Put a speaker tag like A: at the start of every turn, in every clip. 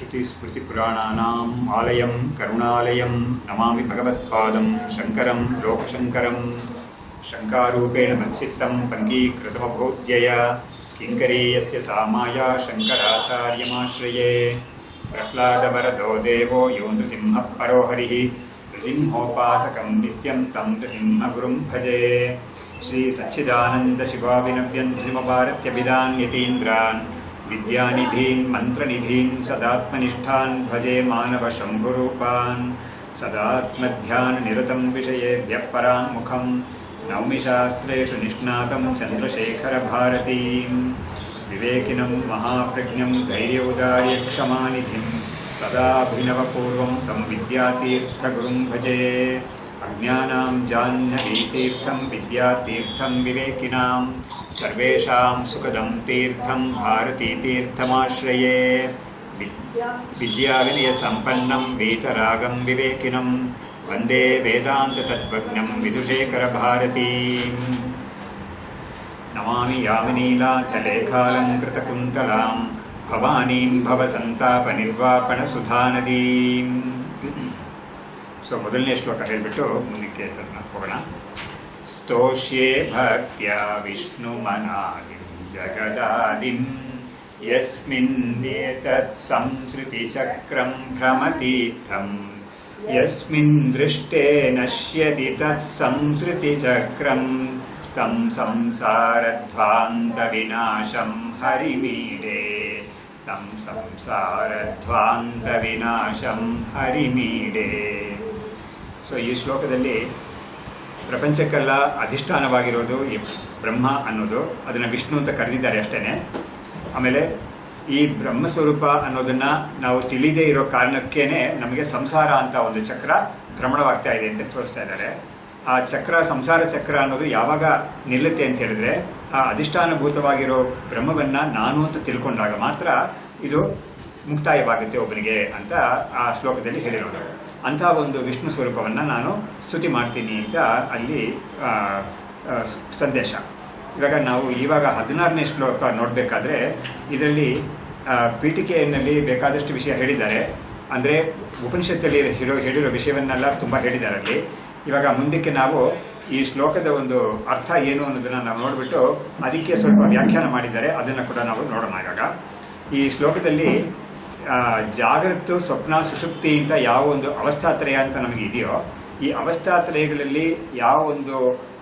A: श्रुतिस्मृतिपुराणानाम् आलयं करुणालयं नमामि भगवत्पादं शङ्करं लोकशङ्करं शङ्कारूपेण मत्सित्तं पङ्गीकृतमभूद्यया किङ्करीयस्य सामाया शङ्कराचार्यमाश्रये प्रह्लादवरदो देवो यो नृसिंहः परो हरिः नृसिंहोपासकं नित्यं तं नृसिंहगुरुं भजे श्रीसच्चिदानन्दशिवाभिनव्यं नृसिंहभारत्यभिधान् यतीन्द्रान् विद्यानिधीन् मन्त्रनिधीन् सदात्मनिष्ठान् भजे मानवशम्भुरूपान् सदात्मध्याननिरतं विषयेभ्यः पराङ्मुखं नौमि शास्त्रेषु निष्णातं चन्द्रशेखरभारतीं विवेकिनं महाप्रज्ञं धैर्योदार्यक्षमानिधिं सदाभिनवपूर्वं तं विद्यातीर्थगुरुं भजे अज्ञानां जाह्नवीतीर्थं विद्यातीर्थं विवेकिनां सर्वेषां सुखदं तीर्थं भारतीतीर्थमाश्रये विद्याविनयसम्पन्नं वीतरागं विवेकिनं वन्दे वेदान्ततत्त्वज्ञं विदुशेखरभारतीं नमामि यामिनीलातलेखालङ्कृतकुन्तलां भवानीं भवसन्तापनिर्वापणसुधानदीम्। सो ಮೊದಲನೇ ಶ್ಲೋಕ ಹೇಳಿಬಿಟ್ಟು ಮುಂದಕ್ಕೆ ಹೋಗೋಣ. ಸ್ತೋಷ್ಯೆ ಭಕ್ತ್ಯಾ ವಿಷ್ಣುಮನಾದಿಂ ಜಗದಾದಿಂ ಯಸ್ಮಿನ್ನೇತತ್ ಸಂಸ್ಕೃತಿಚಕ್ರಂ ಭ್ರಮತೀರ್ಥಂ ಯಸ್ಮಿನ್ ದೃಷ್ಟೇ ನಶ್ಯತಿ ತತ್ ಸಂಸ್ಕೃತಿಚಕ್ರಂ तं ಸಂಸಾರಧ್ವಾಂತವಿನಾಶಂ ಹರಿಮೀಡೆ तं ಸಂಸಾರಧ್ವಾಂತವಿನಾಶಂ ಹರಿಮೀಡೆ. ಸೊ ಈ ಶ್ಲೋಕದಲ್ಲಿ ಪ್ರಪಂಚಕ್ಕೆಲ್ಲ ಅಧಿಷ್ಠಾನವಾಗಿರೋದು ಈ ಬ್ರಹ್ಮ ಅನ್ನೋದು, ಅದನ್ನು ವಿಷ್ಣು ಅಂತ ಕರೆದಿದ್ದಾರೆ ಅಷ್ಟೇ. ಆಮೇಲೆ ಈ ಬ್ರಹ್ಮಸ್ವರೂಪ ಅನ್ನೋದನ್ನು ನಾವು ತಿಳಿದೇ ಇರೋ ಕಾರಣಕ್ಕೇನೆ ನಮಗೆ ಸಂಸಾರ ಅಂತ ಒಂದು ಚಕ್ರ ಭ್ರಮಣವಾಗ್ತಾ ಇದೆ ಅಂತ ತೋರಿಸ್ತಾ ಇದ್ದಾರೆ. ಆ ಚಕ್ರ, ಸಂಸಾರ ಚಕ್ರ ಅನ್ನೋದು ಯಾವಾಗ ನಿಲ್ಲುತ್ತೆ ಅಂತ ಹೇಳಿದ್ರೆ, ಆ ಅಧಿಷ್ಠಾನಭೂತವಾಗಿರೋ ಬ್ರಹ್ಮವನ್ನ ನಾನು ಅಂತ ತಿಳ್ಕೊಂಡಾಗ ಮಾತ್ರ ಇದು ಮುಕ್ತಾಯವಾಗುತ್ತೆ ಒಬ್ಬನಿಗೆ ಅಂತ ಆ ಶ್ಲೋಕದಲ್ಲಿ ಹೇಳಿರೋದು. ಅಂಥ ಒಂದು ವಿಷ್ಣು ಸ್ವರೂಪವನ್ನು ನಾನು ಸ್ತುತಿ ಮಾಡ್ತೀನಿ ಅಂತ ಅಲ್ಲಿ ಸಂದೇಶ. ನಾವು 16ನೇ ಶ್ಲೋಕ ನೋಡಬೇಕಾದ್ರೆ ಇದರಲ್ಲಿ ಪೀಠಿಕೆಯಲ್ಲಿ ಬೇಕಾದಷ್ಟು ವಿಷಯ ಹೇಳಿದ್ದಾರೆ. ಅಂದರೆ ಉಪನಿಷತ್ತಲ್ಲಿ ಹೇಳಿರೋ ವಿಷಯವನ್ನೆಲ್ಲ ತುಂಬ ಹೇಳಿದ್ದಾರೆ ಅಲ್ಲಿ. ಇವಾಗ ಮುಂದಕ್ಕೆ ನಾವು ಈ ಶ್ಲೋಕದ ಒಂದು ಅರ್ಥ ಏನು ಅನ್ನೋದನ್ನ ನಾವು ನೋಡ್ಬಿಟ್ಟು ಅದಕ್ಕೆ ಸ್ವಲ್ಪ ವ್ಯಾಖ್ಯಾನ ಮಾಡಿದ್ದಾರೆ, ಅದನ್ನು ಕೂಡ ನಾವು ನೋಡೋಣ. ಇವಾಗ ಈ ಶ್ಲೋಕದಲ್ಲಿ ಜಾಗೃತ, ಸ್ವಪ್ನ, ಸುಷುಪ್ತಿ ಅಂತ ಯಾವ ಒಂದು ಅವಸ್ಥಾತ್ರಯ ಅಂತ ನಮಗೆ ಇದೆಯೋ, ಈ ಅವಸ್ಥಾತ್ರಯಗಳಲ್ಲಿ ಯಾವ ಒಂದು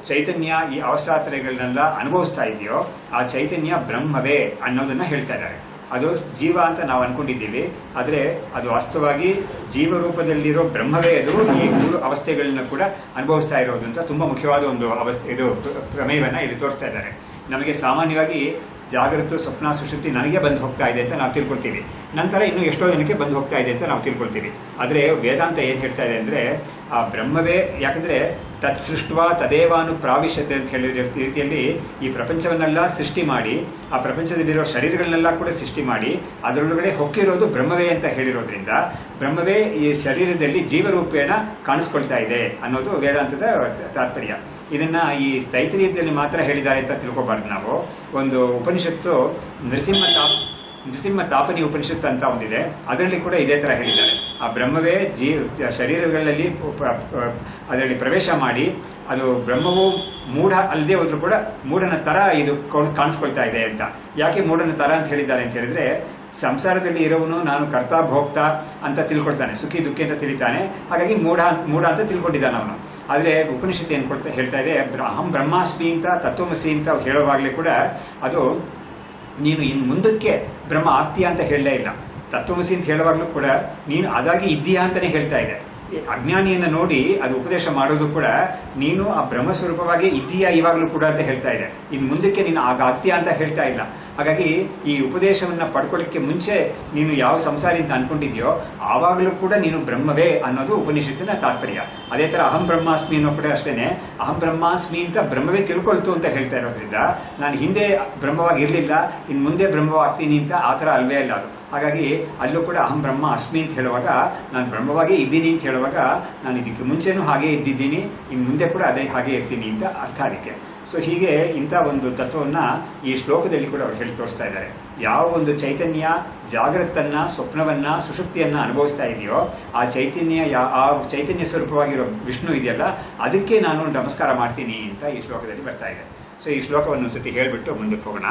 A: ಚೈತನ್ಯ ಈ ಅವಸ್ಥಾತ್ರಯಗಳನ್ನೆಲ್ಲ ಅನುಭವಿಸ್ತಾ ಇದೆಯೋ ಆ ಚೈತನ್ಯ ಬ್ರಹ್ಮವೇ ಅನ್ನೋದನ್ನ ಹೇಳ್ತಾ ಇದ್ದಾರೆ. ಅದು ಜೀವ ಅಂತ ನಾವು ಅನ್ಕೊಂಡಿದ್ದೀವಿ, ಆದರೆ ಅದು ವಾಸ್ತವವಾಗಿ ಜೀವರೂಪದಲ್ಲಿರೋ ಬ್ರಹ್ಮವೇ ಅದು ಈ 3 ಅವಸ್ಥೆಗಳನ್ನ ಕೂಡ ಅನುಭವಿಸ್ತಾ ಇರೋದು ಅಂತ ತುಂಬ ಮುಖ್ಯವಾದ ಒಂದು ಇದು ಪ್ರಮೇಯವನ್ನ ಇಲ್ಲಿ ತೋರಿಸ್ತಾ ಇದ್ದಾರೆ. ನಮಗೆ ಸಾಮಾನ್ಯವಾಗಿ ಜಾಗೃತ, ಸ್ವಪ್ನ, ಸುಷುಪ್ತಿ ನನಗೆ ಬಂದು ಹೋಗ್ತಾ ಇದೆ ಅಂತ ನಾವು ತಿಳ್ಕೊಳ್ತೀವಿ. ನಂತರ ಇನ್ನೂ ಎಷ್ಟೋ ಜನಕ್ಕೆ ಬಂದು ಹೋಗ್ತಾ ಇದೆ ಅಂತ ನಾವು ತಿಳ್ಕೊಳ್ತೀವಿ. ಆದರೆ ವೇದಾಂತ ಏನು ಹೇಳ್ತಾ ಇದೆ ಅಂದರೆ, ಆ ಬ್ರಹ್ಮವೇ, ಯಾಕಂದ್ರೆ ತತ್ ಸೃಷ್ಟ್ವಾ ತದೇವಾನು ಪ್ರಾವಿಶತೆ ಅಂತ ಹೇಳಿದ ರೀತಿಯಲ್ಲಿ ಈ ಪ್ರಪಂಚವನ್ನೆಲ್ಲ ಸೃಷ್ಟಿ ಮಾಡಿ, ಆ ಪ್ರಪಂಚದಲ್ಲಿರೋ ಶರೀರಗಳನ್ನೆಲ್ಲ ಕೂಡ ಸೃಷ್ಟಿ ಮಾಡಿ ಅದರೊಳಗಡೆ ಹೊಕ್ಕಿರೋದು ಬ್ರಹ್ಮವೇ ಅಂತ ಹೇಳಿರೋದ್ರಿಂದ ಬ್ರಹ್ಮವೇ ಈ ಶರೀರದಲ್ಲಿ ಜೀವರೂಪೇಣ ಕಾಣಿಸ್ಕೊಳ್ತಾ ಇದೆ ಅನ್ನೋದು ವೇದಾಂತದ ತಾತ್ಪರ್ಯ. ಇದನ್ನ ಈ ತೈತರೀಯದಲ್ಲಿ ಮಾತ್ರ ಹೇಳಿದ್ದಾರೆ ಅಂತ ತಿಳ್ಕೊಬಾರ್ದು ನಾವು. ಒಂದು ಉಪನಿಷತ್ತು ನೃಸಿಂಹ ತಾಪನಿ ಉಪನಿಷತ್ತು ಅಂತ ಒಂದಿದೆ, ಅದರಲ್ಲಿ ಕೂಡ ಇದೇ ತರ ಹೇಳಿದ್ದಾರೆ. ಆ ಬ್ರಹ್ಮವೇ ಶರೀರಗಳಲ್ಲಿ ಅದರಲ್ಲಿ ಪ್ರವೇಶ ಮಾಡಿ ಅದು ಬ್ರಹ್ಮವು ಮೂಢ ಅಲ್ಲದೆ ಹೋದ್ರೂ ಕೂಡ ಮೂಢನ ತರ ಇದು ಕಾಣಿಸ್ಕೊಳ್ತಾ ಇದೆ ಅಂತ. ಯಾಕೆ ಮೂಢನ ತರ ಅಂತ ಹೇಳಿದ್ದಾರೆ ಅಂತ ಹೇಳಿದ್ರೆ, ಸಂಸಾರದಲ್ಲಿ ಇರೋವನು ನಾನು ಕರ್ತ ಭೋಕ್ತ ಅಂತ ತಿಳ್ಕೊಳ್ತಾನೆ, ಸುಖಿ ದುಃಖಿ ಅಂತ ತಿಳಿತಾನೆ, ಹಾಗಾಗಿ ಮೂಢ ಅಂತ ತಿಳ್ಕೊಂಡಿದ್ದಾನೆ ಅವನು. ಆದರೆ ಉಪನಿಷತ್ತು ಏನು ಹೇಳ್ತಾ ಇದೆ, ಅಹಂ ಬ್ರಹ್ಮಾಸ್ಮಿ ಅಂತ ತತ್ವಮಸಿ ಅಂತ ಹೇಳುವಾಗಲೇ ಕೂಡ ಅದು ನೀನು ಇನ್ನು ಮುಂದಕ್ಕೆ ಬ್ರಹ್ಮ ಆಗ್ತೀಯಾ ಅಂತ ಹೇಳಲೇ ಇಲ್ಲ. ತತ್ವಮಸಿ ಅಂತ ಹೇಳುವಾಗಲೂ ಕೂಡ ನೀನು ಅದಾಗಿ ಇದ್ದೀಯಾ ಅಂತಾನೆ ಹೇಳ್ತಾ ಇದೆ. ಅಜ್ಞಾನಿಯನ್ನ ನೋಡಿ ಅದು ಉಪದೇಶ ಮಾಡೋದು ಕೂಡ ನೀನು ಆ ಬ್ರಹ್ಮಸ್ವರೂಪವಾಗಿ ಇದ್ದೀಯಾ ಇವಾಗಲೂ ಕೂಡ ಅಂತ ಹೇಳ್ತಾ ಇದೆ. ಇನ್ನು ಮುಂದಕ್ಕೆ ನೀನು ಆಗ ಆಗ್ತೀಯಾ ಅಂತ ಹೇಳ್ತಾ ಇಲ್ಲ. ಹಾಗಾಗಿ ಈ ಉಪದೇಶವನ್ನ ಪಡ್ಕೊಳ್ಳಿಕ್ಕೆ ಮುಂಚೆ ನೀನು ಯಾವ ಸಂಸಾರಿ ಅಂತ ಅನ್ಕೊಂಡಿದ್ಯೋ ಆವಾಗಲೂ ಕೂಡ ನೀನು ಬ್ರಹ್ಮವೇ ಅನ್ನೋದು ಉಪನಿಷತ್ತಿನ ತಾತ್ಪರ್ಯ. ಅದೇ ತರ ಅಹಂ ಬ್ರಹ್ಮಾಸ್ಮಿ ಅನ್ನೋ ಕೂಡ ಅಷ್ಟೇನೆ, ಅಹಂ ಬ್ರಹ್ಮಾಸ್ಮಿ ಅಂತ ಬ್ರಹ್ಮವೇ ತಿಳ್ಕೊಳ್ತು ಅಂತ ಹೇಳ್ತಾ ಇರೋದ್ರಿಂದ ನಾನು ಹಿಂದೆ ಬ್ರಹ್ಮವಾಗಿ ಇರಲಿಲ್ಲ, ಇನ್ನು ಮುಂದೆ ಬ್ರಹ್ಮವಾಗ್ತೀನಿ ಅಂತ ಆ ಥರ ಅಲ್ವೇ ಅಲ್ಲ ಅದು. ಹಾಗಾಗಿ ಅಲ್ಲೂ ಕೂಡ ಅಹಂ ಬ್ರಹ್ಮ ಅಸ್ಮಿ ಅಂತ ಹೇಳುವಾಗ ನಾನು ಬ್ರಹ್ಮವಾಗಿ ಇದ್ದೀನಿ ಅಂತ ಹೇಳುವಾಗ ನಾನು ಇದಕ್ಕೆ ಮುಂಚೆನೂ ಹಾಗೆ ಇದ್ದಿದ್ದೀನಿ, ಇನ್ನು ಮುಂದೆ ಕೂಡ ಅದೇ ಹಾಗೆ ಇರ್ತೀನಿ ಅಂತ ಅರ್ಥ ಅದಕ್ಕೆ. ಸೊ ಹೀಗೆ ಇಂಥ ಒಂದು ತತ್ವವನ್ನು ಈ ಶ್ಲೋಕದಲ್ಲಿ ಕೂಡ ಅವರು ಹೇಳಿ ತೋರಿಸ್ತಾ ಇದ್ದಾರೆ. ಯಾವ ಒಂದು ಚೈತನ್ಯ ಜಾಗೃತನ್ನ, ಸ್ವಪ್ನವನ್ನ, ಸುಷುಪ್ತಿಯನ್ನ ಅನುಭವಿಸ್ತಾ ಇದೆಯೋ ಆ ಚೈತನ್ಯ ಸ್ವರೂಪವಾಗಿರೋ ವಿಷ್ಣು ಇದೆಯಲ್ಲ, ಅದಕ್ಕೆ ನಾನು ನಮಸ್ಕಾರ ಮಾಡ್ತೀನಿ ಅಂತ ಈ ಶ್ಲೋಕದಲ್ಲಿ ಬರ್ತಾ ಇದೆ. ಸೊ ಈ ಶ್ಲೋಕವನ್ನು ಒಂದ್ಸತಿ ಹೇಳ್ಬಿಟ್ಟು ಮುಂದಕ್ಕೆ ಹೋಗೋಣ.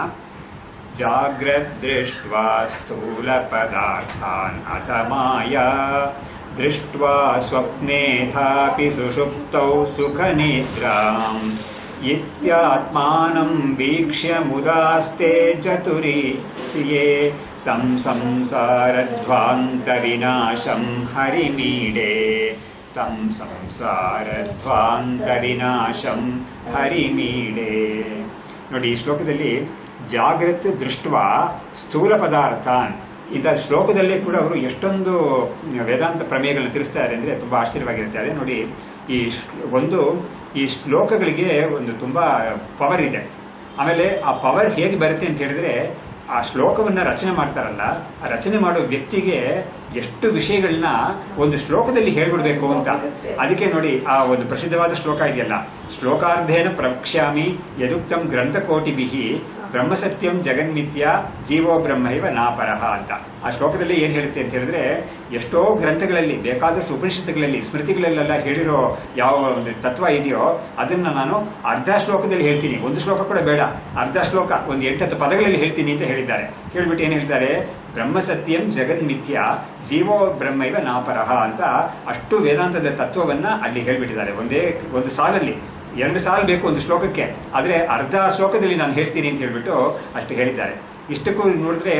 A: ಜಾಗ್ರತ್ ದೃಷ್ಟ್ವಾ ಸ್ಥೂಲ ಪದಾರ್ಥಾನ್ ಅಥ ಮಾಯಾ ದೃಷ್ಟ್ವಾ ಸ್ವಪ್ನೇಥಾಪಿ ಸುಷುಪ್ತೌ ಸುಖ ನಿದ್ರಾಂ ಇತ್ಯಾತ್ಮಾನಂ ವೀಕ್ಷ್ಯ ಮುದಾಸ್ತೆ ಚತುರೀಯೇ ತಂ ಸಂಸಾರಧ್ವಾಂತ ವಿನಾಶಂ ಹರಿಮೀಡೆ ತಂ ಸಂಸಾರಧ್ವಾಂತ ವಿನಾಶಂ ಹರಿಮೀಡೆ. ನೋಡಿ, ಈ ಶ್ಲೋಕದಲ್ಲಿ ಜಾಗೃತ್ ದೃಷ್ಟ್ವಾ ಸ್ಥೂಲ ಪದಾರ್ಥಾನ್, ಇಂಥ ಶ್ಲೋಕದಲ್ಲೇ ಕೂಡ ಅವರು ಎಷ್ಟೊಂದು ವೇದಾಂತ ಪ್ರಮೇಯಗಳನ್ನ ತಿಳಿಸ್ತಾರೆ ಅಂದರೆ ತುಂಬ ಆಶ್ಚರ್ಯವಾಗಿರುತ್ತೆ. ಅದೇ ನೋಡಿ, ಈ ಶ್ಲೋಕಗಳಿಗೆ ಒಂದು ತುಂಬ ಪವರ್ ಇದೆ. ಆಮೇಲೆ ಆ ಪವರ್ ಹೇಗೆ ಬರುತ್ತೆ ಅಂತ ಹೇಳಿದ್ರೆ, ಆ ಶ್ಲೋಕವನ್ನು ರಚನೆ ಮಾಡ್ತಾರಲ್ಲ, ಆ ರಚನೆ ಮಾಡೋ ವ್ಯಕ್ತಿಗೆ ಎಷ್ಟು ವಿಷಯಗಳನ್ನ ಒಂದು ಶ್ಲೋಕದಲ್ಲಿ ಹೇಳ್ಬಿಡ್ಬೇಕು ಅಂತ. ಅದಕ್ಕೆ ನೋಡಿ, ಆ ಒಂದು ಪ್ರಸಿದ್ಧವಾದ ಶ್ಲೋಕ ಇದೆಯಲ್ಲ, ಶ್ಲೋಕಾರ್ಧೇನ ಪ್ರವಕ್ಷ್ಯಾಮಿ ಯದುಕ್ತಂ ಗ್ರಂಥಕೋಟಿಭಿಃ ಬ್ರಹ್ಮಸತ್ಯಂ ಜಗನ್ಮಿಥ್ಯ ಜೀವೋ ಬ್ರಹ್ಮೈವ ನಾಪರಃ ಅಂತ. ಆ ಶ್ಲೋಕದಲ್ಲಿ ಏನ್ ಹೇಳುತ್ತೆ ಅಂತ ಹೇಳಿದ್ರೆ, ಎಷ್ಟೋ ಗ್ರಂಥಗಳಲ್ಲಿ, ಬೇಕಾದಷ್ಟು ಉಪನಿಷತ್ತುಗಳಲ್ಲಿ, ಸ್ಮೃತಿಗಳಲ್ಲೆಲ್ಲ ಹೇಳಿರೋ ಯಾವ ಒಂದು ತತ್ವ ಇದೆಯೋ ಅದನ್ನ ನಾನು ಅರ್ಧ ಶ್ಲೋಕದಲ್ಲಿ ಹೇಳ್ತೀನಿ. ಒಂದು ಶ್ಲೋಕ ಕೂಡ ಬೇಡ, ಅರ್ಧ ಶ್ಲೋಕ, ಒಂದು 8-10 ಪದಗಳಲ್ಲಿ ಹೇಳ್ತೀನಿ ಅಂತ ಹೇಳಿದ್ದಾರೆ. ಹೇಳ್ಬಿಟ್ಟು ಏನ್ ಹೇಳ್ತಾರೆ, ಬ್ರಹ್ಮಸತ್ಯಂ ಜಗನ್ಮಿಥ್ಯ ಜೀವೋ ಬ್ರಹ್ಮೈವ ನಾಪರಃ ಅಂತ ಅಷ್ಟು ವೇದಾಂತದ ತತ್ವವನ್ನ ಅಲ್ಲಿ ಹೇಳ್ಬಿಟ್ಟಿದ್ದಾರೆ. ಒಂದು ಸಾಲಲ್ಲಿ 2 ಸಾಲು ಬೇಕು ಒಂದು ಶ್ಲೋಕಕ್ಕೆ, ಆದ್ರೆ ಅರ್ಧ ಶ್ಲೋಕದಲ್ಲಿ ನಾನು ಹೇಳ್ತೀನಿ ಅಂತ ಹೇಳ್ಬಿಟ್ಟು ಅಷ್ಟು ಹೇಳಿದ್ದಾರೆ. ಇಷ್ಟಕ್ಕೂ ನೋಡಿದ್ರೆ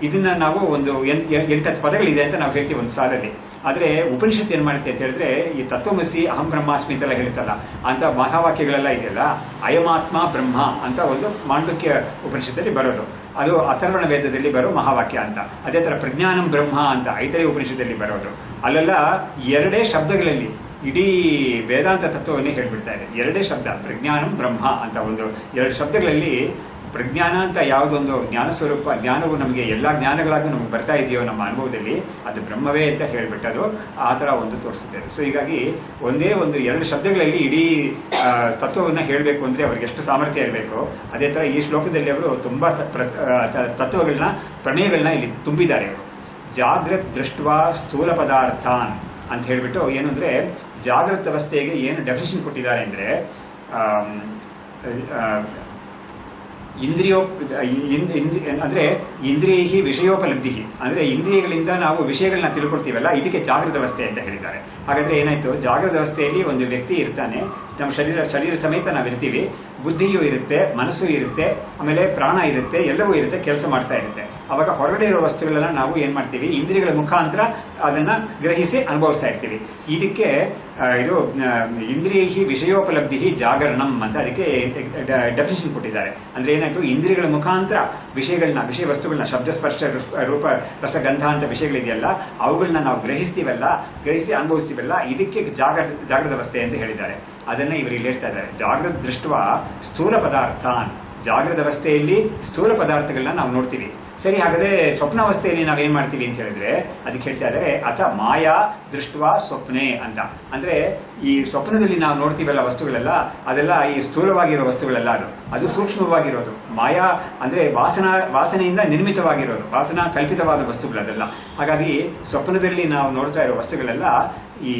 A: ಇದನ್ನ ನಾವು ಒಂದು 8-10 ಪದಗಳಿದೆ ಅಂತ ನಾವು ಹೇಳ್ತೀವಿ ಒಂದು ಸಾಲಲ್ಲಿ. ಆದ್ರೆ ಉಪನಿಷತ್ತು ಏನ್ ಮಾಡುತ್ತೆ ಅಂತ ಹೇಳಿದ್ರೆ, ಈ ತತ್ವಮಸಿ ಅಹಂ ಬ್ರಹ್ಮಾಸ್ಮಿ ಅಂತೆಲ್ಲ ಹೇಳ್ತಲ್ಲ, ಅಂತ ಮಹಾವಾಕ್ಯಗಳೆಲ್ಲ ಇದೆಯಲ್ಲ, ಅಯಮಾತ್ಮ ಬ್ರಹ್ಮ ಅಂತ ಒಂದು ಮಾಂಡುಕ್ಯ ಉಪನಿಷತ್ತಲ್ಲಿ ಬರೋದು, ಅದು ಅಥರ್ವಣ ವೇದದಲ್ಲಿ ಬರೋ ಮಹಾವಾಕ್ಯ ಅಂತ. ಅದೇ ತರ ಪ್ರಜ್ಞಾನಂ ಬ್ರಹ್ಮ ಅಂತ ಐತರೇಯ ಉಪನಿಷತ್ತಲ್ಲಿ ಬರೋದು. ಅಲ್ಲೆಲ್ಲ 2 ಶಬ್ದಗಳಲ್ಲಿ ಇಡೀ ವೇದಾಂತ ತತ್ವವನ್ನೇ ಹೇಳ್ಬಿಡ್ತಾ ಇದೆ. 2 ಶಬ್ದ, ಪ್ರಜ್ಞಾನಂ ಬ್ರಹ್ಮ ಅಂತ ಒಂದು 2 ಶಬ್ದಗಳಲ್ಲಿ ಪ್ರಜ್ಞಾನ ಅಂತ ಯಾವುದೊಂದು ಜ್ಞಾನ ಸ್ವರೂಪ, ಜ್ಞಾನವು ನಮಗೆ ಎಲ್ಲ ಜ್ಞಾನಗಳಾಗಿ ನಮಗೆ ಬರ್ತಾ ಇದೆಯೋ ನಮ್ಮ ಅನುಭವದಲ್ಲಿ, ಅದು ಬ್ರಹ್ಮವೇ ಅಂತ ಹೇಳ್ಬಿಟ್ಟದು ಆ ಥರ ಒಂದು ತೋರಿಸುತ್ತೆ. ಸೊ ಹೀಗಾಗಿ ಒಂದೇ ಒಂದು 2 ಶಬ್ದಗಳಲ್ಲಿ ಇಡೀ ತತ್ವವನ್ನು ಹೇಳಬೇಕು ಅಂದರೆ ಅವ್ರಿಗೆ ಎಷ್ಟು ಸಾಮರ್ಥ್ಯ ಇರಬೇಕು. ಅದೇ ಥರ ಈ ಶ್ಲೋಕದಲ್ಲಿ ಅವರು ತುಂಬ ತತ್ವಗಳನ್ನ, ಪ್ರಮೇಯಗಳನ್ನ ಇಲ್ಲಿ ತುಂಬಿದ್ದಾರೆ. ಅವರು ಜಾಗೃತ್ ದೃಷ್ಟ್ವಾ ಸ್ಥೂಲ ಪದಾರ್ಥಾನ್ ಅಂತ ಹೇಳ್ಬಿಟ್ಟು ಏನು ಅಂದರೆ, ಜಾಗೃತ ಅವಸ್ಥೆಗೆ ಏನು ಡೆಫಿನಿಷನ್ ಕೊಟ್ಟಿದ್ದಾರೆ ಅಂದರೆ, ಅಂದ್ರೆ ಇಂದ್ರಿಯ ವಿಷಯೋಪಲಬ್ಧಿ, ಅಂದ್ರೆ ಇಂದ್ರಿಯಗಳಿಂದ ನಾವು ವಿಷಯಗಳನ್ನ ತಿಳ್ಕೊಳ್ತೀವಲ್ಲ, ಇದಕ್ಕೆ ಜಾಗೃತ ಅವಸ್ಥೆ ಅಂತ ಹೇಳಿದ್ದಾರೆ. ಹಾಗಾದ್ರೆ ಏನಾಯ್ತು, ಜಾಗೃತ ಅವಸ್ಥೆಯಲ್ಲಿ ಒಂದು ವ್ಯಕ್ತಿ ಇರ್ತಾನೆ, ನಮ್ಮ ಶರೀರ ಸಮೇತ ನಾವಿರ್ತೀವಿ, ಬುದ್ಧಿಯೂ ಇರುತ್ತೆ, ಮನಸ್ಸು ಇರುತ್ತೆ, ಆಮೇಲೆ ಪ್ರಾಣ ಇರುತ್ತೆ, ಎಲ್ಲವೂ ಇರುತ್ತೆ, ಕೆಲಸ ಮಾಡ್ತಾ ಇರುತ್ತೆ. ಅವಾಗ ಹೊರಗಡೆ ಇರೋ ವಸ್ತುಗಳೆಲ್ಲ ನಾವು ಏನ್ ಮಾಡ್ತೀವಿ, ಇಂದ್ರಿಯಗಳ ಮುಖಾಂತರ ಅದನ್ನ ಗ್ರಹಿಸಿ ಅನುಭವಿಸ್ತಾ ಇರ್ತೀವಿ. ಇದಕ್ಕೆ ಇದು ಇಂದ್ರಿಯ ವಿಷಯೋಪಲಬ್ಧಿ ಜಾಗರಣಂ ಅಂತ ಅದಕ್ಕೆ ಡೆಫಿನಿಷನ್ ಕೊಟ್ಟಿದ್ದಾರೆ. ಅಂದ್ರೆ ಏನಾಯ್ತು, ಇಂದ್ರಿಯಗಳ ಮುಖಾಂತರ ವಿಷಯಗಳನ್ನ, ವಿಷಯ ವಸ್ತುಗಳನ್ನ, ಶಬ್ದ ಸ್ಪರ್ಶ ರೂಪ ರಸಗಂಧ ಅಂತ ವಿಷಯಗಳಿದೆಯಲ್ಲ, ಅವುಗಳನ್ನ ನಾವು ಗ್ರಹಿಸಿ ಅನುಭವಿಸ್ತೀವಲ್ಲ, ಇದಕ್ಕೆ ಜಾಗೃತ ಅವಸ್ಥೆ ಅಂತ ಹೇಳಿದ್ದಾರೆ. ಅದನ್ನ ಇವರು ಇಲ್ಲಿ ಹೇಳ್ತಾ ಇದ್ದಾರೆ. ಜಾಗೃತ ದೃಷ್ಟ್ವಾ ಸ್ಥೂಲ ಪದಾರ್ಥಾನ್, ಜಾಗೃತ ಅವಸ್ಥೆಯಲ್ಲಿ ಸ್ಥೂಲ ಪದಾರ್ಥಗಳನ್ನ ನಾವು ನೋಡ್ತೀವಿ. ಸರಿ, ಹಾಗಾದ್ರೆ ಸ್ವಪ್ನಾವಸ್ಥೆಯಲ್ಲಿ ನಾವೇನ್ ಮಾಡ್ತೀವಿ ಅಂತ ಹೇಳಿದ್ರೆ, ಅದಕ್ಕೆ ಹೇಳ್ತಾ ಇದ್ದಾರೆ ಅಥ ಮಾಯಾ ದೃಷ್ಟ್ವಾ ಸ್ವಪ್ನೆ ಅಂತ. ಅಂದ್ರೆ ಈ ಸ್ವಪ್ನದಲ್ಲಿ ನಾವು ನೋಡ್ತೀವಲ್ಲ ವಸ್ತುಗಳೆಲ್ಲ, ಅದೆಲ್ಲ ಈ ಸ್ಥೂಲವಾಗಿರೋ ವಸ್ತುಗಳೆಲ್ಲ, ಅದು ಸೂಕ್ಷ್ಮವಾಗಿರೋದು. ಮಾಯಾ ಅಂದ್ರೆ ವಾಸನೆಯಿಂದ ನಿರ್ಮಿತವಾಗಿರೋದು, ವಾಸನಾ ಕಲ್ಪಿತವಾದ ವಸ್ತುಗಳು ಅದೆಲ್ಲ. ಹಾಗಾಗಿ ಸ್ವಪ್ನದಲ್ಲಿ ನಾವು ನೋಡ್ತಾ ಇರೋ ವಸ್ತುಗಳೆಲ್ಲ ಈ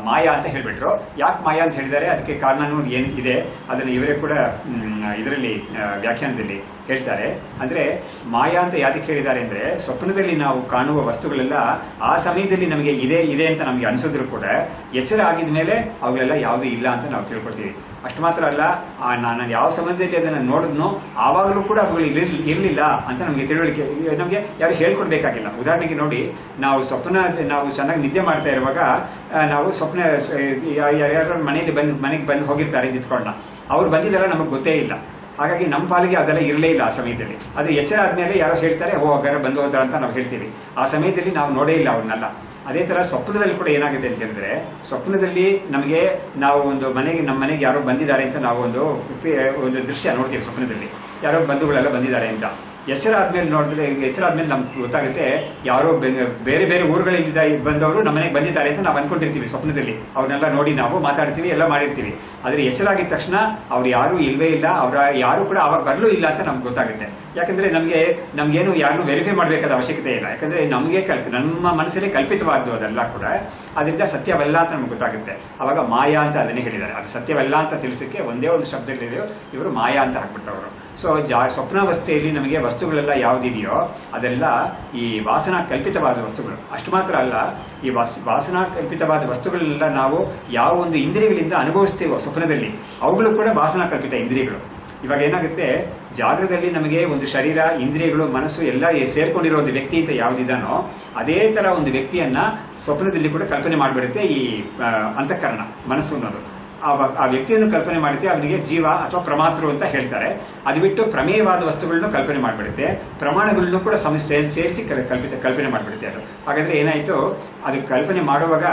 A: ಮಾಯಾ ಅಂತ ಹೇಳ್ಬಿಟ್ರು. ಯಾಕೆ ಮಾಯಾ ಅಂತ ಹೇಳಿದ್ದಾರೆ, ಅದಕ್ಕೆ ಕಾರಣನೂ ಏನ್ ಇದೆ, ಅದನ್ನು ಇವರೇ ಕೂಡ ಇದರಲ್ಲಿ ವ್ಯಾಖ್ಯಾನದಲ್ಲಿ ಹೇಳ್ತಾರೆ. ಅಂದ್ರೆ ಮಾಯಾ ಅಂತ ಯಾಕೆ ಹೇಳಿದ್ದಾರೆ ಅಂದ್ರೆ, ಸ್ವಪ್ನದಲ್ಲಿ ನಾವು ಕಾಣುವ ವಸ್ತುಗಳೆಲ್ಲ ಆ ಸಮಯದಲ್ಲಿ ನಮಗೆ ಇದೆ ಅಂತ ನಮಗೆ ಅನಿಸಿದ್ರು ಕೂಡ, ಎಚ್ಚರ ಆಗಿದ ಮೇಲೆ ಅವುಗಳೆಲ್ಲ ಯಾವುದೂ ಇಲ್ಲ ಅಂತ ನಾವು ತಿಳ್ಕೊಳ್ತೀವಿ. ಅಷ್ಟು ಮಾತ್ರ ಅಲ್ಲ, ನಾನು ಯಾವ ಸಮಯದಲ್ಲಿ ಅದನ್ನು ನೋಡಿದ್ನೋ ಆವಾಗಲೂ ಕೂಡ ಅವುಗಳು ಇರಲಿಲ್ಲ ಅಂತ ನಮಗೆ ತಿಳುವಳಿಕೆ, ನಮಗೆ ಯಾರು ಹೇಳ್ಕೊಡ್ಬೇಕಾಗಿಲ್ಲ. ಉದಾಹರಣೆಗೆ ನೋಡಿ, ನಾವು ಚೆನ್ನಾಗಿ ನಿದ್ದೆ ಮಾಡ್ತಾ ಇರುವಾಗ ನಾವು ಸ್ವಪ್ನ ಯಾರು ಮನೆಗೆ ಬಂದು ಹೋಗಿರ್ತಾರೆ ಇದ್ಕೊಂಡ, ಅವ್ರು ಬಂದಿದ್ದಾರ ನಮಗೆ ಗೊತ್ತೇ ಇಲ್ಲ. ಹಾಗಾಗಿ ನಮ್ಮ ಪಾಲಿಗೆ ಅದೆಲ್ಲ ಇರಲೇ ಇಲ್ಲ ಆ ಸಮಯದಲ್ಲಿ. ಅದು ಎಚ್ಚರ ಆದ್ಮೇಲೆ ಯಾರೋ ಹೇಳ್ತಾರೆ, ಹಾಗಾದ್ರೆ ಬಂದು ಹೋದ್ರ ಅಂತ ನಾವು ಹೇಳ್ತೀವಿ. ಆ ಸಮಯದಲ್ಲಿ ನಾವು ನೋಡೇ ಇಲ್ಲ ಅವ್ರನ್ನೆಲ್ಲ. ಅದೇ ತರ ಸ್ವಪ್ನದಲ್ಲಿ ಕೂಡ ಏನಾಗುತ್ತೆ ಅಂತ ಹೇಳಿದ್ರೆ, ಸ್ವಪ್ನದಲ್ಲಿ ನಮಗೆ ನಾವು ನಮ್ಮ ಮನೆಗೆ ಯಾರೋ ಬಂದಿದ್ದಾರೆ ಅಂತ ನಾವು ಒಂದು ದೃಶ್ಯ ನೋಡ್ತೀವಿ. ಸ್ವಪ್ನದಲ್ಲಿ ಯಾರೋ ಬಂಧುಗಳೆಲ್ಲ ಬಂದಿದ್ದಾರೆ ಅಂತ. ಎಚ್ಚರ ಆದ್ಮೇಲೆ ನೋಡಿದ್ರೆ, ಎಚ್ಚರ ಆದ್ಮೇಲೆ ನಮ್ಗೆ ಗೊತ್ತಾಗುತ್ತೆ ಯಾರೋ ಬೇರೆ ಬೇರೆ ಊರುಗಳಿಂದ ಬಂದವರು ನಮ್ಮನೆಗೆ ಬಂದಿದ್ದಾರೆ ಅಂತ ನಾವು ಅನ್ಕೊಂಡಿರ್ತೀವಿ ಸ್ವಪ್ನದಲ್ಲಿ. ಅವ್ರನ್ನೆಲ್ಲ ನೋಡಿ ನಾವು ಮಾತಾಡ್ತೀವಿ, ಎಲ್ಲ ಮಾಡಿರ್ತೀವಿ. ಆದ್ರೆ ಎಚ್ಚರ ಆಗಿದ ತಕ್ಷಣ ಅವ್ರು ಯಾರು ಇಲ್ವೇ ಇಲ್ಲ, ಅವರ ಯಾರು ಕೂಡ ಅವಾಗ ಬರಲೂ ಇಲ್ಲ ಅಂತ ನಮ್ಗೆ ಗೊತ್ತಾಗುತ್ತೆ. ಯಾಕಂದ್ರೆ ನಮ್ಗೇನು ಯಾರನ್ನು ವೆರಿಫೈ ಮಾಡಬೇಕಾದ ಅವಶ್ಯಕತೆ ಇಲ್ಲ. ಯಾಕಂದ್ರೆ ನಮಗೆ ನಮ್ಮ ಮನಸ್ಸಲ್ಲಿ ಕಲ್ಪಿತವಾದ್ದು ಅದೆಲ್ಲ ಕೂಡ, ಅದರಿಂದ ಸತ್ಯವಲ್ಲ ಅಂತ ನಮ್ಗೆ ಗೊತ್ತಾಗುತ್ತೆ. ಅವಾಗ ಮಾಯಾ ಅಂತ ಅದನ್ನೇ ಹೇಳಿದ್ದಾರೆ. ಅದು ಸತ್ಯವಲ್ಲ ಅಂತ ತಿಳಿಸಕ್ಕೆ ಒಂದೇ ಒಂದು ಶಬ್ದದಲ್ಲಿ ಇವರು ಮಾಯಾ ಅಂತ ಹಾಕ್ಬಿಟ್ಟವರು. ಸೊ ಸ್ವಪ್ನಾವಸ್ಥೆಯಲ್ಲಿ ನಮಗೆ ವಸ್ತುಗಳೆಲ್ಲ ಯಾವುದಿದೆಯೋ ಅದೆಲ್ಲ ಈ ವಾಸನಾ ಕಲ್ಪಿತವಾದ ವಸ್ತುಗಳು. ಅಷ್ಟು ಮಾತ್ರ ಅಲ್ಲ, ಈ ವಾಸನಾ ಕಲ್ಪಿತವಾದ ವಸ್ತುಗಳೆಲ್ಲ ನಾವು ಯಾವ ಒಂದು ಇಂದ್ರಿಯಗಳಿಂದ ಅನುಭವಿಸ್ತೀವೋ ಸ್ವಪ್ನದಲ್ಲಿ, ಅವುಗಳು ಕೂಡ ವಾಸನಾ ಕಲ್ಪಿತ ಇಂದ್ರಿಯಗಳು. ಇವಾಗ ಏನಾಗುತ್ತೆ, ಜಾಗೃತದಲ್ಲಿ ನಮಗೆ ಒಂದು ಶರೀರ, ಇಂದ್ರಿಯಗಳು, ಮನಸ್ಸು ಎಲ್ಲ ಸೇರ್ಕೊಂಡಿರೋ ಒಂದು ವ್ಯಕ್ತಿ ಅಂತ ಯಾವುದಿದಾನೋ ಅದೇ ತರ ಒಂದು ವ್ಯಕ್ತಿಯನ್ನ ಸ್ವಪ್ನದಲ್ಲಿ ಕೂಡ ಕಲ್ಪನೆ ಮಾಡಿಬಿಡುತ್ತೆ ಈ ಅಂತಃಕರಣ, ಮನಸ್ಸು ಅನ್ನೋದು. ಆ ವ್ಯಕ್ತಿಯನ್ನು ಕಲ್ಪನೆ ಮಾಡುತ್ತೆ. ಅವನಿಗೆ ಜೀವ ಅಥವಾ ಪ್ರಮಾತೃ ಅಂತ ಹೇಳ್ತಾರೆ. ಅದು ಬಿಟ್ಟು ಪ್ರಮೇಯವಾದ ವಸ್ತುಗಳನ್ನು ಕಲ್ಪನೆ ಮಾಡಿಬಿಡುತ್ತೆ, ಪ್ರಮಾಣಗಳನ್ನು ಕೂಡ ಸೇರಿಸಿ ಕಲ್ಪನೆ ಮಾಡಿಬಿಡುತ್ತೆ ಅದು. ಹಾಗಾದ್ರೆ ಏನಾಯ್ತು, ಅದು ಕಲ್ಪನೆ ಮಾಡುವಾಗ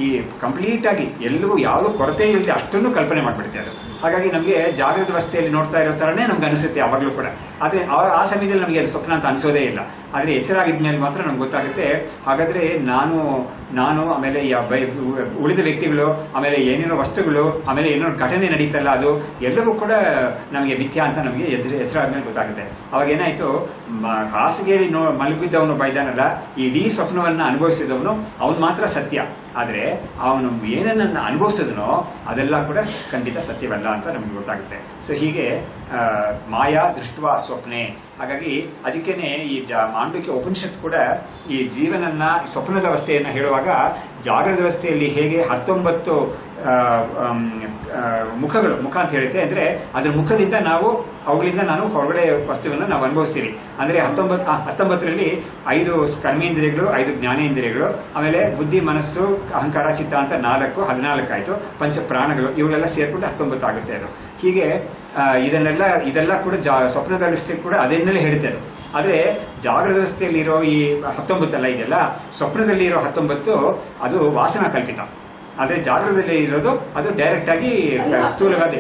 A: ಈ ಕಂಪ್ಲೀಟ್ ಆಗಿ ಎಲ್ಲವೂ ಯಾವುದೂ ಕೊರತೆ ಇಲ್ಲದೆ ಅಷ್ಟನ್ನು ಕಲ್ಪನೆ ಮಾಡಿಬಿಡುತ್ತೆ ಅದು. ಹಾಗಾಗಿ ನಮಗೆ ಜಾಗೃತ ಅವಸ್ಥೆಯಲ್ಲಿ ನೋಡ್ತಾ ಇರೋ ತರನೇ ನಮ್ಗೆ ಅನಿಸುತ್ತೆ ಯಾವಾಗಲೂ ಕೂಡ. ಆದ್ರೆ ಆ ಸಮಯದಲ್ಲಿ ನಮಗೆ ಅದು ಸ್ವಪ್ನ ಅಂತ ಅನಿಸೋದೇ ಇಲ್ಲ. ಆದ್ರೆ ಎಚ್ಚರ ಆಗಿದ್ಮೇಲೆ ಮಾತ್ರ ನಮ್ಗೆ ಗೊತ್ತಾಗುತ್ತೆ, ಹಾಗಾದ್ರೆ ನಾನು ಆಮೇಲೆ ಉಳಿದ ವ್ಯಕ್ತಿಗಳು, ಆಮೇಲೆ ಏನೇನೋ ವಸ್ತುಗಳು, ಆಮೇಲೆ ಏನೋ ಘಟನೆ ನಡೀತಲ್ಲ, ಅದು ಎಲ್ಲವೂ ಕೂಡ ನಮಗೆ ಮಿಥ್ಯಾ ಅಂತ ನಮಗೆ ಹೆಸರು ಆದ್ಮೇಲೆ ಗೊತ್ತಾಗುತ್ತೆ. ಅವಾಗ ಏನಾಯ್ತು, ಹಾಸಿಗೆಯಲ್ಲಿ ಮಲಗಿದ್ದವನು ಬೈದಾನಲ್ಲ, ಇಡೀ ಸ್ವಪ್ನವನ್ನ ಅನುಭವಿಸಿದವನು ಅವನು ಮಾತ್ರ ಸತ್ಯ. ಆದ್ರೆ ಅವನು ಏನನ್ನ ಅನುಭವಿಸಿದನೋ ಅದೆಲ್ಲ ಕೂಡ ಖಂಡಿತ ಸತ್ಯವಲ್ಲ ಅಂತ ನಮ್ಗೆ ಗೊತ್ತಾಗುತ್ತೆ. ಸೊ ಹೀಗೆ ಮಾಯಾ ದೃಷ್ಟ್ವಾ ಸ್ವಪ್ನೆ. ಹಾಗಾಗಿ ಅದಕ್ಕೇನೆ ಈ ಮಾಂಡುಕ್ಯ ಉಪನಿಷತ್ ಕೂಡ ಈ ಜೀವನನ್ನ, ಸ್ವಪ್ನದ ಅವಸ್ಥೆಯನ್ನ ಹೇಳುವಾಗ ಜಾಗೃತ ಅವಸ್ಥೆಯಲ್ಲಿ ಹೇಗೆ 19 ಮುಖ ಅಂತ ಹೇಳುತ್ತೆ. ಅಂದ್ರೆ ಅದರ ಮುಖದಿಂದ ಅವುಗಳಿಂದ ನಾನು ಹೊರಗಡೆ ವಸ್ತುವನ್ನು ನಾವು ಅನುಭವಿಸ್ತೀವಿ. ಅಂದ್ರೆ 19ರಲ್ಲಿ 5 ಕರ್ಮೇಂದ್ರಿಯಗಳು, 5 ಜ್ಞಾನೇಂದ್ರಿಯಗಳು, ಆಮೇಲೆ ಬುದ್ಧಿ, ಮನಸ್ಸು, ಅಹಂಕಾರ, ಚಿತ್ತ ಅಂತ 14 ಆಯ್ತು. ಪಂಚ ಪ್ರಾಣಗಳು, ಇವುಗಳೆಲ್ಲ ಸೇರ್ಕೊಂಡು 19 ಆಗುತ್ತೆ ಅದು. ಹೀಗೆ ಇದೆಲ್ಲ ಕೂಡ ಸ್ವಪ್ನದವಸ್ಥೆ ಕೂಡ ಅದನ್ನೆಲ್ಲ ಹೇಳುತ್ತೆ ಅದು. ಆದ್ರೆ ಜಾಗೃತ ಅವಸ್ಥೆಯಲ್ಲಿ ಇರೋ ಈ 19 ಇದೆಯಲ್ಲ, ಸ್ವಪ್ನದಲ್ಲಿ ಇರೋ 19 ಅದು ವಾಸನಾ ಕಲ್ಪಿತ. ಆದ್ರೆ ಜಾಗೃತದಲ್ಲಿ ಇರೋದು ಅದು ಡೈರೆಕ್ಟ್ ಆಗಿ ಸ್ಥೂಲವಾದ,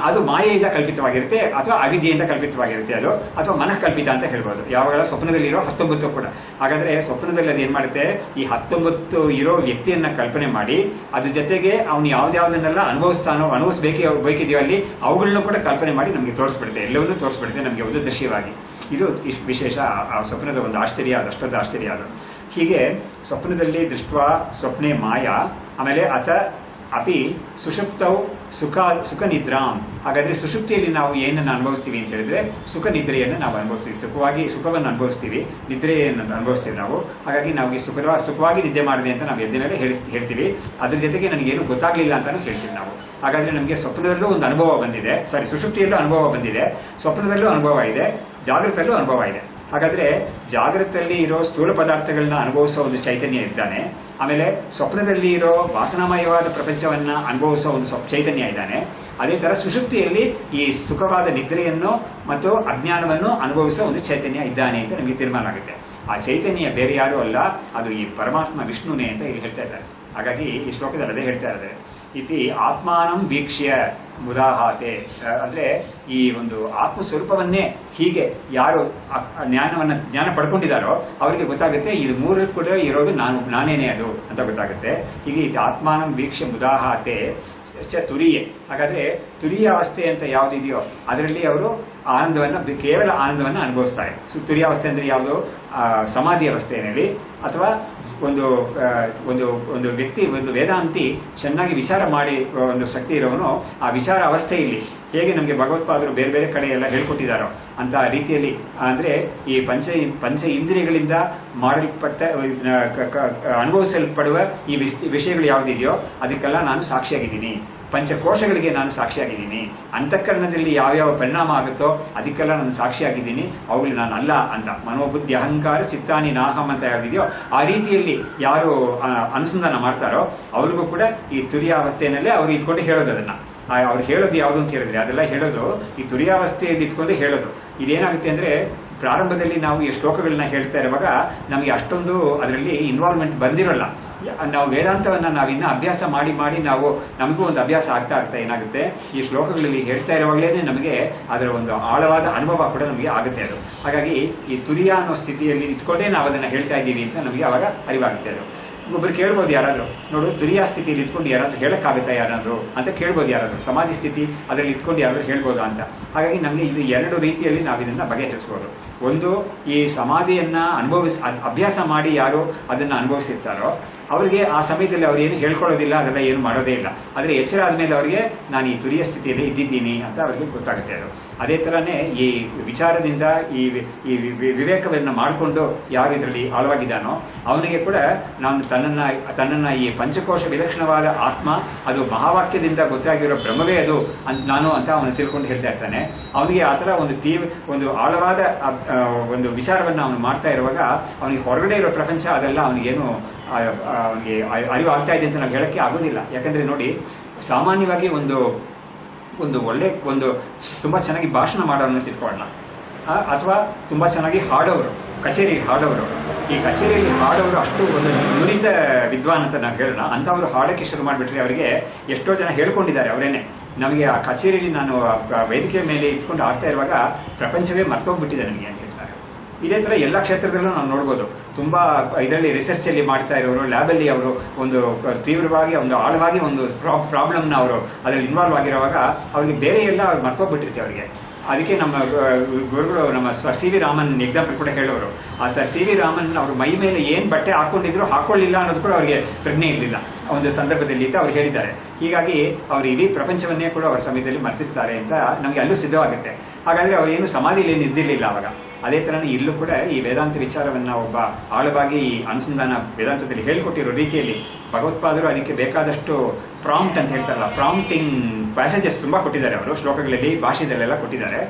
A: ಅದು ಮಾಯೆಯಿಂದ ಕಲ್ಪಿತವಾಗಿರುತ್ತೆ ಅಥವಾ ಅವಿದ್ಯೆಯಿಂದ ಕಲ್ಪಿತವಾಗಿರುತ್ತೆ ಅದು, ಅಥವಾ ಮನಃ ಕಲ್ಪಿತ ಅಂತ ಹೇಳ್ಬೋದು. ಯಾವಾಗಲ ಸ್ವಪ್ನದಲ್ಲಿ ಇರೋ 19 ಕೂಡ. ಹಾಗಾದ್ರೆ ಸ್ವಪ್ನದಲ್ಲಿ ಅದು ಏನ್ ಮಾಡುತ್ತೆ, ಈ 19 ಇರೋ ವ್ಯಕ್ತಿಯನ್ನ ಕಲ್ಪನೆ ಮಾಡಿ ಅದ್ರ ಜೊತೆಗೆ ಅವನು ಯಾವ್ದಾವ್ದನ್ನೆಲ್ಲ ಬೇಕಿದೆಯೋ ಅಲ್ಲಿ ಅವುಗಳನ್ನೂ ಕೂಡ ಕಲ್ಪನೆ ಮಾಡಿ ನಮ್ಗೆ ತೋರಿಸ್ಬಿಡುತ್ತೆ, ಎಲ್ಲವನ್ನೂ ತೋರಿಸ್ಬಿಡುತ್ತೆ ನಮ್ಗೆ ಒಂದು ದೃಶ್ಯವಾಗಿ. ಇದು ವಿಶೇಷ ಆ ಸ್ವಪ್ನದ ಒಂದು ಆಶ್ಚರ್ಯ, ಅದಷ್ಟೊಂದು ಆಶ್ಚರ್ಯ ಅದು. ಹೀಗೆ ಸ್ವಪ್ನದಲ್ಲಿ ದೃಷ್ಟ್ವಾ ಸ್ವಪ್ನೆ ಮಾಯಾ, ಆಮೇಲೆ ಅಪಿ ಸುಷುಪ್ತವು ಸುಖ ನಿದ್ರಾಂ. ಹಾಗಾದ್ರೆ ಸುಷುಪ್ತಿಯಲ್ಲಿ ನಾವು ಏನನ್ನು ಅನುಭವಿಸ್ತೀವಿ ಅಂತ ಹೇಳಿದ್ರೆ ಸುಖ ನಿದ್ರೆಯನ್ನು ನಾವು ಅನುಭವಿಸ್ತೀವಿ, ಸುಖವನ್ನು ಅನುಭವಿಸ್ತೀವಿ, ನಿದ್ರೆಯನ್ನು ಅನುಭವಿಸ್ತೀವಿ ನಾವು. ಹಾಗಾಗಿ ನಾವು ಸುಖವಾಗಿ ನಿದ್ದೆ ಮಾಡಿದೆ ಅಂತ ನಾವು ಎದ್ದ ಮೇಲೆ ಹೇಳ್ತೀವಿ. ಅದ್ರ ಜೊತೆಗೆ ನನಗೇನು ಗೊತ್ತಾಗ್ಲಿಲ್ಲ ಅಂತಾನು ಹೇಳ್ತೀವಿ ನಾವು. ಹಾಗಾದ್ರೆ ನಮಗೆ ಸ್ವಪ್ನದಲ್ಲೂ ಒಂದು ಅನುಭವ ಬಂದಿದೆ, ಸುಷುಪ್ತಿಯಲ್ಲೂ ಅನುಭವ ಬಂದಿದೆ, ಸ್ವಪ್ನದಲ್ಲೂ ಅನುಭವ ಇದೆ, ಜಾಗೃತಲ್ಲೂ ಅನುಭವ ಇದೆ. ಹಾಗಾದ್ರೆ ಜಾಗೃತದಲ್ಲಿ ಇರೋ ಸ್ಥೂಲ ಪದಾರ್ಥಗಳನ್ನ ಅನುಭವಿಸೋ ಒಂದು ಚೈತನ್ಯ ಇದ್ದಾನೆ, ಆಮೇಲೆ ಸ್ವಪ್ನದಲ್ಲಿ ಇರೋ ವಾಸನಾಮಯವಾದ ಪ್ರಪಂಚವನ್ನ ಅನುಭವಿಸೋ ಒಂದು ಚೈತನ್ಯ ಇದ್ದಾನೆ. ಅದೇ ತರ ಸುಷುಪ್ತಿಯಲ್ಲಿ ಈ ಸುಖವಾದ ನಿದ್ರೆಯನ್ನು ಮತ್ತು ಅಜ್ಞಾನವನ್ನು ಅನುಭವಿಸೋ ಒಂದು ಚೈತನ್ಯ ಇದ್ದಾನೆ ಅಂತ ನಮಗೆ ತೀರ್ಮಾನ ಆಗುತ್ತೆ. ಆ ಚೈತನ್ಯ ಬೇರೆ ಯಾರೂ ಅಲ್ಲ, ಅದು ಈ ಪರಮಾತ್ಮ ವಿಷ್ಣುನೇ ಅಂತ ಇಲ್ಲಿ ಹೇಳ್ತಾ ಇದ್ದಾರೆ. ಹಾಗಾಗಿ ಈ ಶ್ಲೋಕದಲ್ಲಿ ಅದೇ ಹೇಳ್ತಾ ಇದ್ದಾರೆ, ಇತಿ ಆತ್ಮಾನಂ ವೀಕ್ಷ್ಯ ಮುದಾಹಾತೆ. ಅಂದ್ರೆ ಈ ಒಂದು ಆತ್ಮಸ್ವರೂಪವನ್ನೇ ಹೀಗೆ ಯಾರು ಜ್ಞಾನ ಪಡ್ಕೊಂಡಿದ್ದಾರೋ ಅವರಿಗೆ ಗೊತ್ತಾಗುತ್ತೆ ಇದು ಮೂರು ಕೂಡ ಇರೋದು ನಾನೇನೇ ಅದು ಅಂತ ಗೊತ್ತಾಗುತ್ತೆ. ಹೀಗೆ ಆತ್ಮಾನಂ ವೀಕ್ಷ್ಯ ಮುದಾಹಾತೆ ತುರಿಯೆ. ಹಾಗಾದ್ರೆ ತುರಿಯ ಅವಸ್ಥೆ ಅಂತ ಯಾವುದಿದೆಯೋ ಅದರಲ್ಲಿ ಅವರು ಕೇವಲ ಆನಂದವನ್ನು ಅನುಭವಿಸ್ತಾರೆ. ತುರಿಯಾವಸ್ಥೆ ಅಂದ್ರೆ ಯಾವುದು, ಸಮಾಧಿ ಅವಸ್ಥೆಯಲ್ಲಿ, ಅಥವಾ ಒಂದು ವ್ಯಕ್ತಿ, ಒಂದು ವೇದಾಂತಿ ಚೆನ್ನಾಗಿ ವಿಚಾರ ಮಾಡಿ ಒಂದು ಶಕ್ತಿ ಇರೋನು ಆ ವಿಚಾರ ಅವಸ್ಥೆಯಲ್ಲಿ ಹೇಗೆ ನಮಗೆ ಭಗವತ್ಪಾದರು ಬೇರೆ ಬೇರೆ ಕಡೆ ಎಲ್ಲ ಹೇಳ್ಕೊಟ್ಟಿದ್ದಾರೋ ಅಂತ ರೀತಿಯಲ್ಲಿ, ಅಂದ್ರೆ ಈ ಪಂಚ ಇಂದ್ರಿಯಗಳಿಂದ ಮಾಡಲ್ಪಟ್ಟ ಅನುಭವಿಸಲ್ಪಡುವ ಈ ವಿಷಯಗಳು ಯಾವುದಿದೆಯೋ ಅದಕ್ಕೆಲ್ಲ ನಾನು ಸಾಕ್ಷಿಯಾಗಿದ್ದೀನಿ, ಪಂಚಕೋಶಗಳಿಗೆ ನಾನು ಸಾಕ್ಷಿಯಾಗಿದ್ದೀನಿ, ಅಂತಃಕರಣದಲ್ಲಿ ಯಾವ್ಯಾವ ಪರಿಣಾಮ ಆಗುತ್ತೋ ಅದಕ್ಕೆಲ್ಲ ನಾನು ಸಾಕ್ಷಿಯಾಗಿದ್ದೀನಿ, ಅವುಗಳು ನಾನು ಅಲ್ಲ ಅಂತ. ಮನೋಬುದ್ಧಿ ಅಹಂಕಾರ ಚಿತ್ತಾನಿ ನಾಹಂ ಅಂತ ಯಾವುದಿದೆಯೋ ಆ ರೀತಿಯಲ್ಲಿ ಯಾರು ಅನುಸಂಧಾನ ಮಾಡ್ತಾರೋ ಅವ್ರಿಗೂ ಕೂಡ ಈ ತುರಿಯಾವಸ್ಥೆಯಲ್ಲೇ ಅವ್ರು ಇಟ್ಕೊಂಡು ಹೇಳೋದು. ಅದನ್ನ ಅವ್ರು ಹೇಳೋದು ಯಾವುದು ಅಂತ ಹೇಳಿದ್ರೆ ಅದೆಲ್ಲ ಹೇಳೋದು ಈ ತುರಿಯಾವಸ್ಥೆಯಲ್ಲಿ ಇಟ್ಕೊಂಡು ಹೇಳೋದು. ಇದೇನಾಗುತ್ತೆ ಅಂದ್ರೆ ಪ್ರಾರಂಭದಲ್ಲಿ ನಾವು ಈ ಶ್ಲೋಕಗಳನ್ನ ಹೇಳ್ತಾ ಇರುವಾಗ ನಮಗೆ ಅಷ್ಟೊಂದು ಅದರಲ್ಲಿ ಇನ್ವಾಲ್ವ್ಮೆಂಟ್ ಬಂದಿರೋಲ್ಲ. ನಾವು ವೇದಾಂತವನ್ನ ನಾವಿನ್ನ ಅಭ್ಯಾಸ ಮಾಡಿ ಮಾಡಿ ನಮಗೂ ಒಂದು ಅಭ್ಯಾಸ ಆಗ್ತಾ ಏನಾಗುತ್ತೆ, ಈ ಶ್ಲೋಕಗಳಲ್ಲಿ ಹೇಳ್ತಾ ಇರುವಾಗಲೇ ನಮಗೆ ಅದರ ಒಂದು ಆಳವಾದ ಅನುಭವ ಕೂಡ ನಮಗೆ ಆಗುತ್ತೆ ಅದು. ಹಾಗಾಗಿ ಈ ತುರಿಯ ಅನ್ನೋ ಸ್ಥಿತಿಯಲ್ಲಿ ಇಟ್ಕೊಂಡೇ ನಾವು ಅದನ್ನ ಹೇಳ್ತಾ ಇದ್ದೀವಿ ಅಂತ ನಮಗೆ ಅವಾಗ ಅರಿವಾಗುತ್ತೆ ಅದು. ಒಬ್ರು ಕೇಳ್ಬೋದು ಯಾರಾದ್ರೂ, ನೋಡು ತುರಿಯ ಸ್ಥಿತಿಯಲ್ಲಿ ಇಟ್ಕೊಂಡು ಯಾರಾದ್ರೂ ಹೇಳಕ್ಕಾಗುತ್ತಾ ಯಾರಾದ್ರೂ ಅಂತ ಕೇಳ್ಬೋದು ಯಾರಾದ್ರೂ, ಸಮಾಧಿ ಸ್ಥಿತಿ ಅದರಲ್ಲಿ ಇಟ್ಕೊಂಡು ಯಾರಾದ್ರೂ ಹೇಳ್ಬೋದು ಅಂತ. ಹಾಗಾಗಿ ನಮಗೆ ಇದು ಎರಡು ರೀತಿಯಲ್ಲಿ ನಾವು ಇದನ್ನ ಬಗೆಹರಿಸಬಹುದು. ಒಂದು, ಈ ಸಮಾಧಿಯನ್ನ ಅಭ್ಯಾಸ ಮಾಡಿ ಯಾರು ಅದನ್ನ ಅನುಭವಿಸಿರ್ತಾರೋ ಅವರಿಗೆ ಆ ಸಮಯದಲ್ಲಿ ಅವ್ರು ಏನು ಹೇಳ್ಕೊಳ್ಳೋದಿಲ್ಲ, ಅದೆಲ್ಲ ಏನು ಮಾಡೋದೇ ಇಲ್ಲ. ಆದರೆ ಎಚ್ಚರ ಆದ್ಮೇಲೆ ಅವರಿಗೆ ನಾನು ಈ ತುರಿಯ ಸ್ಥಿತಿಯಲ್ಲಿ ಇದ್ದಿದ್ದೀನಿ ಅಂತ ಅವರಿಗೆ ಗೊತ್ತಾಗುತ್ತೆ ಅದು. ಅದೇ ತರನೇ ಈ ವಿಚಾರದಿಂದ ಈ ವಿವೇಕವನ್ನು ಮಾಡಿಕೊಂಡು ಯಾರು ಇದರಲ್ಲಿ ಆಳವಾಗಿದ್ದಾನೋ ಅವನಿಗೆ ಕೂಡ ನಾನು ತನ್ನನ್ನ ಈ ಪಂಚಕೋಶ ವಿಲಕ್ಷಣವಾದ ಆತ್ಮ, ಅದು ಮಹಾವಾಕ್ಯದಿಂದ ಗೊತ್ತಾಗಿರೋ ಬ್ರಹ್ಮವೇ ಅದು ನಾನು ಅಂತ ಅವನು ತಿಳ್ಕೊಂಡು ಹೇಳ್ತಾ ಇರ್ತಾನೆ. ಅವನಿಗೆ ಆ ತರ ಒಂದು ಆಳವಾದ ಒಂದು ವಿಚಾರವನ್ನ ಅವನು ಮಾಡ್ತಾ ಇರುವಾಗ ಅವನಿಗೆ ಹೊರಗಡೆ ಇರೋ ಪ್ರಪಂಚ ಅದೆಲ್ಲ ಅವನಿಗೇನು ಅವನಿಗೆ ಅರಿವು ಆಗ್ತಾ ಇದೆ ಅಂತ ನಾವು ಹೇಳಕ್ಕೆ ಆಗೋದಿಲ್ಲ. ಯಾಕಂದ್ರೆ ನೋಡಿ, ಸಾಮಾನ್ಯವಾಗಿ ಒಂದು ಒಳ್ಳೆ ತುಂಬಾ ಚೆನ್ನಾಗಿ ಭಾಷಣ ಮಾಡೋರನ್ನ ತಿಳ್ಕೊಳ್ಳೋಣ, ಅಥವಾ ತುಂಬಾ ಚೆನ್ನಾಗಿ ಹಾಡೋರು, ಕಚೇರಿಯಲ್ಲಿ ಹಾಡೋರು. ಈ ಕಚೇರಿಯಲ್ಲಿ ಹಾಡೋರು ಅಷ್ಟು ಒಂದು ನುರಿತ ವಿದ್ವಾನ್ ಅಂತ ನಾವು ಹೇಳೋಣ. ಅಂತವರು ಹಾಡಕ್ಕೆ ಶುರು ಮಾಡಿಬಿಟ್ರೆ ಅವರಿಗೆ ಎಷ್ಟೋ ಜನ ಹೇಳ್ಕೊಂಡಿದ್ದಾರೆ ಅವರೇನೆ, ನಮಗೆ ಆ ಕಚೇರಿಯಲ್ಲಿ ನಾನು ವೇದಿಕೆ ಮೇಲೆ ಇಟ್ಕೊಂಡು ಆಡ್ತಾ ಇರುವಾಗ ಪ್ರಪಂಚವೇ ಮರ್ತೋಗ್ಬಿಟ್ಟಿದೆ ನನಗೆ ಅಂತ ಹೇಳ್ತಾರೆ. ಇದೇ ತರ ಎಲ್ಲ ಕ್ಷೇತ್ರದಲ್ಲೂ ನಾವು ನೋಡ್ಬೋದು. ತುಂಬಾ ಇದರಲ್ಲಿ ರಿಸರ್ಚ್ ಅಲ್ಲಿ ಮಾಡ್ತಾ ಇರೋರು, ಲ್ಯಾಬ್ ಅಲ್ಲಿ ಅವರು ಒಂದು ತೀವ್ರವಾಗಿ ಒಂದು ಆಳವಾಗಿ ಒಂದು ಪ್ರಾಬ್ಲಮ್ ನ ಅವರು ಅದರಲ್ಲಿ ಇನ್ವಾಲ್ವ್ ಆಗಿರುವಾಗ ಅವ್ರಿಗೆ ಬೇರೆ ಎಲ್ಲ ಅವ್ರು ಮರ್ತೋಗ್ಬಿಟ್ಟಿರ್ತೀವಿ ಅವರಿಗೆ. ಅದಕ್ಕೆ ನಮ್ಮ ಗುರುಗಳು, ನಮ್ಮ sir C V Raman example ಕೂಡ ಹೇಳೋರು. ಆ ಸರ್ ಸಿ ವಿ ರಾಮನ್ ಅವರು ಮೈ ಮೇಲೆ ಏನ್ ಬಟ್ಟೆ ಹಾಕೊಂಡಿದ್ರು ಹಾಕೊಳ್ಳಿಲ್ಲ ಅನ್ನೋದು ಕೂಡ ಅವರಿಗೆ ಪ್ರಜ್ಞೆ ಇರಲಿಲ್ಲ ಒಂದು ಸಂದರ್ಭದಲ್ಲಿ ಅಂತ ಅವ್ರು ಹೇಳಿದ್ದಾರೆ. ಹೀಗಾಗಿ ಅವರು ಇಡೀ ಪ್ರಪಂಚವನ್ನೇ ಕೂಡ ಅವರ ಸಮಯದಲ್ಲಿ ಮರೆತಿರ್ತಾರೆ ಅಂತ ನಮಗೆ ಅಲ್ಲೂ ಸಿದ್ಧವಾಗುತ್ತೆ. ಹಾಗಾದ್ರೆ ಅವರೇನು ಸಮಾಧಿಯಲ್ಲಿ ಏನು ಇದ್ದಿರಲಿಲ್ಲ ಅವಾಗ. ಅದೇ ತರನೇ ಇಲ್ಲೂ ಕೂಡ ಈ ವೇದಾಂತ ವಿಚಾರವನ್ನ ಒಬ್ಬ ಆಳವಾಗಿ ಈ ಅನುಸಂಧಾನ ವೇದಾಂತದಲ್ಲಿ ಹೇಳಿಕೊಟ್ಟಿರೋ ರೀತಿಯಲ್ಲಿ ಭಗವತ್ಪಾದರು ಅದಕ್ಕೆ ಬೇಕಾದಷ್ಟು ಪ್ರಾಂಪ್ಟ್ ಅಂತ ಹೇಳ್ತಾರಲ್ಲ, ಪ್ರಾಂಪ್ಟಿಂಗ್ ಪ್ಯಾಸೇಜಸ್ ತುಂಬಾ ಕೊಟ್ಟಿದ್ದಾರೆ ಅವರು, ಶ್ಲೋಕಗಳಲ್ಲಿ ಭಾಷೆದಲ್ಲೆಲ್ಲ ಕೊಟ್ಟಿದ್ದಾರೆ.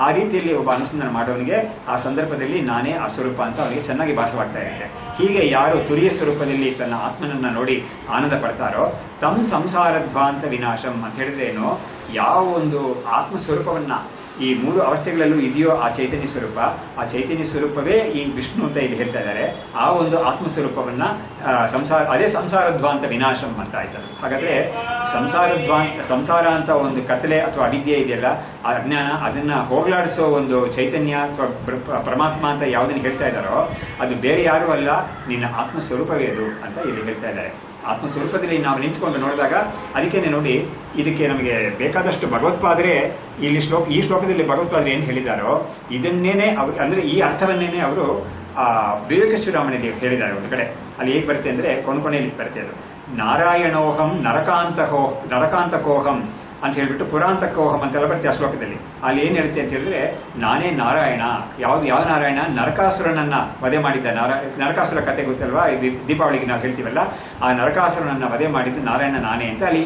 A: ಆ ರೀತಿಯಲ್ಲಿ ಒಬ್ಬ ಅನುಸಂಧಾನ ಮಾಡೋನಿಗೆ ಆ ಸಂದರ್ಭದಲ್ಲಿ ನಾನೇ ಆ ಸ್ವರೂಪ ಅಂತ ಅವನಿಗೆ ಚೆನ್ನಾಗಿ ಭಾಸವಾಗ್ತಾ ಇರುತ್ತೆ. ಹೀಗೆ ಯಾರು ತುರಿಯ ಸ್ವರೂಪದಲ್ಲಿ ತನ್ನ ಆತ್ಮನನ್ನ ನೋಡಿ ಆನಂದ ಪಡ್ತಾರೋ ತಮ್ಮ ಸಂಸಾರಧ್ವಾಂತ ವಿನಾಶಂ ಅಂತ ಹೇಳಿದ್ರೇನು, ಯಾವ ಒಂದು ಆತ್ಮ ಸ್ವರೂಪವನ್ನ ಈ ಮೂರು ಅವಸ್ಥೆಗಳಲ್ಲೂ ಇದೆಯೋ ಆ ಚೈತನ್ಯ ಸ್ವರೂಪ, ಆ ಚೈತನ್ಯ ಸ್ವರೂಪವೇ ಈ ವಿಷ್ಣು ಅಂತ ಇಲ್ಲಿ ಹೇಳ್ತಾ ಇದ್ದಾರೆ. ಆ ಒಂದು ಆತ್ಮ ಸ್ವರೂಪವನ್ನ ಅದೇ ಸಂಸಾರಧ್ವಾಂತ ವಿನಾಶಂ ಅಂತ ಆಯ್ತದೆ. ಹಾಗಾದ್ರೆ ಸಂಸಾರ ಅಂತ ಒಂದು ಕತ್ತಲೆ ಅಥವಾ ಅವಿದ್ಯೆ ಇದೆಯಲ್ಲ, ಆ ಅಜ್ಞಾನ, ಅದನ್ನ ಹೋಗ್ಲಾಡಿಸೋ ಒಂದು ಚೈತನ್ಯ ಅಥವಾ ಪರಮಾತ್ಮ ಅಂತ ಯಾವುದನ್ನ ಹೇಳ್ತಾ ಇದ್ದಾರೋ ಅದು ಬೇರೆ ಯಾರೂ ಅಲ್ಲ, ನಿನ್ನ ಆತ್ಮ ಸ್ವರೂಪವೇ ಅದು ಅಂತ ಇಲ್ಲಿ ಹೇಳ್ತಾ ಇದ್ದಾರೆ. ಆತ್ಮ ಸ್ವರೂಪದಲ್ಲಿ ನಾವು ನಿಂತ್ಕೊಂಡು ನೋಡಿದಾಗ ಅದಕ್ಕೇನೆ ನೋಡಿ, ಇದಕ್ಕೆ ನಮಗೆ ಬೇಕಾದಷ್ಟು ಭಗವತ್ಪಾದರೆ ಈ ಶ್ಲೋಕದಲ್ಲಿ ಭಗವತ್ಪಾದರೆ ಏನು ಹೇಳಿದಾರೋ ಇದನ್ನೇನೆ ಅಂದ್ರೆ ಈ ಅರ್ಥವನ್ನೇನೆ ಅವರು ವಿವೇಕಚೂಡಾಮಣಿಯಲ್ಲಿ ಹೇಳಿದ್ದಾರೆ. ಒಂದು ಕಡೆ ಅಲ್ಲಿ ಹೇಗೆ ಬರುತ್ತೆ ಅಂದ್ರೆ ಕೊನೆಯಲ್ಲಿ ಬರುತ್ತೆ ಅದು, ನಾರಾಯಣೋಹಂ ನರಕಾಂತಕೋಹಂ ಅಂತ ಹೇಳ್ಬಿಟ್ಟು ಪುರಾಂತಕೋಹಂ ಅಂತೆಲ್ಲ ಬರುತ್ತೆ ಆ ಶ್ಲೋಕದಲ್ಲಿ. ಅಲ್ಲಿ ಏನ್ ಹೇಳುತ್ತೆ ಅಂತ ಹೇಳಿದ್ರೆ, ನಾನೇ ನಾರಾಯಣ. ಯಾವ ನಾರಾಯಣ? ನರಕಾಸುರನನ್ನ ವಧೆ ಮಾಡಿದ್ದ ನರಕಾಸುರ ಕತೆ ಗೊತ್ತಲ್ವಾ, ದೀಪಾವಳಿಗೆ ನಾವು ಹೇಳ್ತೀವಲ್ಲ, ಆ ನರಕಾಸುರನನ್ನ ವಧೆ ಮಾಡಿದ್ದು ನಾರಾಯಣ ನಾನೇ ಅಂತ ಅಲ್ಲಿ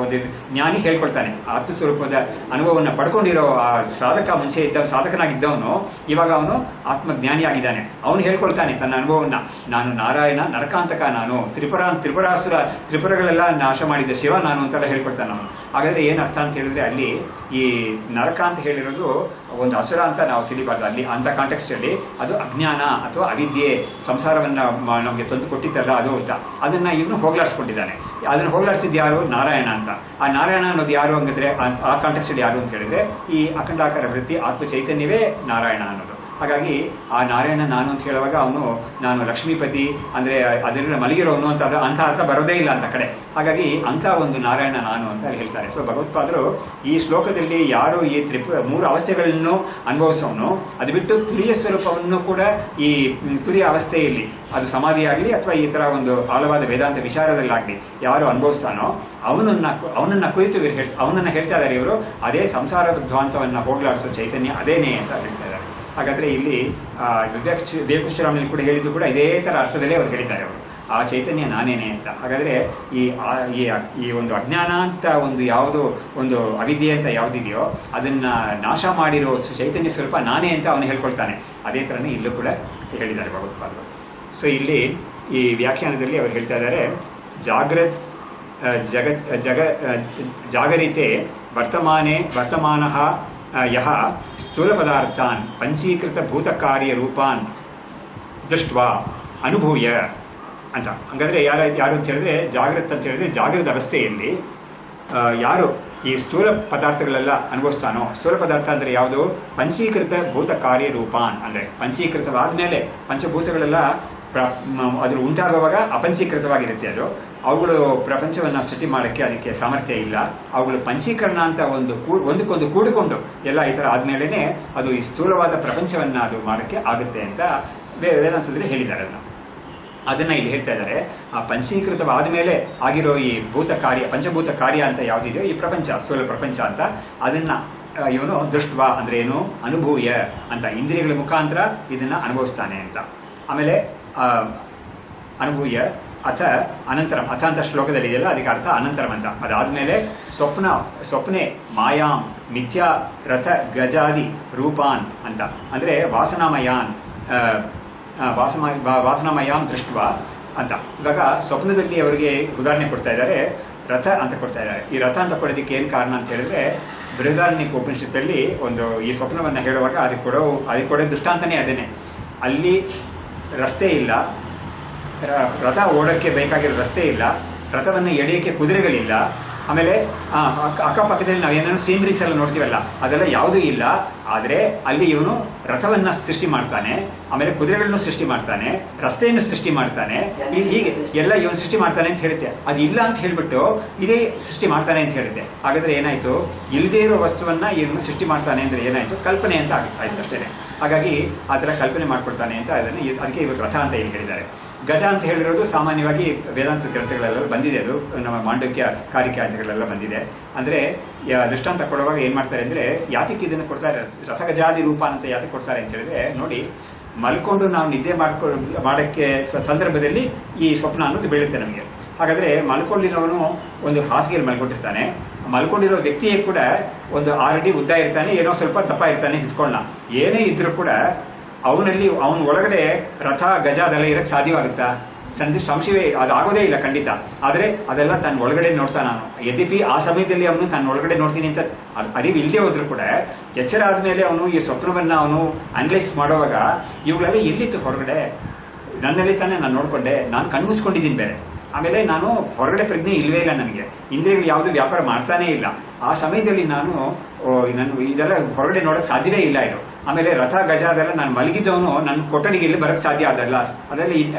A: ಒಂದು ಜ್ಞಾನಿ ಹೇಳ್ಕೊಳ್ತಾನೆ. ಆತ್ಮಸ್ವರೂಪದ ಅನುಭವವನ್ನು ಪಡ್ಕೊಂಡಿರೋ ಆ ಮುಂಚೆ ಸಾಧಕನಾಗಿದ್ದವನು ಇವಾಗ ಅವನು ಆತ್ಮಜ್ಞಾನಿ ಆಗಿದ್ದಾನೆ. ಅವನು ಹೇಳ್ಕೊಳ್ತಾನೆ ತನ್ನ ಅನುಭವವನ್ನ, ನಾನು ನಾರಾಯಣ, ನರಕಾಂತಕ ನಾನು, ತ್ರಿಪುರಗಳೆಲ್ಲ ನಾಶ ಮಾಡಿದ ಶಿವ ನಾನು ಅಂತೆಲ್ಲ ಹೇಳ್ಕೊಳ್ತಾನೆ ಅವನು. ಹಾಗಾದ್ರೆ ಏನ್ ಅರ್ಥ ಅಂತ ಹೇಳಿದ್ರೆ, ಅಲ್ಲಿ ಈ ನರಕ ಅಂತ ಹೇಳಿರೋದು ಒಂದು ಅಸುರ ಅಂತ ನಾವು ತಿಳಿಬಾರ್ದು. ಅಲ್ಲಿ ಅಂತ ಕಾಂಟೆಕ್ಸ್ಟ್ ಅಲ್ಲಿ ಅದು ಅಜ್ಞಾನ ಅಥವಾ ಅವಿದ್ಯೆ, ಸಂಸಾರವನ್ನ ನಮಗೆ ತಂದು ಕೊಟ್ಟಿದ್ದಲ್ಲ ಅದು ಅಂತ. ಅದನ್ನ ಇವನು ಹೋಗ್ಲಾಡಿಸ್ಕೊಂಡಿದ್ದಾನೆ. ಅದನ್ನ ಹೋಗ್ಲಾಡಿಸಿದ್ ಯಾರು? ನಾರಾಯಣ ಅಂತ. ಆ ನಾರಾಯಣ ಅನ್ನೋದು ಯಾರು ಹಂಗಿದ್ರೆ ಆ ಕಾಂಟೆಕ್ಸ್ಟ್ ಅಲ್ಲಿ ಯಾರು ಅಂತ ಹೇಳಿದ್ರೆ ಈ ಅಖಂಡಾಕಾರ ವೃತ್ತಿ ಆತ್ಮ ಚೈತನ್ಯವೇ ನಾರಾಯಣ ಅನ್ನೋದು. ಹಾಗಾಗಿ ಆ ನಾರಾಯಣ ನಾನು ಅಂತ ಹೇಳುವಾಗ ಅವನು ನಾನು ಲಕ್ಷ್ಮೀಪತಿ ಅಂದ್ರೆ ಅದರಿಂದ ಮಲಗಿರೋನು ಅಂತ ಅರ್ಥ ಬರೋದೇ ಇಲ್ಲ ಅಂತ ಕಡೆ. ಹಾಗಾಗಿ ಅಂತ ಒಂದು ನಾರಾಯಣ ನಾನು ಅಂತ ಹೇಳ್ತಾರೆ. ಸೊ ಭಗವತ್ಪಾದರು ಈ ಶ್ಲೋಕದಲ್ಲಿ ಯಾರು ಈ ಮೂರು ಅವಸ್ಥೆಗಳನ್ನು ಅನುಭವಿಸೋನು, ಅದು ಬಿಟ್ಟು ತುರಿಯ ಸ್ವರೂಪವನ್ನು ಕೂಡ ಈ ತುರಿಯ ಅವಸ್ಥೆಯಲ್ಲಿ ಅದು ಸಮಾಧಿಯಾಗಲಿ ಅಥವಾ ಈ ತರ ಒಂದು ಆಳವಾದ ವೇದಾಂತ ವಿಚಾರದಲ್ಲಾಗ್ಲಿ ಯಾರು ಅನುಭವಿಸ್ತಾನೋ ಅವನನ್ನ ಕುರಿತು ಅವನನ್ನ ಹೇಳ್ತಾ ಇದ್ದಾರೆ ಇವರು. ಅದೇ ಸಂಸಾರ ಧ್ವಾಂತವನ್ನ ಹೋಗ್ಲಾಡಿಸೋ ಚೈತನ್ಯ ಅದೇನೇ ಅಂತ ಹೇಳ್ತಾ ಇದ್ದಾರೆ. ಹಾಗಾದ್ರೆ ಇಲ್ಲಿ ವಿವೇಕಚೂಡಾಮಣಿಯಲ್ಲಿ ಕೂಡ ಹೇಳಿದ್ದು ಕೂಡ ಇದೇ ತರ ಅರ್ಥದಲ್ಲೇ ಅವರು ಹೇಳಿದ್ದಾರೆ. ಅವರು ಆ ಚೈತನ್ಯ ನಾನೇನೆ ಅಂತ. ಹಾಗಾದ್ರೆ ಈ ಒಂದು ಅಜ್ಞಾನ ಅಂತ ಒಂದು ಯಾವುದು ಒಂದು ಅವಿದ್ಯೆ ಅಂತ ಯಾವುದಿದೆಯೋ ಅದನ್ನ ನಾಶ ಮಾಡಿರೋ ಚೈತನ್ಯ ಸ್ವರೂಪ ನಾನೇ ಅಂತ ಅವನು ಹೇಳ್ಕೊಳ್ತಾನೆ. ಅದೇ ತರನೇ ಇಲ್ಲೂ ಕೂಡ ಹೇಳಿದ್ದಾರೆ ಭಗವತ್ಪಾದರು. ಸೊ ಇಲ್ಲಿ ಈ ವ್ಯಾಖ್ಯಾನದಲ್ಲಿ ಅವರು ಹೇಳ್ತಾ ಇದ್ದಾರೆ, ಜಾಗರಿತೆ ವರ್ತಮಾನಃ ಯಹ ಸ್ಥೂಲ ಪದಾರ್ಥಾನ್ ಪಂಚೀಕೃತ ಭೂತಕಾರ್ಯ ರೂಪಾನ್ ದೃಷ್ಟ್ವಾ ಅನುಭೂಯ ಅಂತ. ಹಾಗಾದ್ರೆ ಯಾರು ಅಂತ ಹೇಳಿದ್ರೆ ಜಾಗೃತ ಅಂತ ಹೇಳಿದ್ರೆ ಜಾಗೃತ ಅವಸ್ಥೆಯಲ್ಲಿ ಯಾರು ಈ ಸ್ಥೂಲ ಪದಾರ್ಥಗಳೆಲ್ಲ ಅನುಭವಿಸ್ತಾನೋ, ಸ್ಥೂಲ ಪದಾರ್ಥ ಅಂದ್ರೆ ಯಾವುದು? ಪಂಚೀಕೃತ ಭೂತ ಕಾರ್ಯ ರೂಪಾನ್ ಅಂದ್ರೆ ಪಂಚೀಕೃತವಾದ ಮೇಲೆ ಪಂಚಭೂತಗಳೆಲ್ಲ ಅದ್ರ ಉಂಟಾಗುವಾಗ ಅಪಂಚೀಕೃತವಾಗಿರುತ್ತೆ. ಅದು ಅವುಗಳು ಪ್ರಪಂಚವನ್ನ ಸೃಷ್ಟಿ ಮಾಡಕ್ಕೆ ಅದಕ್ಕೆ ಸಾಮರ್ಥ್ಯ ಇಲ್ಲ. ಅವುಗಳು ಪಂಚೀಕರಣ ಅಂತ ಒಂದಕ್ಕೊಂದು ಕೂಡಿಕೊಂಡು ಎಲ್ಲ ಈ ತರ ಆದ್ಮೇಲೆನೆ ಅದು ಈ ಸ್ಥೂಲವಾದ ಪ್ರಪಂಚವನ್ನ ಅದು ಮಾಡಕ್ಕೆ ಆಗುತ್ತೆ ಅಂತ ವೇದಾಂತದಲ್ಲಿ ಹೇಳಿದ್ದಾರೆ. ಅದನ್ನ ಇಲ್ಲಿ ಹೇಳ್ತಾ ಇದ್ದಾರೆ. ಆ ಪಂಚೀಕೃತವಾದ ಮೇಲೆ ಆಗಿರೋ ಈ ಭೂತ ಕಾರ್ಯ, ಪಂಚಭೂತ ಕಾರ್ಯ ಅಂತ ಯಾವ್ದಿದೆಯೋ ಈ ಪ್ರಪಂಚ, ಸ್ಥೂಲ ಪ್ರಪಂಚ ಅಂತ, ಅದನ್ನ ಇವನು ದೃಷ್ಟ್ವ ಅಂದ್ರೆ ಏನು? ಅನುಭೂಯ ಅಂತ, ಇಂದ್ರಿಯಗಳ ಮುಖಾಂತರ ಇದನ್ನ ಅನುಭವಿಸ್ತಾನೆ ಅಂತ. ಆಮೇಲೆ ಅನುಭೂಯ ಅಥ ಅನಂತರಂ, ಅಥ ಅಂತ ಶ್ಲೋಕದಲ್ಲಿ ಇದೆಯಲ್ಲ ಅದಕ್ಕೆ ಅರ್ಥ ಅನಂತರಂ ಅಂತ. ಅದಾದ್ಮೇಲೆ ಸ್ವಪ್ನೆ ಮಾಯಾಂ ಮಿಥ್ಯಾ ರಥ ಗಜಾದಿ ರೂಪಾನ್ ಅಂತ, ಅಂದ್ರೆ ವಾಸನಾಮಯಾನ್ ವಾಸನಾಮಯಾಂ ದೃಷ್ಟ್ವ ಅಂತ. ಇವಾಗ ಸ್ವಪ್ನದಲ್ಲಿ ಅವರಿಗೆ ಉದಾಹರಣೆ ಕೊಡ್ತಾ ಇದ್ದಾರೆ, ರಥ ಅಂತ ಕೊಡ್ತಾ ಇದ್ದಾರೆ. ಈ ರಥ ಅಂತ ಕೊಡೋದಕ್ಕೆ ಏನ್ ಕಾರಣ ಅಂತ ಹೇಳಿದ್ರೆ, ಬೃಹದಾರಣ್ಯಕ ಉಪನಿಷತ್ತಲ್ಲಿ ಒಂದು ಈ ಸ್ವಪ್ನವನ್ನ ಹೇಳುವಾಗ ಅದಕ್ಕೆ ಕೊಡೋ ದೃಷ್ಟಾಂತನೇ ಅದೇನೆ. ಅಲ್ಲಿ ರಸ್ತೆ ಇಲ್ಲ, ರಥ ಓಡಕ್ಕೆ ಬೇಕಾಗಿರೋ ರಸ್ತೆ ಇಲ್ಲ, ರಥವನ್ನು ಎಳೆಯಕ್ಕೆ ಕುದುರೆಗಳಿಲ್ಲ, ಆಮೇಲೆ ಅಕ್ಕಪಕ್ಕದಲ್ಲಿ ನಾವೇನೇನೋ ಸೀನರೀಸ್ ಎಲ್ಲ ನೋಡ್ತೀವಲ್ಲ ಅದೆಲ್ಲ ಯಾವುದೂ ಇಲ್ಲ. ಆದ್ರೆ ಅಲ್ಲಿ ಇವನು ರಥವನ್ನ ಸೃಷ್ಟಿ ಮಾಡ್ತಾನೆ, ಆಮೇಲೆ ಕುದುರೆಗಳನ್ನು ಸೃಷ್ಟಿ ಮಾಡ್ತಾನೆ, ರಸ್ತೆಯನ್ನು ಸೃಷ್ಟಿ ಮಾಡ್ತಾನೆ, ಹೀಗೆ ಎಲ್ಲ ಇವನು ಸೃಷ್ಟಿ ಮಾಡ್ತಾನೆ ಅಂತ ಹೇಳುತ್ತೆ. ಅದು ಇಲ್ಲ ಅಂತ ಹೇಳ್ಬಿಟ್ಟು ಇದೇ ಸೃಷ್ಟಿ ಮಾಡ್ತಾನೆ ಅಂತ ಹೇಳುತ್ತೆ. ಹಾಗಾದ್ರೆ ಏನಾಯ್ತು? ಇಲ್ಲದೇ ಇರೋ ವಸ್ತುವನ್ನ ಇವನು ಸೃಷ್ಟಿ ಮಾಡ್ತಾನೆ ಅಂದ್ರೆ ಏನಾಯ್ತು? ಕಲ್ಪನೆ ಅಂತ ಆಯ್ತು ಅಷ್ಟೇನೆ. ಹಾಗಾಗಿ ಆ ತರ ಕಲ್ಪನೆ ಮಾಡ್ಕೊಡ್ತಾನೆ ಅಂತ ಅದಕ್ಕೆ ಇವರು ರಥ ಅಂತ ಇಲ್ಲಿ ಹೇಳಿದ್ದಾರೆ. ಗಜ ಅಂತ ಹೇಳಿರೋದು ಸಾಮಾನ್ಯವಾಗಿ ವೇದಾಂತ ಗ್ರಂಥಗಳೆಲ್ಲ ಬಂದಿದೆ. ಅದು ನಮ್ಮ ಮಾಂಡವ್ಯ ಕಾರಿಕಾದಿಗಳೆಲ್ಲ ಬಂದಿದೆ. ಅಂದ್ರೆ ದೃಷ್ಟಾಂತ ಕೊಡುವಾಗ ಏನ್ ಮಾಡ್ತಾರೆ ಅಂದ್ರೆ, ಯಾತಕ್ಕೆ ಇದನ್ನು ಕೊಡ್ತಾರೆ, ರಥಗಜಾದಿ ರೂಪ ಅಂತ ಯಾತಕ್ಕೆ ಕೊಡ್ತಾರೆ ಅಂತ ಹೇಳಿದ್ರೆ, ನೋಡಿ ಮಲ್ಕೊಂಡು ನಾವು ನಿದ್ದೆ ಮಾಡಕ್ಕೆ ಸಂದರ್ಭದಲ್ಲಿ ಈ ಸ್ವಪ್ನ ಅನ್ನೋದು ಬೀಳುತ್ತೆ ನಮಗೆ. ಹಾಗಾದ್ರೆ ಮಲ್ಕೊಂಡಿರೋನು ಒಂದು ಹಾಸಿಗೆಯಲ್ಲಿ ಮಲ್ಕೊಂಡಿರ್ತಾನೆ, ಮಲ್ಕೊಂಡಿರೋ ವ್ಯಕ್ತಿಯೇ ಕೂಡ ಒಂದು 6 ಅಡಿ ಉದ್ದ ಇರ್ತಾನೆ, ಏನೋ ಸ್ವಲ್ಪ ದಪ್ಪ ಇರ್ತಾನೆ, ಇದ್ಕೊಳ್ಳ ಏನೇ ಇದ್ರೂ ಕೂಡ ಅವನ ಒಳಗಡೆ ರಥ ಗಜ ಅದೆಲ್ಲ ಇರಕ್ಕೆ ಸಾಧ್ಯವಾಗುತ್ತಾ? ಸಂಶಯವೇ ಅದು ಆಗೋದೇ ಇಲ್ಲ ಖಂಡಿತ. ಆದ್ರೆ ಅದೆಲ್ಲ ತನ್ನ ಒಳಗಡೆ ನೋಡ್ತಾ ನಾನು ಯದ್ಯಪಿ ಆ ಸಮಯದಲ್ಲಿ ಅವನು ತನ್ನ ಒಳಗಡೆ ನೋಡ್ತೀನಿ ಅಂತ ಅರಿವು ಇಲ್ಲದೆ ಹೋದ್ರು ಕೂಡ ಎಚ್ಚರ ಆದ್ಮೇಲೆ ಅವನು ಈ ಸ್ವಪ್ನವನ್ನ ಅವನು ಅನಲೈಸ್ ಮಾಡುವಾಗ ಇವುಗಳೆಲ್ಲ ಎಲ್ಲಿತ್ತು ಹೊರಗಡೆ? ನನ್ನಲ್ಲಿ ತಾನೇ ನಾನು ನೋಡ್ಕೊಂಡೆ, ನಾನು ಕಣ್ಮುಚ್ಕೊಂಡಿದ್ದೀನಿ ಬೇರೆ. ಆಮೇಲೆ ನಾನು ಹೊರಗಡೆ ಪ್ರಜ್ಞೆ ಇಲ್ವೇ ಇಲ್ಲ, ನನಗೆ ಇಂದ್ರಿಯಗಳು ಯಾವುದು ವ್ಯಾಪಾರ ಮಾಡ್ತಾನೇ ಇಲ್ಲ. ಆ ಸಮಯದಲ್ಲಿ ನಾನು ಇದೆಲ್ಲ ಹೊರಗಡೆ ನೋಡಕ್ ಸಾಧ್ಯವೇ ಇಲ್ಲ ಇದು. ಆಮೇಲೆ ರಥ ಗಜ ಅದೆಲ್ಲ ನಾನು ಮಲಗಿದ್ದವನು ನನ್ನ ಕೊಠಡಿಗೆ ಇಲ್ಲಿ ಬರಕ್ ಸಾಧ್ಯ ಅದಲ್ಲ, ಅದೆಲ್ಲ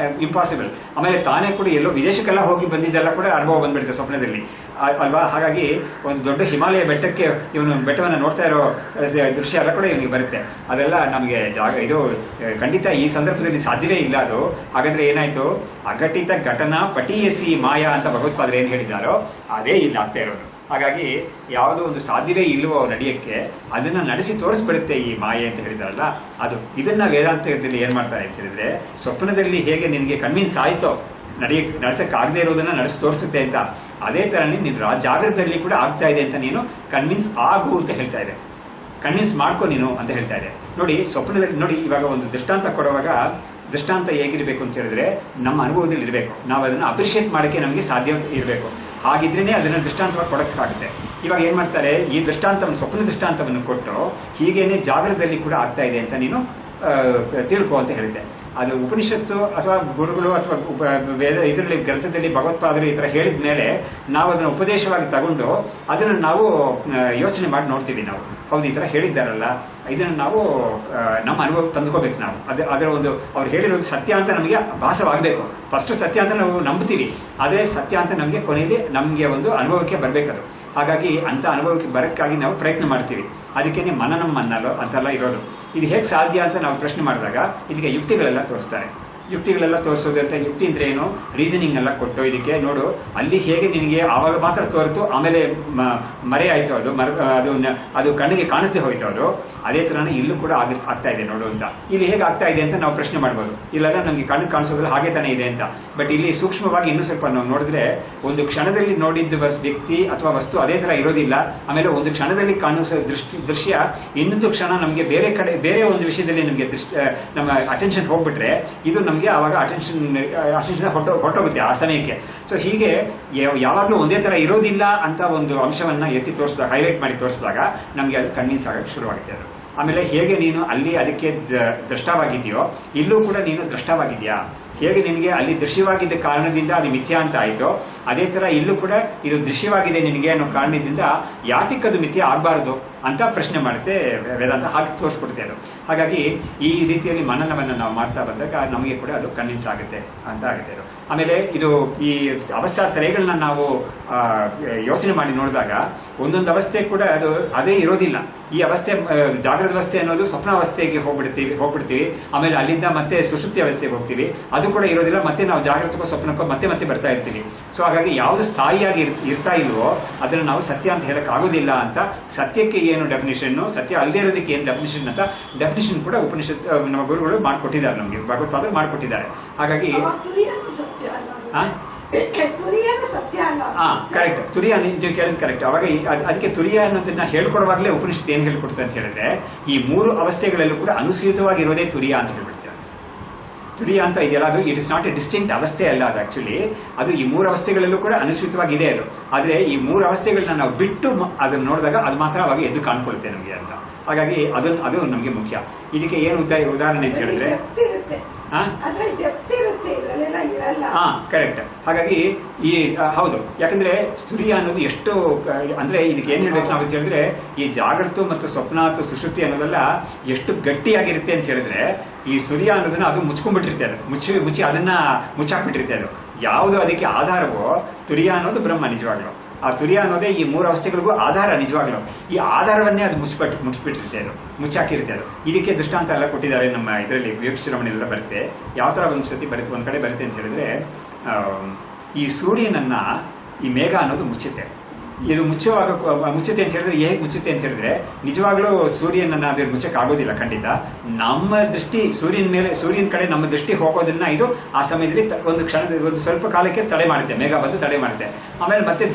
A: ಇಂಪಾಸಿಬಲ್. ಆಮೇಲೆ ತಾನೇ ಕೂಡ ಎಲ್ಲೋ ವಿದೇಶಕ್ಕೆಲ್ಲ ಹೋಗಿ ಬಂದಿದ್ದೆಲ್ಲ ಕೂಡ ಅನುಭವ ಬಂದ್ಬಿಡುತ್ತೆ ಸ್ವಪ್ನದಲ್ಲಿ ಅಲ್ವಾ. ಹಾಗಾಗಿ ಒಂದು ದೊಡ್ಡ ಹಿಮಾಲಯ ಬೆಟ್ಟಕ್ಕೆ ಇವನು ಬೆಟ್ಟವನ್ನು ನೋಡ್ತಾ ಇರೋ ದೃಶ್ಯ ಎಲ್ಲ ಕೂಡ ಇವನಿಗೆ ಬರುತ್ತೆ. ಅದೆಲ್ಲ ನಮಗೆ ಇದು ಖಂಡಿತ ಈ ಸಂದರ್ಭದಲ್ಲಿ ಸಾಧ್ಯವೇ ಇಲ್ಲ ಅದು. ಹಾಗಾದ್ರೆ ಏನಾಯ್ತು? ಅಘಟಿತ ಘಟನಾ ಪಟೀಯಸಿ ಮಾಯಾ ಅಂತ ಭಗವತ್ಪಾದರು ಏನ್ ಹೇಳಿದ್ದಾರೋ ಅದೇ ಇಲ್ಲಿ ಆಗ್ತಾ ಇರೋದು. ಹಾಗಾಗಿ ಯಾವುದೋ ಒಂದು ಸಾಧ್ಯವೇ ಇಲ್ಲವೋ ನಡೆಯಕ್ಕೆ ಅದನ್ನ ನಡೆಸಿ ತೋರಿಸ್ಬಿಡುತ್ತೆ ಈ ಮಾಯೆ ಅಂತ ಹೇಳಿದಾರಲ್ಲ ಅದು. ಇದನ್ನ ವೇದಾಂತದಲ್ಲಿ ಏನ್ ಮಾಡ್ತಾರೆ ಅಂತ ಹೇಳಿದ್ರೆ, ಸ್ವಪ್ನದಲ್ಲಿ ಹೇಗೆ ನಿನಗೆ ಕನ್ವಿನ್ಸ್ ಆಯ್ತೋ ನಡೆಸಕ್ ಆಗದೆ ಇರೋದನ್ನ ನಡೆಸಿ ತೋರಿಸುತ್ತೆ ಅಂತ, ಅದೇ ತರನೇ ನೀನು ಜಾಗೃತದಲ್ಲಿ ಕೂಡ ಆಗ್ತಾ ಇದೆ ಅಂತ ನೀನು ಕನ್ವಿನ್ಸ್ ಆಗು ಅಂತ ಹೇಳ್ತಾ ಇದೆ. ಕನ್ವಿನ್ಸ್ ಮಾಡ್ಕೊ ನೀನು ಅಂತ ಹೇಳ್ತಾ ಇದೆ. ನೋಡಿ ಸ್ವಪ್ನದಲ್ಲಿ ನೋಡಿ, ಇವಾಗ ಒಂದು ದೃಷ್ಟಾಂತ ಕೊಡುವಾಗ ದೃಷ್ಟಾಂತ ಹೇಗಿರ್ಬೇಕು ಅಂತ ಹೇಳಿದ್ರೆ ನಮ್ಮ ಅನುಭವದಲ್ಲಿ ಇರಬೇಕು. ನಾವು ಅದನ್ನ ಅಪ್ರಿಷಿಯೇಟ್ ಮಾಡಕ್ಕೆ ನಮಗೆ ಸಾಧ್ಯ ಇರಬೇಕು. ಹಾಗಿದ್ರೇನೆ ಅದನ್ನ ದೃಷ್ಟಾಂತವಾಗಿ ಕೊಡಕ್ಕಾಗುತ್ತೆ. ಇವಾಗ ಏನ್ ಮಾಡ್ತಾರೆ, ಈ ದೃಷ್ಟಾಂತವನ್ನು ಸ್ವಪ್ನ ದೃಷ್ಟಾಂತವನ್ನು ಕೊಟ್ಟು ಹೀಗೇನೆ ಜಾಗೃತದಲ್ಲಿ ಕೂಡ ಆಗ್ತಾ ಇದೆ ಅಂತ ನೀನು ತಿಳ್ಕೊ ಅಂತ ಹೇಳಿದೆ. ಅದು ಉಪನಿಷತ್ತು ಅಥವಾ ಗುರುಗಳು ಅಥವಾ ಇದರಲ್ಲಿ ಗ್ರಂಥದಲ್ಲಿ ಭಗವತ್ಪಾದರು ಈ ತರ ಹೇಳಿದ ಮೇಲೆ ನಾವು ಅದನ್ನ ಉಪದೇಶವಾಗಿ ತಗೊಂಡು ಅದನ್ನ ನಾವು ಯೋಚನೆ ಮಾಡಿ ನೋಡ್ತೀವಿ. ನಾವು ಹೌದು ಈ ತರ ಹೇಳಿದ್ದಾರಲ್ಲ, ಇದನ್ನ ನಾವು ನಮ್ಮ ಅನುಭವ ತಂದ್ಕೋಬೇಕು. ನಾವು ಅದರ ಒಂದು ಅವ್ರು ಹೇಳಿರೋದು ಸತ್ಯ ಅಂತ ನಮಗೆ ಭಾಸವಾಗಬೇಕು. ಫಸ್ಟ್ ಸತ್ಯ ಅಂತ ನಾವು ನಂಬ್ತೀವಿ, ಆದ್ರೆ ಸತ್ಯ ಅಂತ ನಮಗೆ ಕೊನೆಯಲ್ಲಿ ನಮಗೆ ಒಂದು ಅನುಭವಕ್ಕೆ ಬರ್ಬೇಕದು. ಹಾಗಾಗಿ ಅಂತ ಅನುಭವಕ್ಕೆ ಬರಕ್ಕಾಗಿ ನಾವು ಪ್ರಯತ್ನ ಮಾಡ್ತೀವಿ. ಅದಕ್ಕೇನೆ ಮನನಂ ಅನ್ನಲ್ಲ ಅಂತೆಲ್ಲ ಇರೋದು. ಇದು ಹೇಗೆ ಸಾಧ್ಯ ಅಂತ ನಾವು ಪ್ರಶ್ನೆ ಮಾಡಿದಾಗ ಇದಕ್ಕೆ ಯುಕ್ತಿಗಳೆಲ್ಲ ತೋರಿಸ್ತಾರೆ. ಯುಕ್ತಿಗಳೆಲ್ಲ ತೋರಿಸೋದು ಅಂತ, ಯುಕ್ತಿ ಅಂದ್ರೆ ಏನು, ರೀಸನಿಂಗ್ ಎಲ್ಲ ಕೊಟ್ಟು ಇದಕ್ಕೆ ನೋಡು ಅಲ್ಲಿ ಹೇಗೆ ನಿನಗೆ ಆವಾಗ ಮಾತ್ರ ತೋರಿತು, ಆಮೇಲೆ ಮರೆ ಆಯ್ತು, ಅದು ಕಣ್ಣಿಗೆ ಕಾಣಿಸ್ದೆ ಹೋಯ್ತು. ಅದು ಅದೇ ತರನೇ ಇಲ್ಲೂ ಕೂಡ ಆಗ್ತಾ ಇದೆ ನೋಡು ಅಂತ. ಇಲ್ಲಿ ಹೇಗೆ ಆಗ್ತಾ ಇದೆ ಅಂತ ನಾವು ಪ್ರಶ್ನೆ ಮಾಡ್ಬೋದು. ಇಲ್ಲೆಲ್ಲ ನಮ್ಗೆ ಕಣ್ಣಿಗೆ ಕಾಣಿಸೋದ್ರಲ್ಲಿ ಹಾಗೆ ತಾನೇ ಇದೆ ಅಂತ. ಬಟ್ ಇಲ್ಲಿ ಸೂಕ್ಷ್ಮವಾಗಿ ಇನ್ನೂ ಸ್ವಲ್ಪ ನಾವು ನೋಡಿದ್ರೆ ಒಂದು ಕ್ಷಣದಲ್ಲಿ ನೋಡಿದ್ದು ವ್ಯಕ್ತಿ ಅಥವಾ ವಸ್ತು ಅದೇ ತರ ಇರೋದಿಲ್ಲ. ಆಮೇಲೆ ಒಂದು ಕ್ಷಣದಲ್ಲಿ ಕಾಣಿಸೋ ದೃಶ್ಯ ಇನ್ನೊಂದು ಕ್ಷಣ ನಮಗೆ ಬೇರೆ ಒಂದು ವಿಷಯದಲ್ಲಿ ನಮಗೆ ನಮ್ಮ ಅಟೆನ್ಷನ್ ಹೋಗ್ಬಿಟ್ರೆ ಇದು ನಮಗೆ ಆವಾಗ ಅಟೆನ್ಷನ್ ಹೊರಟೋಗುತ್ತೆ ಆ ಸಮಯಕ್ಕೆ. ಸೊ ಹೀಗೆ ಯಾವಾಗಲೂ ಒಂದೇ ಥರ ಇರೋದಿಲ್ಲ ಅಂತ ಒಂದು ಅಂಶವನ್ನು ಎತ್ತಿ ತೋರಿಸಿದಾಗ, ಹೈಲೈಟ್ ಮಾಡಿ ತೋರಿಸಿದಾಗ ನಮಗೆ ಅದು ಕನ್ವಿನ್ಸ್ ಆಗೋಕ್ಕೆ ಶುರುವಾಗುತ್ತೆ ಅದು. ಆಮೇಲೆ ಹೇಗೆ ನೀನು ಅಲ್ಲಿ ಅದಕ್ಕೆ ದ್ರಷ್ಟವಾಗಿದೆಯೋ ಇಲ್ಲೂ ಕೂಡ ನೀನು ದ್ರಷ್ಟವಾಗಿದೆಯಾ, ಹೇಗೆ ನಿನಗೆ ಅಲ್ಲಿ ದೃಶ್ಯವಾಗಿದ್ದ ಕಾರಣದಿಂದ ಅದು ಮಿಥ್ಯಾ ಅಂತ ಆಯಿತು, ಅದೇ ಥರ ಇಲ್ಲೂ ಕೂಡ ಇದು ದೃಶ್ಯವಾಗಿದೆ ನಿನಗೆ ಅನ್ನೋ ಕಾರಣದಿಂದ ಯಾತಿಕ್ಕದು ಮಿಥ್ಯಾ ಆಗಬಾರ್ದು ಅಂತ ಪ್ರಶ್ನೆ ಮಾಡುತ್ತೆ ವೇದಾಂತ. ಹಾಗೆ ತೋರಿಸ್ಕೊಡುತ್ತೆ ಅದು. ಹಾಗಾಗಿ ಈ ರೀತಿಯಲ್ಲಿ ಮನನವನ್ನು ನಾವು ಮಾಡ್ತಾ ಬಂದಾಗ ನಮಗೆ ಕೂಡ ಅದು ಕನ್ವಿನ್ಸ್ ಆಗುತ್ತೆ ಅಂತ ಆಗುತ್ತೆ ಅದು. ಆಮೇಲೆ ಇದು ಈ ಅವಸ್ಥಾ ತ್ರಯಗಳನ್ನ ನಾವು ಯೋಚನೆ ಮಾಡಿ ನೋಡಿದಾಗ ಒಂದೊಂದು ಅವಸ್ಥೆ ಕೂಡ ಅದು ಅದೇ ಇರೋದಿಲ್ಲ. ಈ ಅವಸ್ಥೆ ಜಾಗೃತ ಅವಸ್ಥೆ ಅನ್ನೋದು ಸ್ವಪ್ನಾವಸ್ಥೆಗೆ ಹೋಗ್ಬಿಡ್ತೀವಿ, ಆಮೇಲೆ ಅಲ್ಲಿಂದ ಮತ್ತೆ ಸುಷುಪ್ತಿ ಅವಸ್ಥೆಗೆ ಹೋಗ್ತೀವಿ, ಅದು ಕೂಡ ಇರೋದಿಲ್ಲ, ಮತ್ತೆ ನಾವು ಜಾಗೃತಕ್ಕೋ ಸ್ವಪ್ನಕ್ಕೋ ಮತ್ತೆ ಮತ್ತೆ ಬರ್ತಾ ಇರ್ತೀವಿ. ಸೊ ಹಾಗಾಗಿ ಯಾವುದು ಸ್ಥಾಯಿಯಾಗಿ ಇರ್ತಾ ಇಲ್ವೋ ಅದನ್ನು ನಾವು ಸತ್ಯ ಅಂತ ಹೇಳಕ್ ಆಗೋದಿಲ್ಲ ಅಂತ. ಸತ್ಯಕ್ಕೆ ಏನು ಡೆಫಿನಿಷನ್, ಸತ್ಯ ಅಲ್ಲೇ ಇರೋದಕ್ಕೆ ಏನು ಡೆಫಿನಿಷನ್ ಅಂತ ಡೆಫಿನಿಷನ್ ಕೂಡ ಉಪನಿಷತ್ ನಮ್ಮ ಗುರುಗಳು ಮಾಡಿಕೊಟ್ಟಿದ್ದಾರೆ, ನಮಗೆ ಭಗವತ್ಪಾದರು ಮಾಡಿಕೊಟ್ಟಿದ್ದಾರೆ. ಹಾಗಾಗಿ ಕರೆಕ್ಟ್, ತುರಿಯ ನೀವು ಕೇಳಿದ್ ಕರೆಕ್ಟ್. ಅವಾಗ ಅದಕ್ಕೆ ತುರಿಯ ಅನ್ನೋದನ್ನ ಹೇಳ್ಕೊಡುವಾಗಲೇ ಉಪನಿಷತ್ ಏನ್ ಹೇಳ್ಕೊಡ್ತಾರೆ ಅಂತ ಹೇಳಿದ್ರೆ, ಈ 3 ಅವಸ್ಥೆಗಳಲ್ಲೂ ಕೂಡ ಅನುಸೃತವಾಗಿರೋದೇ ತುರಿಯ ಅಂತ ಹೇಳ್ಬಿಡ್ತಾರೆ. ತುರಿಯ ಅಂತ ಇದೆಯಲ್ಲ, ಅದು it is not A distinct ಅವಸ್ಥೆ ಅಲ್ಲ, ಅದು ಆಕ್ಚುಲಿ ಅದು ಈ 3 ಅವಸ್ಥೆಗಳಲ್ಲೂ ಕೂಡ ಅನುಸೃತವಾಗಿದೆ ಅದು. ಆದ್ರೆ ಈ 3 ಅವಸ್ಥೆಗಳನ್ನ ನಾವು ಬಿಟ್ಟು ಅದನ್ನ ನೋಡಿದಾಗ ಅದು ಮಾತ್ರ ಅವಾಗ ಎದ್ದು ಕಾಣ್ಕೊಳುತ್ತೆ ನಮಗೆ ಅಂತ. ಹಾಗಾಗಿ ಅದು ನಮಗೆ ಮುಖ್ಯ. ಇದಕ್ಕೆ ಏನು ಉದಾಹರಣೆ ಅಂತ ಹೇಳಿದ್ರೆ ಕರೆಕ್ಟ್. ಹಾಗಾಗಿ ಈ ಹೌದು, ಯಾಕಂದ್ರೆ ತುರಿಯ ಅನ್ನೋದು ಎಷ್ಟು ಅಂದ್ರೆ ಇದಕ್ಕೆ ಏನ್ ಹೇಳ್ಬೇಕು ನಾವು ಅಂತ ಹೇಳಿದ್ರೆ, ಈ ಜಾಗೃತ ಮತ್ತು ಸ್ವಪ್ನ ಅಥವಾ ಸುಷುಪ್ತಿ ಅನ್ನೋದೆಲ್ಲ ಎಷ್ಟು ಗಟ್ಟಿಯಾಗಿರುತ್ತೆ ಅಂತ ಹೇಳಿದ್ರೆ, ಈ ಸೂರ್ಯ ಅನ್ನೋದನ್ನ ಅದು ಮುಚ್ಕೊಂಡ್ಬಿಟ್ಟಿರುತ್ತೆ, ಅದು ಮುಚ್ಚಿ ಅದನ್ನ ಮುಚ್ಚಾಕ್ಬಿಟ್ಟಿರುತ್ತೆ. ಅದು ಯಾವುದು ಅದಕ್ಕೆ ಆಧಾರವೋ ತುರಿಯ ಅನ್ನೋದು ಬ್ರಹ್ಮ ನಿಜವಾಗ್ಲು. ಆ ತುರಿಯ ಅನ್ನೋದೇ ಈ 3 ಅವಸ್ಥೆಗಳಿಗೂ ಆಧಾರ ನಿಜವಾಗ್ಲು. ಈ ಆಧಾರವನ್ನೇ ಅದು ಮುಚ್ಚಿಬಿಟ್ಟಿರುತ್ತೆ, ಅದು ಮುಚ್ಚಾಕಿರುತ್ತೆ ಅದು. ಇದಕ್ಕೆ ದೃಷ್ಟಾಂತ ಎಲ್ಲ ಕೊಟ್ಟಿದ್ದಾರೆ ನಮ್ಮ ಇದರಲ್ಲಿ ವಿವೇಕಶಿರೋಮಣಿಯೆಲ್ಲ ಬರುತ್ತೆ. ಯಾವ ತರ ಒಂದು ಸತಿ ಬರುತ್ತೆ, ಒಂದ್ ಕಡೆ ಬರುತ್ತೆ ಅಂತ ಹೇಳಿದ್ರೆ, ಈ ಸೂರ್ಯನನ್ನ ಈ ಮೇಘ ಅನ್ನೋದು ಮುಚ್ಚುತ್ತೆ. ಇದು ಮುಚ್ಚುತ್ತೆ ಅಂತ ಹೇಳಿದ್ರೆ ಹೇಗೆ ಮುಚ್ಚುತ್ತೆ ಅಂತ ಹೇಳಿದ್ರೆ, ನಿಜವಾಗ್ಲೂ ಸೂರ್ಯನನ್ನ ಅದ್ರ ಮುಚ್ಚಕ್ಕೆ ಆಗೋದಿಲ್ಲ ಖಂಡಿತ. ನಮ್ಮ ದೃಷ್ಟಿ ಸೂರ್ಯನ ಕಡೆ ನಮ್ಮ ದೃಷ್ಟಿ ಹೋಗೋದನ್ನ ಇದು ಆ ಸಮಯದಲ್ಲಿ ಒಂದು ಸ್ವಲ್ಪ ಕಾಲಕ್ಕೆ ತಡೆ ಮಾಡುತ್ತೆ, ಮೇಘ ಬಂದು ತಡೆ ಮಾಡುತ್ತೆ. ಆಮೇಲೆ ಮತ್ತೆ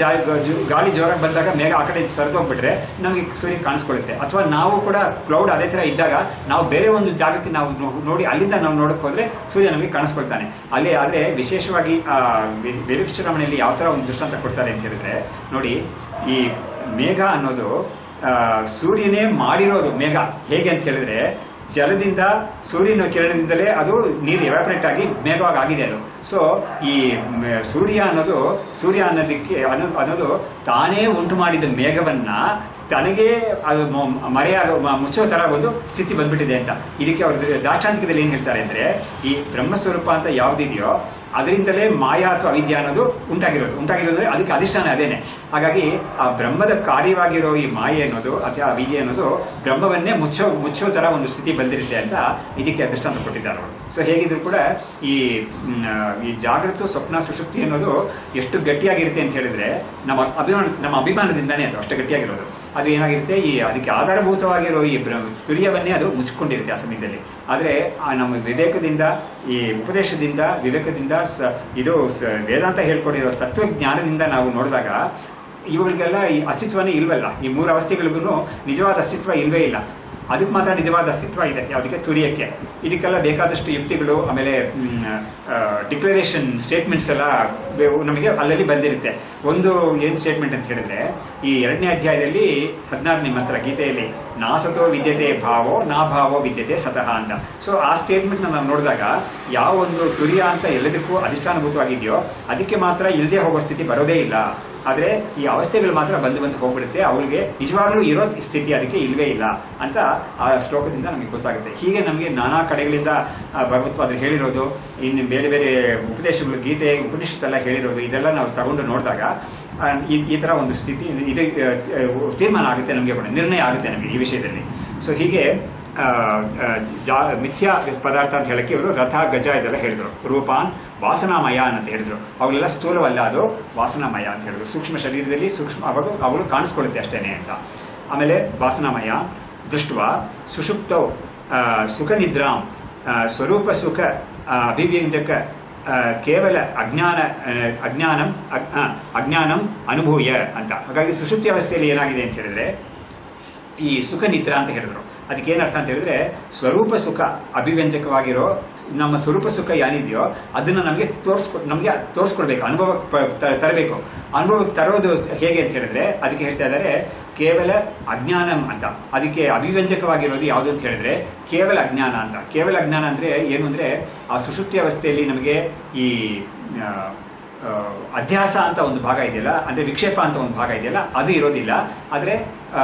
A: ಗಾಳಿ ಜೋರಾಗಿ ಬಂದಾಗ ಮೇಘ ಆ ಕಡೆ ಸರಿದೋಗ್ಬಿಟ್ರೆ ನಮಗೆ ಸೂರ್ಯ ಕಾಣಿಸ್ಕೊಳ್ಳುತ್ತೆ. ಅಥವಾ ನಾವು ಕೂಡ ಕ್ಲೌಡ್ ಅದೇ ತರ ಇದ್ದಾಗ ನಾವು ಬೇರೆ ಒಂದು ಜಾಗಕ್ಕೆ ನಾವು ನೋಡಿ ಅಲ್ಲಿಂದ ನಾವು ನೋಡಕ್ ಹೋದ್ರೆ ಸೂರ್ಯ ನಮಗೆ ಕಾಣಿಸ್ಕೊಳ್ತಾನೆ ಅಲ್ಲೇ. ಆದ್ರೆ ವಿಶೇಷವಾಗಿ ವಿವೇಕಶಿರೋಮಣಿಯಲ್ಲಿ ಯಾವ ತರ ಒಂದು ದೃಷ್ಟಾಂತ ಕೊಡ್ತಾರೆ ಅಂತ ಹೇಳಿದ್ರೆ ನೋಡಿ, ಈ ಮೇಘ ಅನ್ನೋದು ಸೂರ್ಯನೇ ಮಾಡಿರೋದು. ಮೇಘ ಹೇಗೆ ಅಂತ ಹೇಳಿದ್ರೆ, ಜಲದಿಂದ ಸೂರ್ಯನ ಕಿರಣದಿಂದಲೇ ಅದು ನೀರು ಎವಾಪರೇಟ್ ಆಗಿ ಮೇಘವಾಗಿ ಆಗಿದೆ ಅದು. ಸೊ ಈ ಸೂರ್ಯ ಅನ್ನೋದು ತಾನೇ ಉಂಟು ಮಾಡಿದ ಮೇಘವನ್ನ ತನಗೆ ಅದು ಮುಚ್ಚೋ ತರ ಒಂದು ಸ್ಥಿತಿ ಬಂದ್ಬಿಟ್ಟಿದೆ ಅಂತ. ಇದಕ್ಕೆ ಅವ್ರ ದಾರ್ಶನಿಕದಲ್ಲಿ ಏನ್ ಹೇಳ್ತಾರೆ ಅಂದ್ರೆ, ಈ ಬ್ರಹ್ಮಸ್ವರೂಪ ಅಂತ ಯಾವ್ದಿದೆಯೋ ಅದರಿಂದಲೇ ಮಾಯಾ ಅಥವಾ ಅವಿದ್ಯೆ ಅನ್ನೋದು ಉಂಟಾಗಿರೋದು ಅಂದ್ರೆ ಅದಕ್ಕೆ ಅಧಿಷ್ಠಾನ ಅದೇನೆ. ಹಾಗಾಗಿ ಆ ಬ್ರಹ್ಮದ ಕಾರ್ಯವಾಗಿರೋ ಈ ಮಾಯೆ ಅನ್ನೋದು ಅಥವಾ ಅವಿದ್ಯೆ ಅನ್ನೋದು ಬ್ರಹ್ಮವನ್ನೇ ಮುಚ್ಚೋ ತರ ಒಂದು ಸ್ಥಿತಿ ಬಂದಿರುತ್ತೆ ಅಂತ ಇದಕ್ಕೆ ದೃಷ್ಟಾಂತ ಕೊಟ್ಟಿದ್ದಾರೆ ಅವರು. ಸೊ ಹೇಗಿದ್ರು ಕೂಡ ಈ ಜಾಗೃತ ಸ್ವಪ್ನ ಸುಷುಪ್ತಿ ಅನ್ನೋದು ಎಷ್ಟು ಗಟ್ಟಿಯಾಗಿರುತ್ತೆ ಅಂತ ಹೇಳಿದ್ರೆ, ನಮ್ಮ ಅಭಿಮಾನದಿಂದಾನೇ ಅದು ಅಷ್ಟು ಗಟ್ಟಿಯಾಗಿರೋದು. ಅದು ಏನಾಗಿರುತ್ತೆ, ಈ ಅದಕ್ಕೆ ಆಧಾರಭೂತವಾಗಿರೋ ಈ ತುರಿಯವನ್ನೇ ಅದು ಮುಚ್ಚಿಕೊಂಡಿರುತ್ತೆ ಆ ಸಮಯದಲ್ಲಿ. ಆದ್ರೆ ನಮ್ಮ ವಿವೇಕದಿಂದ, ಈ ಉಪದೇಶದಿಂದ, ವಿವೇಕದಿಂದ, ಇದು ವೇದಾಂತ ಹೇಳ್ಕೊಡಿರೋ ತತ್ವಜ್ಞಾನದಿಂದ ನಾವು ನೋಡಿದಾಗ ಇವುಗಳಿಗೆಲ್ಲ ಈ ಅಸ್ತಿತ್ವನೇ ಇಲ್ವಲ್ಲ. ಈ 3 ಅವಸ್ಥೆಗಳಿಗೂ ನಿಜವಾದ ಅಸ್ತಿತ್ವ ಇಲ್ವೇ ಇಲ್ಲ. ಅದಕ್ಕೆ ಮಾತ್ರ ನಿಜವಾದ ಅಸ್ತಿತ್ವ ಇದೆ, ಯಾವುದಕ್ಕೆ ತುರಿಯಕ್ಕೆ. ಇದಕ್ಕೆಲ್ಲ ಬೇಕಾದಷ್ಟು ಯುಕ್ತಿಗಳು, ಆಮೇಲೆ ಡಿಕ್ಲರೇಷನ್ ಸ್ಟೇಟ್ಮೆಂಟ್ಸ್ ಎಲ್ಲ ನಮಗೆ ಅಲ್ಲಲ್ಲಿ ಬಂದಿರುತ್ತೆ. ಒಂದು ಏನ್ ಸ್ಟೇಟ್ಮೆಂಟ್ ಅಂತ ಹೇಳಿದ್ರೆ, ಈ 2ನೇ ಅಧ್ಯಾಯದಲ್ಲಿ 14ನೇ ಮಂತ್ರ ಗೀತೆಯಲ್ಲಿ ನಾಸತೋ ವಿದ್ಯತೆ ಭಾವೋ ನಾ ಭಾವೋ ವಿದ್ಯತೆ ಸತಃ ಅಂತ. ಸೊ ಆ ಸ್ಟೇಟ್ಮೆಂಟ್ ನಾವು ನೋಡಿದಾಗ ಯಾವ ಒಂದು ತುರಿಯ ಅಂತ ಎಲ್ಲದಕ್ಕೂ ಅಧಿಷ್ಠಾನಭೂತವಾಗಿದೆಯೋ ಅದಕ್ಕೆ ಮಾತ್ರ ಇಲ್ಲದೆ ಹೋಗೋ ಸ್ಥಿತಿ ಬರೋದೇ ಇಲ್ಲ. ಆದ್ರೆ ಈ ಅವಸ್ಥೆಗಳು ಮಾತ್ರ ಬಂದು ಹೋಗ್ಬಿಡುತ್ತೆ, ಅವಳಿಗೆ ನಿಜವಾಗ್ಲೂ ಇರೋ ಸ್ಥಿತಿ ಅದಕ್ಕೆ ಇಲ್ವೇ ಇಲ್ಲ ಅಂತ ಆ ಶ್ಲೋಕದಿಂದ ನಮಗೆ ಗೊತ್ತಾಗುತ್ತೆ. ಹೀಗೆ ನಮಗೆ ನಾನಾ ಕಡೆಗಳಿಂದ ಭಗವತ್ಪಾದರು ಹೇಳಿರೋದು, ಇನ್ನು ಬೇರೆ ಬೇರೆ ಉಪದೇಶಗಳು, ಗೀತೆ ಉಪನಿಷತ್ತೆಲ್ಲ ಹೇಳಿರೋದು, ಇದೆಲ್ಲ ನಾವು ತಗೊಂಡು ನೋಡಿದಾಗ ಈ ತರ ಒಂದು ಸ್ಥಿತಿ ಇದು ತೀರ್ಮಾನ ಆಗುತ್ತೆ, ನಮಗೆ ಕೂಡ ನಿರ್ಣಯ ಆಗುತ್ತೆ ನಮಗೆ ಈ ವಿಷಯದಲ್ಲಿ. ಸೊ ಹೀಗೆ ಮಿಥ್ಯಾ ಪದಾರ್ಥ ಅಂತ ಹೇಳಕ್ಕೆ ಇವರು ರಥ ಗಜ ಇದೆಲ್ಲ ಹೇಳಿದ್ರು. ರೂಪಾನ್ ವಾಸನಾಮಯ ಅಂತ ಹೇಳಿದ್ರು. ಅವುಗಳೆಲ್ಲ ಸ್ಥೂಲವಲ್ಲ, ಅದು ವಾಸನಾಮಯ ಅಂತ ಹೇಳಿದ್ರು. ಸೂಕ್ಷ್ಮ ಶರೀರದಲ್ಲಿ ಅವಳು ಕಾಣಿಸ್ಕೊಳ್ಳುತ್ತೆ ಅಷ್ಟೇನೆ ಅಂತ. ಆಮೇಲೆ ವಾಸನಾಮಯ ದೃಷ್ಟ ಸುಷುಪ್ತೌ ಸುಖ ನಿದ್ರಾಂ ಸ್ವರೂಪ ಸುಖ ಅಭಿವ್ಯಕ್ತಕ ಕೇವಲ ಅಜ್ಞಾನಂ ಅನುಭೂಯ ಅಂತ. ಹಾಗಾಗಿ ಸುಷುಪ್ತಿ ಅವಸ್ಥೆಯಲ್ಲಿ ಏನಾಗಿದೆ ಅಂತ ಹೇಳಿದ್ರೆ, ಈ ಸುಖ ನಿದ್ರಾ ಅಂತ ಹೇಳಿದ್ರು. ಅದಕ್ಕೆ ಏನು ಅರ್ಥ ಅಂತ ಹೇಳಿದ್ರೆ ಸ್ವರೂಪ ಸುಖ ಅಭಿವ್ಯಂಜಕವಾಗಿರೋ ನಮ್ಮ ಸ್ವರೂಪ ಸುಖ ಏನಿದೆಯೋ ಅದನ್ನ ನಮಗೆ ತೋರಿಸ್ಕೊಡ್ಬೇಕು, ಅನುಭವಕ್ಕೆ ತರಬೇಕು. ಅನುಭವಕ್ಕೆ ತರೋದು ಹೇಗೆ ಅಂತ ಹೇಳಿದ್ರೆ ಅದಕ್ಕೆ ಹೇಳ್ತಾ ಇದ್ದಾರೆ ಕೇವಲ ಅಜ್ಞಾನ ಅಂತ. ಅದಕ್ಕೆ ಅಭಿವ್ಯಂಜಕವಾಗಿರೋದು ಯಾವುದು ಅಂತ ಹೇಳಿದ್ರೆ ಕೇವಲ ಅಜ್ಞಾನ ಅಂತ. ಕೇವಲ ಅಜ್ಞಾನ ಅಂದ್ರೆ ಏನು ಅಂದ್ರೆ ಆ ಸುಷುಪ್ತಿ ಅವಸ್ಥೆಯಲ್ಲಿ ನಮಗೆ ಈ ಅಧ್ಯಾಸ ಅಂತ ಒಂದು ಭಾಗ ಇದೆಯಲ್ಲ, ಅಂದ್ರೆ ವಿಕ್ಷೇಪ ಅಂತ ಒಂದು ಭಾಗ ಇದೆಯಲ್ಲ, ಅದು ಇರೋದಿಲ್ಲ. ಆದ್ರೆ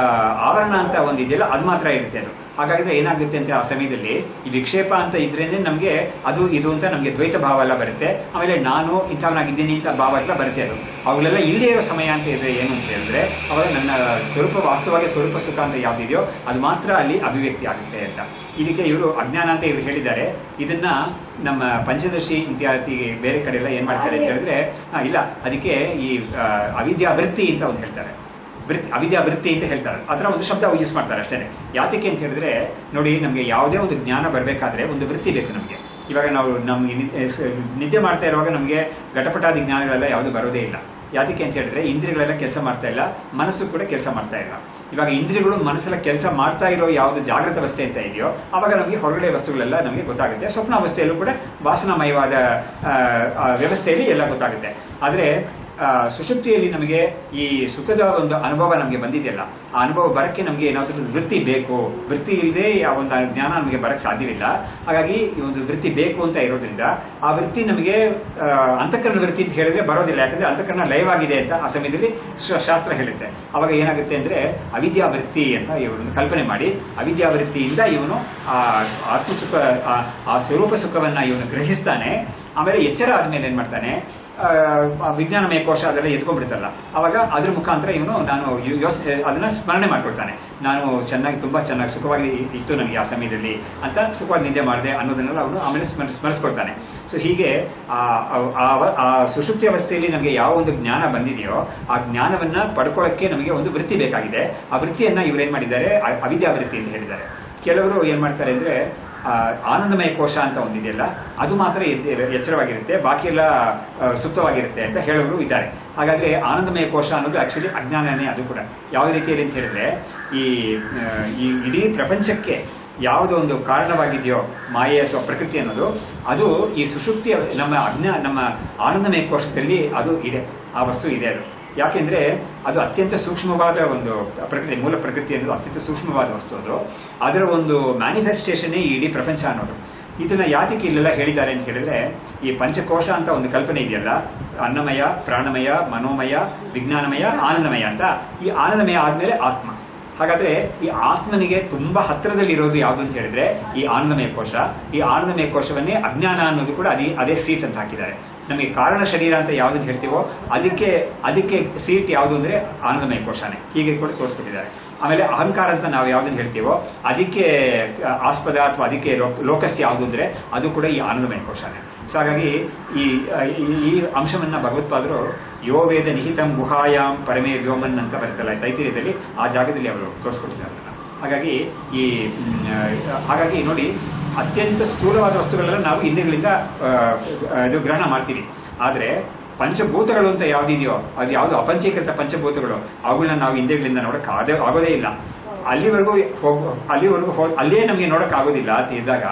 A: ಆವರಣ ಅಂತ ಒಂದು ಇದೆಯಲ್ಲ, ಅದು ಮಾತ್ರ ಇರುತ್ತೆ. ಅದು ಹಾಗಾದ್ರೆ ಏನಾಗುತ್ತೆ ಅಂತ ಆ ಸಮಯದಲ್ಲಿ ಈ ವಿಕ್ಷೇಪ ಅಂತ ಇದ್ರೇನೆ ನಮಗೆ ಅದು ಇದು ಅಂತ ನಮಗೆ ದ್ವೈತ ಭಾವ ಎಲ್ಲ ಬರುತ್ತೆ. ಆಮೇಲೆ ನಾನು ಇಂಥವನಾಗಿದ್ದೀನಿ ಅಂತ ಭಾವ ಎಲ್ಲ ಬರುತ್ತೆ. ಅದು ಅವುಗಳೆಲ್ಲ ಇಲ್ಲದೇ ಇರೋ ಸಮಯ ಅಂತ ಇದ್ರೆ ಏನು ಅಂತ ಹೇಳಿದ್ರೆ ಅವಾಗ ನನ್ನ ಸ್ವರೂಪ ವಾಸ್ತವವಾಗಿ ಸ್ವರೂಪ ಸುಖ ಅಂತ ಯಾವ್ದಿದೆಯೋ ಅದು ಮಾತ್ರ ಅಲ್ಲಿ ಅಭಿವ್ಯಕ್ತಿ ಆಗುತ್ತೆ ಅಂತ. ಇದಕ್ಕೆ ಇವರು ಅಜ್ಞಾನ ಅಂತ ಇವರು ಹೇಳಿದ್ದಾರೆ. ಇದನ್ನ ನಮ್ಮ ಪಂಚದಶಿ ಇತ್ಯಾದಿ ಬೇರೆ ಕಡೆ ಎಲ್ಲ ಏನ್ ಮಾಡ್ತಾರೆ ಅಂತ ಹೇಳಿದ್ರೆ ಇಲ್ಲ, ಅದಕ್ಕೆ ಈ ಅವಿದ್ಯಾವೃತ್ತಿ ಅಂತ ಒಂದು ಹೇಳ್ತಾರೆ. ಅವಿದ್ಯಾವೃತ್ತಿ ಅಂತ ಹೇಳ್ತಾರೆ. ಅದರ ಒಂದು ಶಬ್ದ ಯೂಸ್ ಮಾಡ್ತಾರೆ ಅಷ್ಟೇ. ಯಾತಕ್ಕೆ ಅಂತ ಹೇಳಿದ್ರೆ ನೋಡಿ, ನಮಗೆ ಯಾವುದೇ ಒಂದು ಜ್ಞಾನ ಬರಬೇಕಾದ್ರೆ ಒಂದು ವೃತ್ತಿ ಬೇಕು ನಮಗೆ. ಇವಾಗ ನಾವು ನಮ್ಗೆ ನಿದ್ದೆ ಮಾಡ್ತಾ ಇರುವಾಗ ನಮಗೆ ಘಟಪಟಾದಿ ಜ್ಞಾನಗಳೆಲ್ಲ ಯಾವುದು ಬರೋದೇ ಇಲ್ಲ. ಯಾತಕ್ಕೆ ಅಂತ ಹೇಳಿದ್ರೆ ಇಂದ್ರಿಯಗಳೆಲ್ಲ ಕೆಲಸ ಮಾಡ್ತಾ ಇಲ್ಲ, ಮನಸ್ಸು ಕೂಡ ಕೆಲಸ ಮಾಡ್ತಾ ಇಲ್ಲ. ಇವಾಗ ಇಂದ್ರಿಯಗಳು ಮನಸ್ಸೆಲ್ಲ ಕೆಲಸ ಮಾಡ್ತಾ ಇರೋ ಯಾವುದು ಜಾಗೃತ ಅವಸ್ಥೆ ಅಂತ ಇದೆಯೋ ಅವಾಗ ನಮಗೆ ಹೊರಗಡೆ ವಸ್ತುಗಳೆಲ್ಲ ನಮಗೆ ಗೊತ್ತಾಗುತ್ತೆ. ಸ್ವಪ್ನ ಅವಸ್ಥೆಯಲ್ಲೂ ಕೂಡ ವಾಸನಾಮಯವಾದ ವ್ಯವಸ್ಥೆಯಲ್ಲಿ ಎಲ್ಲ ಗೊತ್ತಾಗುತ್ತೆ. ಆದರೆ ಸುಷುಪ್ತಿಯಲ್ಲಿ ನಮಗೆ ಈ ಸುಖದ ಒಂದು ಅನುಭವ ನಮಗೆ ಬಂದಿದೆಯಲ್ಲ, ಆ ಅನುಭವ ಬರಕ್ಕೆ ನಮಗೆ ಏನಾದರೂ ವೃತ್ತಿ ಬೇಕು. ವೃತ್ತಿ ಇಲ್ಲದೆ ಆ ಒಂದು ಜ್ಞಾನ ನಮಗೆ ಬರಕ್ಕೆ ಸಾಧ್ಯವಿಲ್ಲ. ಹಾಗಾಗಿ ಈ ಒಂದು ವೃತ್ತಿ ಬೇಕು ಅಂತ ಇರೋದ್ರಿಂದ ಆ ವೃತ್ತಿ ನಮಗೆ ಅಂತಃಕರಣ ವೃತ್ತಿ ಅಂತ ಹೇಳಿದ್ರೆ ಬರೋದಿಲ್ಲ. ಯಾಕಂದ್ರೆ ಅಂತಃಕರಣ ಲಯವಾಗಿದೆ ಅಂತ ಆ ಸಮಯದಲ್ಲಿ ಶಾಸ್ತ್ರ ಹೇಳುತ್ತೆ. ಅವಾಗ ಏನಾಗುತ್ತೆ ಅಂದ್ರೆ ಅವಿದ್ಯಾವೃತ್ತಿ ಅಂತ ಇವರನ್ನು ಕಲ್ಪನೆ ಮಾಡಿ ಅವಿದ್ಯಾವೃತ್ತಿಯಿಂದ ಇವನು ಆ ಆತ್ಮಸುಖ ಆ ಸ್ವರೂಪ ಸುಖವನ್ನ ಇವನು ಗ್ರಹಿಸ್ತಾನೆ. ಆಮೇಲೆ ಎಚ್ಚರ ಆದ್ಮೇಲೆ ಏನ್ ಮಾಡ್ತಾನೆ, ವಿಜ್ಞಾನಮಯ ಕೋಶ ಅದೆಲ್ಲ ಎತ್ಕೊಂಡ್ಬಿಡ್ತಲ್ಲ, ಅವಾಗ ಅದ್ರ ಮುಖಾಂತರ ಇವನು ಅದನ್ನ ಸ್ಮರಣೆ ಮಾಡ್ಕೊಳ್ತಾನೆ. ನಾನು ತುಂಬಾ ಚೆನ್ನಾಗಿ ಸುಖವಾಗಿ ಇತ್ತು ನನಗೆ ಆ ಸಮಯದಲ್ಲಿ ಅಂತ ಸುಖವಾಗಿ ನಿದ್ದೆ ಮಾಡಿದೆ ಅನ್ನೋದನ್ನೆಲ್ಲ ಅವನು ಆಮೇಲೆ ಸ್ಮರಿಸ್ಕೊಳ್ತಾನೆ. ಸೊ ಹೀಗೆ ಆ ಸುಷುಪ್ತಿ ಅವಸ್ಥೆಯಲ್ಲಿ ನಮಗೆ ಯಾವ ಒಂದು ಜ್ಞಾನ ಬಂದಿದೆಯೋ ಆ ಜ್ಞಾನವನ್ನ ಪಡ್ಕೊಳ್ಳೋಕ್ಕೆ ನಮಗೆ ಒಂದು ವೃತ್ತಿ ಬೇಕಾಗಿದೆ. ಆ ವೃತ್ತಿಯನ್ನ ಇವ್ರೇನ್ ಮಾಡಿದ್ದಾರೆ, ಅವಿದ್ಯಾವೃತ್ತಿ ಅಂತ ಹೇಳಿದ್ದಾರೆ. ಕೆಲವರು ಏನ್ ಮಾಡ್ತಾರೆ ಅಂದ್ರೆ ಆನಂದಮಯ ಕೋಶ ಅಂತ ಒಂದಿದೆಯಲ್ಲ ಅದು ಮಾತ್ರ ಎಚ್ಚರವಾಗಿರುತ್ತೆ, ಬಾಕಿ ಎಲ್ಲ ಸುಪ್ತವಾಗಿರುತ್ತೆ ಅಂತ ಹೇಳೋರು ಇದ್ದಾರೆ. ಹಾಗಾದ್ರೆ ಆನಂದಮಯ ಕೋಶ ಅನ್ನೋದು ಆಕ್ಚುಲಿ ಅಜ್ಞಾನನೇ. ಅದು ಕೂಡ ಯಾವ ರೀತಿಯಲ್ಲಿ ಅಂತ ಹೇಳಿದ್ರೆ ಈ ಇಡೀ ಪ್ರಪಂಚಕ್ಕೆ ಯಾವುದೋ ಒಂದು ಕಾರಣವಾಗಿದೆಯೋ ಮಾಯೆ ಅಥವಾ ಪ್ರಕೃತಿ ಅನ್ನೋದು, ಅದು ಈ ಸುಷುಪ್ತಿ ನಮ್ಮ ಆನಂದಮಯ ಕೋಶದಲ್ಲಿ ಅದು ಇದೆ, ಆ ವಸ್ತು ಇದೆ. ಅದು ಯಾಕೆಂದ್ರೆ ಅದು ಅತ್ಯಂತ ಸೂಕ್ಷ್ಮವಾದ ಒಂದು ಪ್ರಕೃತಿ, ಮೂಲ ಪ್ರಕೃತಿ ಅನ್ನೋದು ಅತ್ಯಂತ ಸೂಕ್ಷ್ಮವಾದ ವಸ್ತು. ಅದು ಅದರ ಒಂದು ಮ್ಯಾನಿಫೆಸ್ಟೇಷನ್ ಈ ಇಡೀ ಪ್ರಪಂಚ ಅನ್ನೋದು. ಇದನ್ನ ಯಾತಕ್ಕೆ ಇಲ್ಲೆಲ್ಲ ಹೇಳಿದ್ದಾರೆ ಅಂತ ಹೇಳಿದ್ರೆ ಈ ಪಂಚಕೋಶ ಅಂತ ಒಂದು ಕಲ್ಪನೆ ಇದೆಯಲ್ಲ, ಅನ್ನಮಯ, ಪ್ರಾಣಮಯ, ಮನೋಮಯ, ವಿಜ್ಞಾನಮಯ, ಆನಂದಮಯ ಅಂತ. ಈ ಆನಂದಮಯ ಆದ್ಮೇಲೆ ಆತ್ಮ. ಹಾಗಾದ್ರೆ ಈ ಆತ್ಮನಿಗೆ ತುಂಬಾ ಹತ್ತಿರದಲ್ಲಿ ಇರೋದು ಯಾವುದು ಅಂತ ಹೇಳಿದ್ರೆ ಈ ಆನಂದಮಯ ಕೋಶ. ಈ ಆನಂದಮಯ ಕೋಶವನ್ನೇ ಅಜ್ಞಾನ ಅನ್ನೋದು ಕೂಡ ಅದೇ ಸೀಟ್ ಅಂತ ಹಾಕಿದ್ದಾರೆ. ನಮಗೆ ಕಾರಣ ಶರೀರ ಅಂತ ಯಾವ್ದನ್ನ ಹೇಳ್ತೀವೋ ಅದಕ್ಕೆ ಸೀಟ್ ಯಾವುದು ಅಂದ್ರೆ ಆನಂದಮಯ ಕೋಶನೇ. ಹೀಗೆ ಕೂಡ ತೋರಿಸ್ಬಿಟ್ಟಿದ್ದಾರೆ. ಆಮೇಲೆ ಅಹಂಕಾರ ಅಂತ ನಾವು ಯಾವ್ದನ್ನ ಹೇಳ್ತೀವೋ ಅದಕ್ಕೆ ಆಸ್ಪದ ಅಥವಾ ಅದಕ್ಕೆ ಲೋಕಸ್ ಯಾವುದು ಅಂದ್ರೆ ಅದು ಕೂಡ ಈ ಆನಂದಮಯ ಕೋಶನೇ. ಸೊ ಹಾಗಾಗಿ ಈ ಅಂಶವನ್ನ ಭಗವತ್ಪಾದರು ಯೋ ವೇದ ನಿಹಿತಂ ಗುಹಾಯಾಂ ಪರಮೇ ವ್ಯೋಮನ್ ಅಂತ ಬರುತ್ತಲ್ಲ ತೈತಿರೀಯದಲ್ಲಿ, ಆ ಜಾಗದಲ್ಲಿ ಅವರು ತೋರಿಸ್ಕೊಟ್ಟಿದ್ದಾರೆ ಅದನ್ನ. ಹಾಗಾಗಿ ನೋಡಿ, ಅತ್ಯಂತ ಸ್ಥೂಲವಾದ ವಸ್ತುಗಳೆಲ್ಲ ನಾವು ಇಂದ್ರಿಯಗಳಿಂದ ಇದು ಗ್ರಹಣ ಮಾಡ್ತೀವಿ. ಆದ್ರೆ ಪಂಚಭೂತಗಳು ಅಂತ ಯಾವ್ದಿದೆಯೋ ಅದು ಯಾವ್ದು ಅಪಂಚೀಕೃತ ಪಂಚಭೂತಗಳು, ಅವುಗಳನ್ನ ನಾವು ಇಂದ್ರಿಯಗಳಿಂದ ನೋಡಕ್ ಆಗೋದೇ ಇಲ್ಲ. ಅಲ್ಲಿವರೆಗೂ ಅಲ್ಲೇ ನಮಗೆ ನೋಡಕ್ ಆಗೋದಿಲ್ಲ ಅಂತ ಇದ್ದಾಗ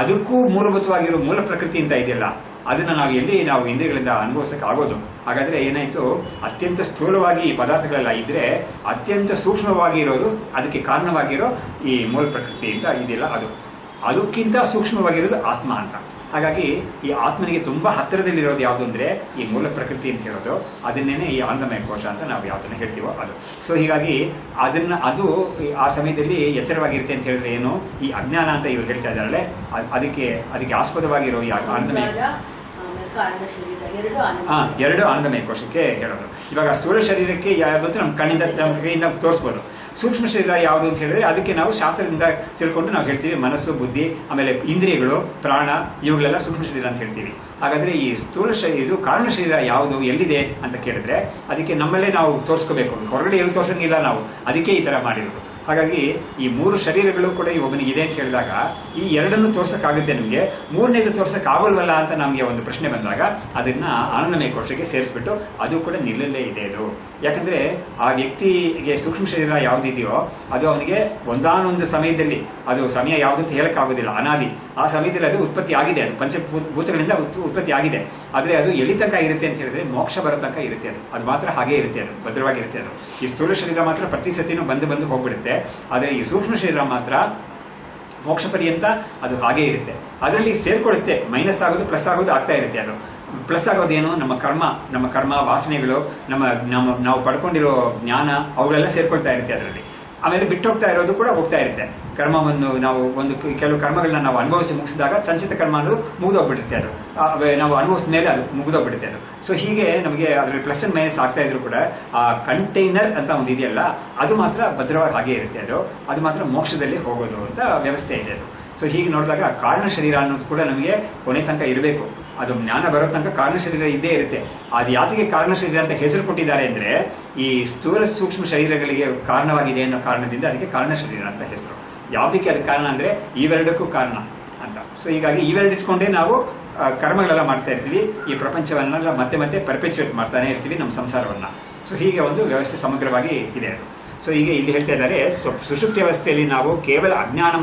A: ಅದಕ್ಕೂ ಮೂಲಭೂತವಾಗಿರೋ ಮೂಲ ಪ್ರಕೃತಿ ಅಂತ ಇದೆಯಲ್ಲ, ಅದನ್ನ ನಾವು ಇಂದ್ರಿಯಗಳಿಂದ ಅನುಭವಿಸಕ್ ಆಗೋದು. ಹಾಗಾದ್ರೆ ಏನಾಯ್ತು, ಅತ್ಯಂತ ಸ್ಥೂಲವಾಗಿ ಈ ಪದಾರ್ಥಗಳೆಲ್ಲ ಇದ್ರೆ ಅತ್ಯಂತ ಸೂಕ್ಷ್ಮವಾಗಿ ಇರೋದು, ಅದಕ್ಕೆ ಕಾರಣವಾಗಿರೋ ಈ ಮೂಲ ಪ್ರಕೃತಿ ಅಂತ ಇದೆಯಲ್ಲ ಅದಕ್ಕಿಂತ ಸೂಕ್ಷ್ಮವಾಗಿರೋದು ಆತ್ಮ ಅಂತ. ಹಾಗಾಗಿ ಈ ಆತ್ಮನಿಗೆ ತುಂಬಾ ಹತ್ತಿರದಲ್ಲಿರೋದು ಯಾವುದು ಅಂದ್ರೆ ಈ ಮೂಲ ಪ್ರಕೃತಿ ಅಂತ ಹೇಳೋದು, ಅದನ್ನೇನೆ ಈ ಆನಂದಮಯ ಕೋಶ ಅಂತ ನಾವು ಯಾವ್ದನ್ನ ಹೇಳ್ತೀವೋ ಅದು. ಸೊ ಹೀಗಾಗಿ ಅದು ಆ ಸಮಯದಲ್ಲಿ ಎಚ್ಚರವಾಗಿರುತ್ತೆ ಅಂತ ಹೇಳಿದ್ರೆ ಏನು, ಈ ಅಜ್ಞಾನ ಅಂತ ಇವ್ರು ಹೇಳ್ತಾ ಇದ್ದಾರಲ್ಲ, ಅದಕ್ಕೆ ಆಸ್ಪದವಾಗಿರೋ ಈ ಆನಂದಮಯ ಎರಡು ಆನಂದಮಯ ಕೋಶಕ್ಕೆ ಹೇಳೋದು. ಇವಾಗ ಸ್ಥೂಲ ಶರೀರಕ್ಕೆ ಯಾವ್ದು ಅಂತ ನಮ್ಮ ಕೈಯಿಂದ ತೋರಿಸ್ಬೋದು. ಸೂಕ್ಷ್ಮ ಶರೀರ ಯಾವುದು ಅಂತ ಹೇಳಿದ್ರೆ ಅದಕ್ಕೆ ನಾವು ಶಾಸ್ತ್ರದಿಂದ ತಿಳ್ಕೊಂಡು ನಾವು ಹೇಳ್ತೀವಿ ಮನಸ್ಸು, ಬುದ್ಧಿ, ಆಮೇಲೆ ಇಂದ್ರಿಯಗಳು, ಪ್ರಾಣ, ಇವುಗಳೆಲ್ಲ ಸೂಕ್ಷ್ಮ ಶರೀರ ಅಂತ ಹೇಳ್ತೀವಿ. ಹಾಗಾದ್ರೆ ಈ ಸ್ಥೂಲ ಶರೀರ ಕಾರಣ ಶರೀರ ಯಾವುದು ಎಲ್ಲಿದೆ ಅಂತ ಕೇಳಿದ್ರೆ ಅದಕ್ಕೆ ನಮ್ಮಲ್ಲೇ ನಾವು ತೋರಿಸ್ಕೋಬೇಕು, ಹೊರಗಡೆ ಎಲ್ಲಿ ತೋರ್ಸಂಗಿಲ್ಲ ನಾವು, ಅದಕ್ಕೆ ಈ ತರ ಮಾಡಿರೋದು. ಹಾಗಾಗಿ ಈ 3 ಶರೀರಗಳು ಕೂಡ ಒಬ್ಬನಿಗೆ ಇದೆ ಅಂತ ಹೇಳಿದಾಗ ಈ 2 ತೋರ್ಸಕ್ಕಾಗುತ್ತೆ ನಿಮಗೆ, 3ನೇದು ತೋರ್ಸಕ್ಕಾಗಲ್ವಲ್ಲ ಅಂತ ನಮಗೆ ಒಂದು ಪ್ರಶ್ನೆ ಬಂದಾಗ ಅದನ್ನ ಆನಂದಮಯ ಕೋಶಕ್ಕೆ ಸೇರಿಸ್ಬಿಟ್ಟು ಅದು ಕೂಡ ನಿಲ್ಲಲ್ಲೇ ಇದೆ ಅದು. ಯಾಕಂದ್ರೆ ಆ ವ್ಯಕ್ತಿಗೆ ಸೂಕ್ಷ್ಮ ಶರೀರ ಯಾವುದಿದೆಯೋ ಅದು ಅವನಿಗೆ ಒಂದಾನೊಂದು ಸಮಯದಲ್ಲಿ, ಅದು ಸಮಯ ಯಾವುದು ಅಂತ ಹೇಳಕ್ಕಾಗೋದಿಲ್ಲ, ಅನಾದಿ, ಆ ಸಮಯದಲ್ಲಿ ಅದು ಉತ್ಪತ್ತಿ ಆಗಿದೆ, ಅದು ಪಂಚಭೂತಗಳಿಂದ ಉತ್ಪತ್ತಿ ಆಗಿದೆ. ಆದ್ರೆ ಅದು ಎಲ್ಲಿ ತನಕ ಇರುತ್ತೆ ಅಂತ ಹೇಳಿದ್ರೆ ಮೋಕ್ಷ ಬರೋ ತನಕ ಇರುತ್ತೆ, ಅದು ಮಾತ್ರ ಹಾಗೆ ಇರುತ್ತೆ, ಅದು ಭದ್ರವಾಗಿರುತ್ತೆ. ಅದು ಈ ಸ್ಥೂಲ ಶರೀರ ಮಾತ್ರ ಪ್ರತಿ ಸತಿನೂ ಬಂದು ಹೋಗ್ಬಿಡುತ್ತೆ. ಆದ್ರೆ ಈ ಸೂಕ್ಷ್ಮ ಶರೀರ ಮಾತ್ರ ಮೋಕ್ಷ ಪರ್ಯಂತ ಅದು ಹಾಗೆ ಇರುತ್ತೆ. ಅದರಲ್ಲಿ ಸೇರ್ಕೊಳ್ಳುತ್ತೆ, ಮೈನಸ್ ಆಗೋದು ಪ್ಲಸ್ ಆಗೋದು ಆಗ್ತಾ ಇರುತ್ತೆ. ಅದು ಪ್ಲಸ್ ಆಗೋದೇನು, ನಮ್ಮ ಕರ್ಮ ವಾಸನೆಗಳು, ನಾವು ಪಡ್ಕೊಂಡಿರೋ ಜ್ಞಾನ ಅವುಗಳೆಲ್ಲ ಸೇರ್ಕೊಳ್ತಾ ಇರುತ್ತೆ ಅದರಲ್ಲಿ. ಆಮೇಲೆ ಬಿಟ್ಟು ಹೋಗ್ತಾ ಇರೋದು ಕೂಡ ಹೋಗ್ತಾ ಇರುತ್ತೆ. ಕರ್ಮವನ್ನು ನಾವು ಕೆಲವು ಕರ್ಮಗಳನ್ನ ನಾವು ಅನುಭವಿಸಿ ಮುಗಿಸಿದಾಗ ಸಂಚಿತ ಕರ್ಮ ಅನ್ನೋದು ಮುಗಿದೋಗ್ಬಿಡುತ್ತೆ, ಅದು ನಾವು ಅನುಭವಿಸಿದ ಮೇಲೆ ಅದು ಮುಗಿದೋಗ್ಬಿಡುತ್ತೆ ಅದು. ಸೊ ಹೀಗೆ ನಮಗೆ ಅದರಲ್ಲಿ ಪ್ಲಸ್ ಅಂಡ್ ಮೈನಸ್ ಆಗ್ತಾ ಇದ್ರು ಕೂಡ ಆ ಕಂಟೈನರ್ ಅಂತ ಒಂದು ಇದೆಯಲ್ಲ ಅದು ಮಾತ್ರ ಭದ್ರವಾಗಿ ಹಾಗೆ ಇರುತ್ತೆ, ಅದು ಮಾತ್ರ ಮೋಕ್ಷದಲ್ಲಿ ಹೋಗೋದು ಅಂತ ವ್ಯವಸ್ಥೆ ಇದೆ ಅದು. ಸೊ ಹೀಗೆ ನೋಡಿದಾಗ ಕಾರಣ ಶರೀರ ಅನ್ನೋದು ಕೂಡ ನಮಗೆ ಕೊನೆ ತನಕ ಇರಬೇಕು, ಅದು ಜ್ಞಾನ ಬರೋ ತನಕ ಕಾರಣ ಶರೀರ ಇದ್ದೇ ಇರುತ್ತೆ. ಅದು ಯಾತಿಗೆ ಕಾರಣ ಶರೀರ ಅಂತ ಹೆಸರು ಕೊಟ್ಟಿದ್ದಾರೆ ಅಂದ್ರೆ ಈ ಸ್ಥೂಲ ಸೂಕ್ಷ್ಮ ಶರೀರಗಳಿಗೆ ಕಾರಣವಾಗಿದೆ ಅನ್ನೋ ಕಾರಣದಿಂದ ಅದಕ್ಕೆ ಕಾರಣ ಶರೀರ ಅಂತ ಹೆಸರು. ಯಾವುದಕ್ಕೆ ಅದಕ್ಕೆ ಕಾರಣ ಅಂದ್ರೆ ಇವೆರಡಕ್ಕೂ ಕಾರಣ ಅಂತ. ಸೊ ಹೀಗಾಗಿ ಇವೆರಡು ಇಟ್ಕೊಂಡೇ ನಾವು ಕರ್ಮಗಳೆಲ್ಲ ಮಾಡ್ತಾ ಇರ್ತೀವಿ, ಈ ಪ್ರಪಂಚವನ್ನೆಲ್ಲ ಮತ್ತೆ ಪರ್ಪೆಚುಯೇಟ್ ಮಾಡ್ತಾನೆ ಇರ್ತೀವಿ, ನಮ್ಮ ಸಂಸಾರವನ್ನ. ಸೊ ಹೀಗೆ ಒಂದು ವ್ಯವಸ್ಥೆ ಸಮಗ್ರವಾಗಿ ಇದೆ ಅದು. ಸೊ ಈಗ ಇಲ್ಲಿ ಹೇಳ್ತಾ ಇದ್ದಾರೆ, ಸುಷುಪ್ತಿ ವ್ಯವಸ್ಥೆಯಲ್ಲಿ ನಾವು ಕೇವಲ ಅಜ್ಞಾನ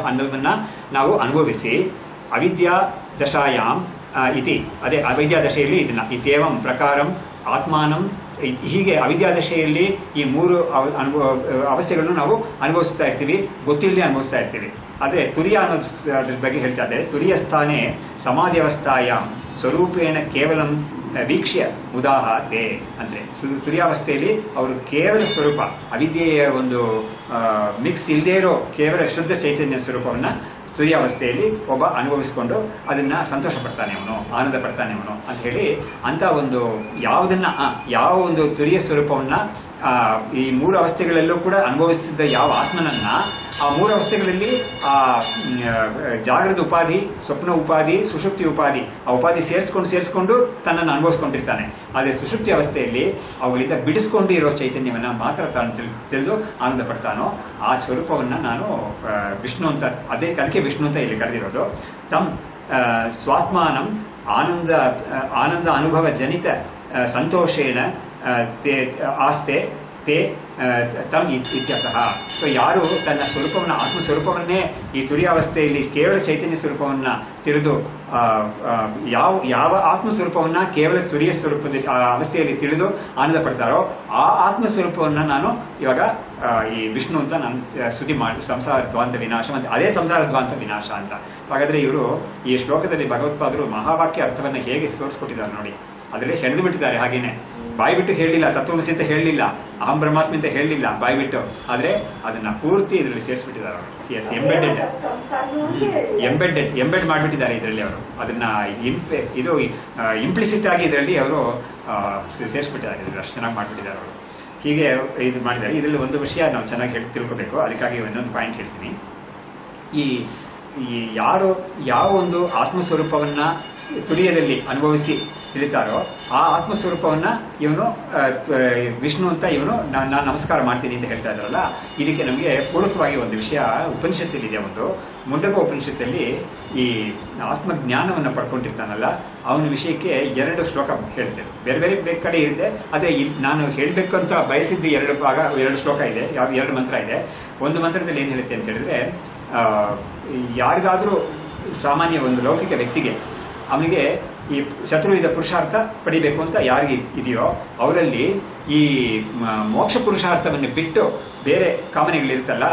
A: ಅನ್ನೋದನ್ನ ನಾವು ಅನುಭವಿಸಿ ಅವಿದ್ಯಾ ದಶಾಯಾಮ್ ಇತಿ, ಅದೇ ಅವಿದ್ಯಾ ದಶೆಯಲ್ಲಿ ಇದನ್ನ ಇತ್ಯೇವಂ ಪ್ರಕಾರಂ ಆತ್ಮಾನಂ, ಹೀಗೆ ಅವಿದ್ಯಾ ದಶೆಯಲ್ಲಿ ಈ 3 ಅವಸ್ಥೆಗಳನ್ನು ನಾವು ಅನುಭವಿಸ್ತಾ ಇರ್ತೀವಿ, ಗೊತ್ತಿಲ್ಲದೆ ಅನುಭವಿಸ್ತಾ ಇರ್ತೀವಿ. ಆದ್ರೆ ತುರಿಯ ಅನ್ನೋದು ಅದ್ರ ಬಗ್ಗೆ ಹೇಳ್ತಾ ಇದ್ದಾರೆ, ತುರಿಯ ಸ್ಥಾನೆ ಸಮಾಧಿ ಅವಸ್ಥಾಯಾಮ್ ಸ್ವರೂಪೇಣ ಕೇವಲಂ ವೀಕ್ಷ್ಯ ಉದಾಹರಣೆ ಅಂದ್ರೆ ತುರಿಯಾವಸ್ಥೆಯಲ್ಲಿ ಅವರು ಕೇವಲ ಸ್ವರೂಪ ಅವಿದ್ಯೆಯ ಒಂದು ಮಿಕ್ಸ್ ಇಲ್ಲದೇ ಇರೋ ಕೇವಲ ಶುದ್ಧ ಚೈತನ್ಯ ಸ್ವರೂಪವನ್ನ ತುರಿಯಾವಸ್ಥೆಯಲ್ಲಿ ಒಬ್ಬ ಅನುಭವಿಸಿಕೊಂಡು ಅದನ್ನ ಸಂತೋಷ ಪಡ್ತಾನೆ ಅವನು, ಆನಂದ ಪಡ್ತಾನೆ ಅವನು ಅಂತ ಹೇಳಿ, ಅಂತ ಒಂದು ಯಾವ ಒಂದು ತುರಿಯ ಸ್ವರೂಪವನ್ನ ಈ 3 ಅವಸ್ಥೆಗಳಲ್ಲೂ ಕೂಡ ಅನುಭವಿಸಿದ್ದ ಯಾವ ಆತ್ಮನನ್ನ ಆ 3 ಅವಸ್ಥೆಗಳಲ್ಲಿ ಆ ಜಾಗೃತ ಉಪಾಧಿ, ಸ್ವಪ್ನ ಉಪಾಧಿ, ಸುಷುಪ್ತಿ ಉಪಾಧಿ, ಆ ಉಪಾಧಿ ಸೇರಿಸ್ಕೊಂಡು ತನ್ನನ್ನು ಅನುಭವಿಸ್ಕೊಂಡಿರ್ತಾನೆ. ಆದರೆ ಸುಷುಪ್ತಿ ಅವಸ್ಥೆಯಲ್ಲಿ ಅವುಗಳಿಂದ ಬಿಡಿಸ್ಕೊಂಡು ಇರೋ ಚೈತನ್ಯವನ್ನ ಮಾತ್ರ ತಾನು ತಿಳಿದು ಆನಂದ ಪಡ್ತಾನೋ ಆ ಸ್ವರೂಪವನ್ನ ನಾನು ವಿಷ್ಣು ಅಂತ, ಅದಕ್ಕೆ ವಿಷ್ಣು ಅಂತ ಇಲ್ಲಿ ಕರೆದಿರೋದು. ತಮ್ ಸ್ವಾತ್ಮಾನಂ ಆನಂದ ಅನುಭವ ಜನಿತ ಸಂತೋಷೇಣ ಆಸ್ತೆ ತೇ ತಮ್ ಇತ್ಯರ್ಥಃ. ಸೊ ಯಾರು ತನ್ನ ಸ್ವರೂಪವನ್ನ, ಆತ್ಮಸ್ವರೂಪವನ್ನೇ ಈ ತುರಿಯಾವಸ್ಥೆಯಲ್ಲಿ ಕೇವಲ ಚೈತನ್ಯ ಸ್ವರೂಪವನ್ನ ತಿಳಿದು ಯಾವ ಆತ್ಮಸ್ವರೂಪವನ್ನ ಕೇವಲ ತುರಿಯ ಸ್ವರೂಪದ ಅವಸ್ಥೆಯಲ್ಲಿ ತಿಳಿದು ಆನಂದ ಪಡ್ತಾರೋ ಆ ಆತ್ಮಸ್ವರೂಪವನ್ನ ನಾನು ಇವಾಗ ಈ ವಿಷ್ಣು ಅಂತ ನಾನು ಸ್ತುತಿ ಮಾಡಿ, ಸಂಸಾರ ಧ್ವಾಂತ ವಿನಾಶ ಅಂತ, ಅದೇ ಸಂಸಾರ ಧ್ವಾಂತ ವಿನಾಶ ಅಂತ. ಹಾಗಾದ್ರೆ ಇವರು ಈ ಶ್ಲೋಕದಲ್ಲಿ ಭಗವತ್ಪಾದರು ಮಹಾವಾಕ್ಯ ಅರ್ಥವನ್ನ ಹೇಗೆ ತೋರಿಸ್ಕೊಟ್ಟಿದ್ದಾರೆ ನೋಡಿ, ಅದರಲ್ಲಿ ಹೆಣೆದು ಬಿಟ್ಟಿದ್ದಾರೆ. ಹಾಗೇನೆ ಬಾಯಿ ಬಿಟ್ಟು ಹೇಳಲಿಲ್ಲ, ತತ್ವಮಸಿ ಅಂತ ಹೇಳಲಿಲ್ಲ, ಅಹಂ ಬ್ರಹ್ಮಾಸ್ಮಿ ಅಂತ ಹೇಳಲಿಲ್ಲ ಬಾಯಿ ಬಿಟ್ಟು, ಆದ್ರೆ ಅದನ್ನ ಪೂರ್ತಿ ಇದರಲ್ಲಿ ಸೇರಿಸ್ಬಿಟ್ಟಿದ್ದಾರೆ ಅವರು. ಎಸ್, ಎಂಬೆಡ್ ಮಾಡಿಬಿಟ್ಟಿದ್ದಾರೆ ಇದರಲ್ಲಿ ಅವರು. ಅದನ್ನ ಇಂಪ್ಲಿಸಿಟ್ ಆಗಿ ಇದರಲ್ಲಿ ಅವರು ಸೇರಿಸ್ಬಿಟ್ಟಿದ್ದಾರೆ, ಇದರಲ್ಲಿ ಅಷ್ಟು ಚೆನ್ನಾಗಿ ಮಾಡಿಬಿಟ್ಟಿದ್ದಾರೆ ಅವರು. ಹೀಗೆ ಇದು ಮಾಡಿದ್ದಾರೆ. ಇದರಲ್ಲಿ ಒಂದು ವಿಷಯ ನಾವು ಚೆನ್ನಾಗಿ ತಿಳ್ಕೊಬೇಕು, ಅದಕ್ಕಾಗಿ ಇನ್ನೊಂದು ಪಾಯಿಂಟ್ ಹೇಳ್ತೀನಿ. ಈ ಯಾರು ಯಾವ ಒಂದು ಆತ್ಮಸ್ವರೂಪವನ್ನ ತುರಿಯದಲ್ಲಿ ಅನುಭವಿಸಿ ತಿಳಿತಾರೋ ಆ ಆತ್ಮಸ್ವರೂಪವನ್ನ ಇವನು ವಿಷ್ಣು ಅಂತ ಇವನು ನಾನು ನಮಸ್ಕಾರ ಮಾಡ್ತೀನಿ ಅಂತ ಹೇಳ್ತಾ ಇದ್ದಾರಲ್ಲ, ಇದಕ್ಕೆ ನಮಗೆ ಪೂರಕವಾಗಿ ಒಂದು ವಿಷಯ ಉಪನಿಷತ್ತಲ್ಲಿದೆ. ಒಂದು ಮುಂಡಕ ಉಪನಿಷತ್ತಲ್ಲಿ ಈ ಆತ್ಮಜ್ಞಾನವನ್ನು ಪಡ್ಕೊಂಡಿರ್ತಾನಲ್ಲ ಅವನ ವಿಷಯಕ್ಕೆ 2 ಶ್ಲೋಕ ಹೇಳ್ತೇವೆ. ಬೇರೆ ಕಡೆ ಇರುತ್ತೆ, ಆದರೆ ನಾನು ಹೇಳಬೇಕು ಅಂತ ಬಯಸಿದ್ದು 2 ಶ್ಲೋಕ ಇದೆ, 2 ಮಂತ್ರ ಇದೆ. ಒಂದು ಮಂತ್ರದಲ್ಲಿ ಏನು ಹೇಳುತ್ತೆ ಅಂತ ಹೇಳಿದ್ರೆ, ಯಾರಿಗಾದರೂ ಸಾಮಾನ್ಯ ಒಂದು ಲೌಕಿಕ ವ್ಯಕ್ತಿಗೆ ಅವನಿಗೆ ಈ ಶತ್ರುವಿದ ಪುರುಷಾರ್ಥ ಪಡಿಬೇಕು ಅಂತ ಯಾರಿಗೆ ಇದೆಯೋ ಅವರಲ್ಲಿ ಈ ಮೋಕ್ಷ ಪುರುಷಾರ್ಥವನ್ನು ಬಿಟ್ಟು ಬೇರೆ ಕಾಮನೆಗಳಿರ್ತಲ್ಲ,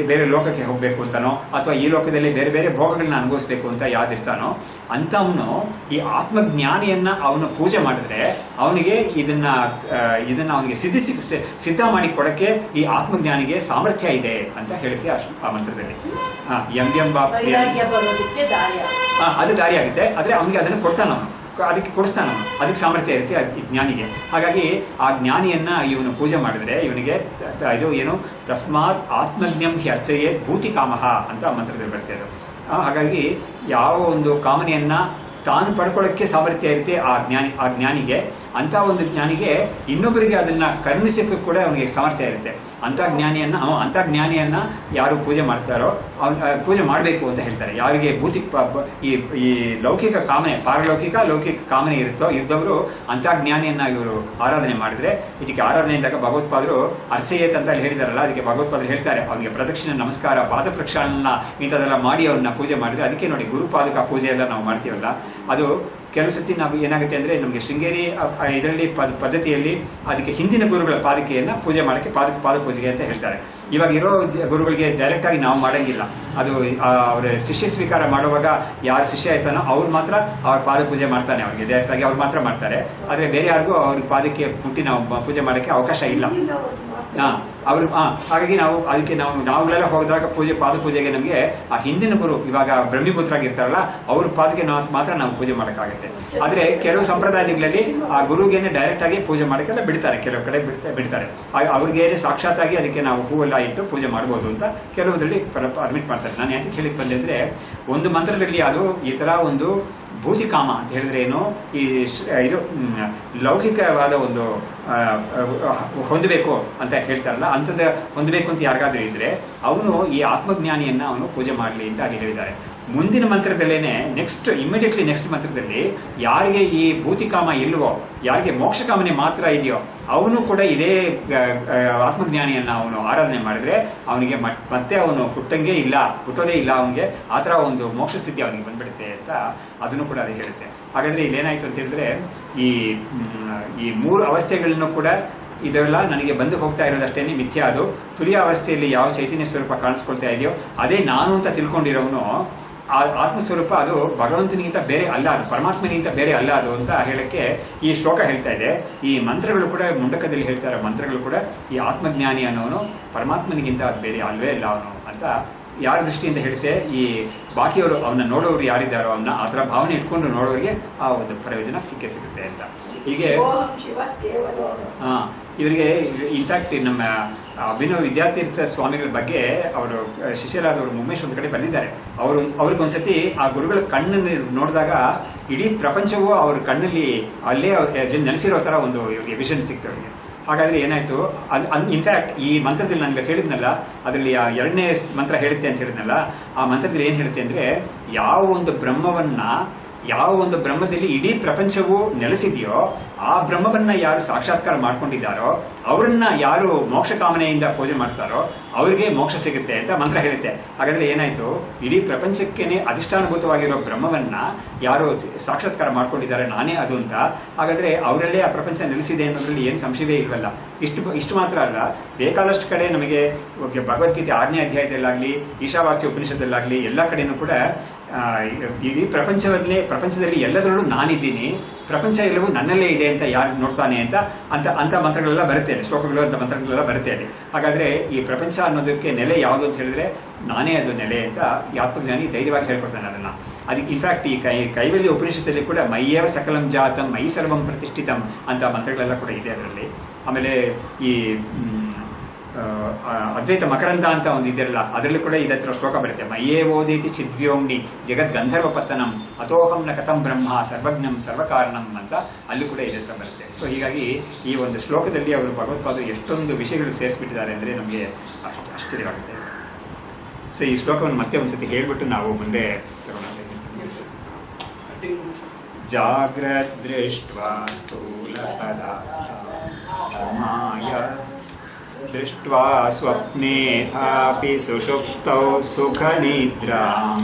A: ಬೇರೆ ಲೋಕಕ್ಕೆ ಹೋಗಬೇಕು ಅಂತಾನೋ ಅಥವಾ ಈ ಲೋಕದಲ್ಲಿ ಬೇರೆ ಬೇರೆ ಭೋಗಗಳನ್ನ ಅನುಭವಿಸ್ಬೇಕು ಅಂತ ಯಾವ್ದಿರ್ತಾನೋ ಅಂತವನು ಈ ಆತ್ಮಜ್ಞಾನಿಯನ್ನ ಅವನು ಪೂಜೆ ಮಾಡಿದ್ರೆ ಅವನಿಗೆ ಇದನ್ನ ಅವನಿಗೆ ಸಿದ್ಧ ಮಾಡಿ ಕೊಡಕ್ಕೆ ಈ ಆತ್ಮಜ್ಞಾನಿಗೆ ಸಾಮರ್ಥ್ಯ ಇದೆ ಅಂತ ಹೇಳುತ್ತೆ ಆ ಮಂತ್ರದಲ್ಲಿ. ಅದು ದಾರಿ ಆಗುತ್ತೆ, ಆದ್ರೆ ಅವನಿಗೆ ಅದನ್ನು ಕೊಡ್ತಾನ, ಅದಕ್ಕೆ ಕೊಡಿಸ್ತಾನ, ಅದಕ್ಕೆ ಸಾಮರ್ಥ್ಯ ಇರುತ್ತೆ ಜ್ಞಾನಿಗೆ. ಹಾಗಾಗಿ ಆ ಜ್ಞಾನಿಯನ್ನ ಇವನು ಪೂಜೆ ಮಾಡಿದ್ರೆ ಇವನಿಗೆ ಇದು ಏನು ತಸ್ಮಾತ್ ಆತ್ಮಜ್ಞಂ ಹಿ ಅರ್ಚಯೇ ಭೂತಿ ಕಾಮಃ ಅಂತ ಮಂತ್ರದಲ್ಲಿ ಬರ್ತದೆ ಅದು. ಹಾಗಾಗಿ ಯಾವ ಒಂದು ಕಾಮನೆಯನ್ನ ತಾನು ಪಡ್ಕೊಳ್ಳೋಕ್ಕೆ ಸಾಮರ್ಥ್ಯ ಇರುತ್ತೆ ಆ ಜ್ಞಾನಿಗೆ, ಅಂತ ಒಂದು ಜ್ಞಾನಿಗೆ ಇನ್ನೊಬ್ಬರಿಗೆ ಅದನ್ನ ಕರುಣಿಸಕ್ಕೂ ಕೂಡ ಅವನಿಗೆ ಸಾಮರ್ಥ್ಯ ಇರುತ್ತೆ. ಅಂಥ ಜ್ಞಾನಿಯನ್ನು ಯಾರು ಪೂಜೆ ಮಾಡ್ತಾರೋ ಪೂಜೆ ಮಾಡಬೇಕು ಅಂತ ಹೇಳ್ತಾರೆ. ಯಾರಿಗೆ ಈ ಲೌಕಿಕ ಕಾಮನೆ, ಪಾರಲೌಕಿಕ ಲೌಕಿಕ ಕಾಮನೆ ಇದ್ದವರು ಅಂಥ ಜ್ಞಾನಿಯನ್ನ ಇವರು ಆರಾಧನೆ ಮಾಡಿದ್ರೆ, ಇದಕ್ಕೆ ಆರಾಧನೆ ಇದ್ದಾಗ ಭಗವತ್ಪಾದರು ಅರ್ಚಯೇತ್ ಅಂತ ಹೇಳಿದಾರಲ್ಲ, ಅದಕ್ಕೆ ಭಗವತ್ಪಾದರು ಹೇಳ್ತಾರೆ ಅವನಿಗೆ ಪ್ರದಕ್ಷಿಣೆ, ನಮಸ್ಕಾರ, ಪಾದ ಪ್ರಕ್ಷಾಳನ ಇಂಥದ್ದೆಲ್ಲ ಮಾಡಿ ಅವ್ರನ್ನ ಪೂಜೆ ಮಾಡಿದ್ರೆ, ಅದಕ್ಕೆ ನೋಡಿ ಗುರುಪಾದಕ ಪೂಜೆ ಎಲ್ಲ ನಾವು ಮಾಡ್ತೀವಲ್ಲ, ಅದು ಕೆಲವು ಸತಿ ನಾವು ಏನಾಗುತ್ತೆ ಅಂದ್ರೆ ನಮಗೆ ಶೃಂಗೇರಿ ಇದರಲ್ಲಿ ಪದ್ಧತಿಯಲ್ಲಿ ಅದಕ್ಕೆ ಹಿಂದಿನ ಗುರುಗಳ ಪಾದಕೆಯನ್ನ ಪೂಜೆ ಮಾಡಕ್ಕೆ ಪಾದ ಪೂಜೆಗೆ ಅಂತ ಹೇಳ್ತಾರೆ. ಇವಾಗ ಇರೋ ಗುರುಗಳಿಗೆ ಡೈರೆಕ್ಟ್ ಆಗಿ ನಾವು ಮಾಡಂಗಿಲ್ಲ. ಅದು ಅವರ ಶಿಷ್ಯ ಸ್ವೀಕಾರ ಮಾಡುವಾಗ ಯಾರು ಶಿಷ್ಯ ಆಯ್ತಾನೋ ಅವ್ರು ಮಾತ್ರ ಅವ್ರ ಪಾದ ಪೂಜೆ ಮಾಡ್ತಾನೆ, ಅವ್ರಿಗೆ ಡೈರೆಕ್ಟ್ ಆಗಿ ಅವ್ರು ಮಾತ್ರ ಮಾಡ್ತಾರೆ. ಆದ್ರೆ ಬೇರೆ ಯಾರಿಗೂ ಅವ್ರಿಗೆ ಪಾದಕ್ಕೆ ಮುಟ್ಟಿ ನಾವು ಪೂಜೆ ಮಾಡಕ್ಕೆ ಅವಕಾಶ ಇಲ್ಲ. ಹಾಗಾಗಿ ನಾವುಗಳೆಲ್ಲ ಹೋದಾಗ ಪಾದ ಪೂಜೆಗೆ ನಮಗೆ ಆ ಹಿಂದಿನ ಗುರು, ಇವಾಗ ಬ್ರಹ್ಮಿಪುತ್ರಾಗಿರ್ತಾರಲ್ಲ ಅವ್ರ ಪಾದಕ್ಕೆ ಮಾತ್ರ ನಾವು ಪೂಜೆ ಮಾಡಕ್ಕಾಗುತ್ತೆ. ಆದ್ರೆ ಕೆಲವು ಸಂಪ್ರದಾಯಗಳಲ್ಲಿ ಆ ಗುರುಗೇನೆ ಡೈರೆಕ್ಟ್ ಆಗಿ ಪೂಜೆ ಮಾಡಕ್ಕೆಲ್ಲ ಬಿಡ್ತಾರೆ, ಕೆಲವು ಕಡೆ ಬಿಡ್ತಾರೆ. ಅವ್ರಿಗೇನೆ ಸಾಕ್ಷಾತ್ ಆಗಿ ಅದಕ್ಕೆ ನಾವು ಹೂವೆಲ್ಲ ಇಟ್ಟು ಪೂಜೆ ಮಾಡಬಹುದು ಅಂತ ಕೆಲವುದ್ರಲ್ಲಿ ಪರ್ಮಿಟ್ ಮಾಡ್ತಾರೆ. ನಾನು ಯಾಕೆ ಹೇಳಿಕ್ ಬಂದೆ ಅಂದ್ರೆ, ಒಂದು ಮಂತ್ರದಲ್ಲಿ ಅದು ಈ ತರ ಒಂದು ಭೂತಿಕಾಮ ಅಂತ ಹೇಳಿದ್ರೆ ಏನು, ಇದು ಲೌಕಿಕವಾದ ಒಂದು ಹೊಂದಬೇಕು ಅಂತ ಹೇಳ್ತಾರಲ್ಲ, ಅಂಥದ್ದು ಹೊಂದಬೇಕು ಅಂತ ಯಾರಿಗಾದ್ರೂ ಇದ್ರೆ ಅವನು ಈ ಆತ್ಮಜ್ಞಾನಿಯನ್ನ ಅವನು ಪೂಜೆ ಮಾಡಲಿ ಅಂತ ಅಲ್ಲಿ ಹೇಳಿದ್ದಾರೆ. ಮುಂದಿನ ಮಂತ್ರದಲ್ಲೇನೆ ಇಮಿಡಿಯೇಟ್ಲಿ ನೆಕ್ಸ್ಟ್ ಮಂತ್ರದಲ್ಲಿ ಯಾರಿಗೆ ಈ ಭೂತಿಕಾಮ ಇಲ್ವೋ, ಯಾರಿಗೆ ಮೋಕ್ಷ ಕಾಮನೆ ಮಾತ್ರ ಇದೆಯೋ ಅವನು ಕೂಡ ಇದೇ ಆತ್ಮಜ್ಞಾನಿಯನ್ನ ಅವನು ಆರಾಧನೆ ಮಾಡಿದ್ರೆ ಅವನಿಗೆ ಮತ್ತೆ ಅವನು ಹುಟ್ಟೋದೇ ಇಲ್ಲ ಅವನಿಗೆ, ಆ ಥರ ಒಂದು ಮೋಕ್ಷ ಸ್ಥಿತಿ ಅವನಿಗೆ ಬಂದ್ಬಿಡುತ್ತೆ ಅಂತ ಅದನ್ನು ಕೂಡ ಅದು ಹೇಳುತ್ತೆ. ಹಾಗಾದ್ರೆ ಇಲ್ಲೇನಾಯ್ತು ಅಂತ ಹೇಳಿದ್ರೆ, ಈ ಮೂರು ಅವಸ್ಥೆಗಳನ್ನು ಕೂಡ ಇದೆಲ್ಲ ನನಗೆ ಬಂದು ಹೋಗ್ತಾ ಇರೋದಷ್ಟೇನೆ ಮಿಥ್ಯ. ಅದು ತುರಿಯ ಅವಸ್ಥೆಯಲ್ಲಿ ಯಾವ ಚೈತನ್ಯ ಸ್ವರೂಪ ಕಾಣಿಸ್ಕೊಳ್ತಾ ಇದೆಯೋ ಅದೇ ನಾನು ಅಂತ ತಿಳ್ಕೊಂಡಿರೋನು ಆ ಆತ್ಮಸ್ವರೂಪ ಅದು ಭಗವಂತನಿಗಿಂತ ಬೇರೆ ಅಲ್ಲ, ಅದು ಪರಮಾತ್ಮನಿಗಿಂತ ಬೇರೆ ಅಲ್ಲ ಅದು ಅಂತ ಹೇಳಕ್ಕೆ ಈ ಶ್ಲೋಕ ಹೇಳ್ತಾ ಇದೆ. ಈ ಮಂತ್ರಗಳು ಕೂಡ ಮುಂಡಕದಲ್ಲಿ ಹೇಳ್ತಾ ಇರೋ ಮಂತ್ರಗಳು ಕೂಡ ಈ ಆತ್ಮಜ್ಞಾನಿ ಅನ್ನೋನು ಪರಮಾತ್ಮನಿಗಿಂತ ಅದು ಬೇರೆ ಅಲ್ವೇ ಇಲ್ಲ ಅವನು ಅಂತ ಯಾರ ದೃಷ್ಟಿಯಿಂದ ಹೇಳುತ್ತೆ. ಈ ಬಾಕಿಯವರು ಅವನ್ನ ನೋಡೋರು ಯಾರಿದ್ದಾರೋ ಅವನ್ನ ಆ ಥರ ಭಾವನೆ ಇಟ್ಕೊಂಡು ನೋಡೋರಿಗೆ ಆ ಒಂದು ಪ್ರಯೋಜನ ಸಿಗುತ್ತೆ ಅಂತ. ಹೀಗೆ ಇವರಿಗೆ ಇನ್ಫ್ಯಾಕ್ಟ್ ನಮ್ಮ ಅಭಿನವ್ ವಿದ್ಯಾತೀರ್ಥ ಸ್ವಾಮಿಗಳ ಬಗ್ಗೆ ಅವರು ಶಿಷ್ಯರಾದವರು ಮುಮ್ಮೇಶ್ ಒಂದು ಕಡೆ ಬರೆದಿದ್ದಾರೆ. ಅವ್ರಿಗೊಂದ್ಸತಿ ಆ ಗುರುಗಳ ಕಣ್ಣನ್ನು ನೋಡಿದಾಗ ಇಡೀ ಪ್ರಪಂಚವೂ ಅವ್ರ ಕಣ್ಣಲ್ಲಿ ಅಲ್ಲೇ ನೆಲೆಸಿರೋ ತರ ಒಂದು ಇವ್ರಿಗೆ ವಿಷನ್ ಸಿಕ್ತು ಅವ್ರಿಗೆ. ಹಾಗಾದ್ರೆ ಏನಾಯ್ತು, ಇನ್ಫ್ಯಾಕ್ಟ್ ಈ ಮಂತ್ರದಲ್ಲಿ ನಾನು ಹೇಳಿದ್ನಲ್ಲ, ಅದರಲ್ಲಿ ಎರಡನೇ ಮಂತ್ರ ಹೇಳುತ್ತೆ ಅಂತ ಹೇಳಿದ್ನಲ್ಲ, ಆ ಮಂತ್ರದಲ್ಲಿ ಏನ್ ಹೇಳುತ್ತೆ ಅಂದ್ರೆ, ಯಾವ ಒಂದು ಬ್ರಹ್ಮದಲ್ಲಿ ಇಡೀ ಪ್ರಪಂಚವು ನೆಲೆಸಿದೆಯೋ ಆ ಬ್ರಹ್ಮವನ್ನ ಯಾರು ಸಾಕ್ಷಾತ್ಕಾರ ಮಾಡ್ಕೊಂಡಿದ್ದಾರೋ ಅವರನ್ನ ಯಾರು ಮೋಕ್ಷ ಕಾಮನೆಯಿಂದ ಪೂಜೆ ಮಾಡ್ತಾರೋ ಅವರಿಗೆ ಮೋಕ್ಷ ಸಿಗುತ್ತೆ ಅಂತ ಮಂತ್ರ ಹೇಳುತ್ತೆ. ಹಾಗಾದ್ರೆ ಏನಾಯ್ತು, ಇಡೀ ಪ್ರಪಂಚಕ್ಕೇನೆ ಅಧಿಷ್ಠಾನಭೂತವಾಗಿರೋ ಬ್ರಹ್ಮವನ್ನ ಯಾರು ಸಾಕ್ಷಾತ್ಕಾರ ಮಾಡ್ಕೊಂಡಿದ್ದಾರೆ ನಾನೇ ಅದು ಅಂತ, ಹಾಗಾದ್ರೆ ಅವರಲ್ಲೇ ಆ ಪ್ರಪಂಚ ನೆಲೆಸಿದೆ ಅನ್ನೋದ್ರಲ್ಲಿ ಏನು ಸಂಶಯವೇ ಇಲ್ವಲ್ಲ. ಇಷ್ಟು ಮಾತ್ರ ಅಲ್ಲ, ಬೇಕಾದಷ್ಟು ಕಡೆ ನಮಗೆ ಭಗವದ್ಗೀತೆ 6ನೇ ಅಧ್ಯಾಯದಲ್ಲಾಗ್ಲಿ ಈಶಾವಾಸ್ಯ ಉಪನಿಷತ್ತಲ್ಲಾಗ್ಲಿ ಎಲ್ಲ ಕಡೆನೂ ಕೂಡ ಇಡೀ ಪ್ರಪಂಚದಲ್ಲಿ ಎಲ್ಲದರಲ್ಲೂ ನಾನಿದ್ದೀನಿ, ಪ್ರಪಂಚ ಎಲ್ಲವೂ ನನ್ನಲ್ಲೇ ಇದೆ ಅಂತ ಯಾರು ನೋಡ್ತಾನೆ ಅಂತ ಮಂತ್ರಗಳೆಲ್ಲ ಬರುತ್ತೆ, ಶ್ಲೋಕಗಳು ಅಂತ ಮಂತ್ರಗಳೆಲ್ಲ ಬರುತ್ತೆ ಅಲ್ಲಿ. ಹಾಗಾದ್ರೆ ಈ ಪ್ರಪಂಚ ಅನ್ನೋದಕ್ಕೆ ನೆಲೆ ಯಾವುದು ಅಂತ ಹೇಳಿದ್ರೆ ನಾನೇ ಅದು ನೆಲೆ ಅಂತ ಈ ಆತ್ಮಜ್ಞಾನಿ ಧೈರ್ಯವಾಗಿ ಹೇಳ್ಕೊಡ್ತಾನೆ ಅದನ್ನ. ಅದಕ್ಕೆ ಇನ್ಫ್ಯಾಕ್ಟ್ ಈ ಕೈವಲ್ಯ ಉಪನಿಷತ್ತಲ್ಲಿ ಕೂಡ ಮೈಯೇವ ಸಕಲಂ ಜಾತಂ ಮೈ ಸರ್ವಂ ಪ್ರತಿಷ್ಠಿತಂ ಅಂತ ಮಂತ್ರಗಳೆಲ್ಲ ಕೂಡ ಇದೆ ಅದರಲ್ಲಿ. ಆಮೇಲೆ ಈ ಅದ್ವೈತ ಮಕರಂದ ಅಂತ ಒಂದು ಇದೆಯಲ್ಲ, ಅದರಲ್ಲೂ ಕೂಡ ಇದತ್ರ ಶ್ಲೋಕ ಬರುತ್ತೆ, ಮಯ್ಯೇ ಓದೇತಿ ಚಿದ್ವ್ಯೋಮ್ನಿ ಜಗದ್ ಗಂಧರ್ವ ಪತನಂ ಅಥೋಹಂ ನ ಕಥಂ ಬ್ರಹ್ಮ ಸರ್ವಜ್ಞಂ ಸರ್ವಕಾರಣಂ ಅಂತ ಅಲ್ಲೂ ಕೂಡ ಇದತ್ರ ಬರುತ್ತೆ. ಸೊ ಹೀಗಾಗಿ ಈ ಒಂದು ಶ್ಲೋಕದಲ್ಲಿ ಅವರು ಭಗವತ್ಪಾದರು ಎಷ್ಟೊಂದು ವಿಷಯಗಳು ಸೇರಿಸ್ಬಿಟ್ಟಿದ್ದಾರೆ ಅಂದರೆ ನಮಗೆ ಆಶ್ಚರ್ಯವಾಗುತ್ತೆ. ಸೊ ಈ ಶ್ಲೋಕವನ್ನು ಮತ್ತೆ ಒಂದ್ಸತಿ ಹೇಳ್ಬಿಟ್ಟು ನಾವು ಮುಂದೆ ಜಾಗ್ರತ್ ದೃಷ್ಟ್ವಾ ಸ್ಥೂಲ ಪದಾರ್ಥಮಾಯ ದೃಷ್ಟ್ವಾ ಸ್ವಪ್ನೇಥಾಪಿ ಸುಷುಪ್ತೌ ಸುಖನಿದ್ರಾಂ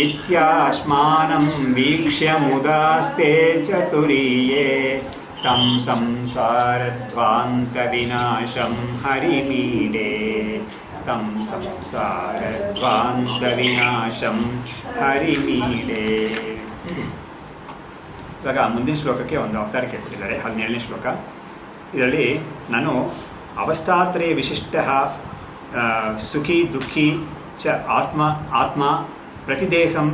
A: ಇತ್ಯಾತ್ಮಾನಂ ವೀಕ್ಷ್ಯ ಮುದಾಸ್ತೆ ಚತುರೀಯೇ ತಂ ಸಂಸಾರಧ್ವಾಂತ ವಿನಾಶಂ ಹರಿಮೀಡೆ ತಂ ಸಂಸಾರಧ್ವಾಂತ ವಿನಾಶಂ ಹರಿಮೀಡೆ. ಇವಾಗ ಮುಂದಿನ ಶ್ಲೋಕಕ್ಕೆ ಒಂದು ಅವತಾರಿಕೆ ಕೊಟ್ಟಿದ್ದಾರೆ, 17ನೇ ಶ್ಲೋಕ. ಇದರಲ್ಲಿ ನಾನು ಅವಸ್ಥಾತ್ರಯ ವಿಶಿಷ್ಟ ಸುಖಿ ದುಃಖಿ ಚ ಆತ್ಮ ಪ್ರತಿದೇಹಂ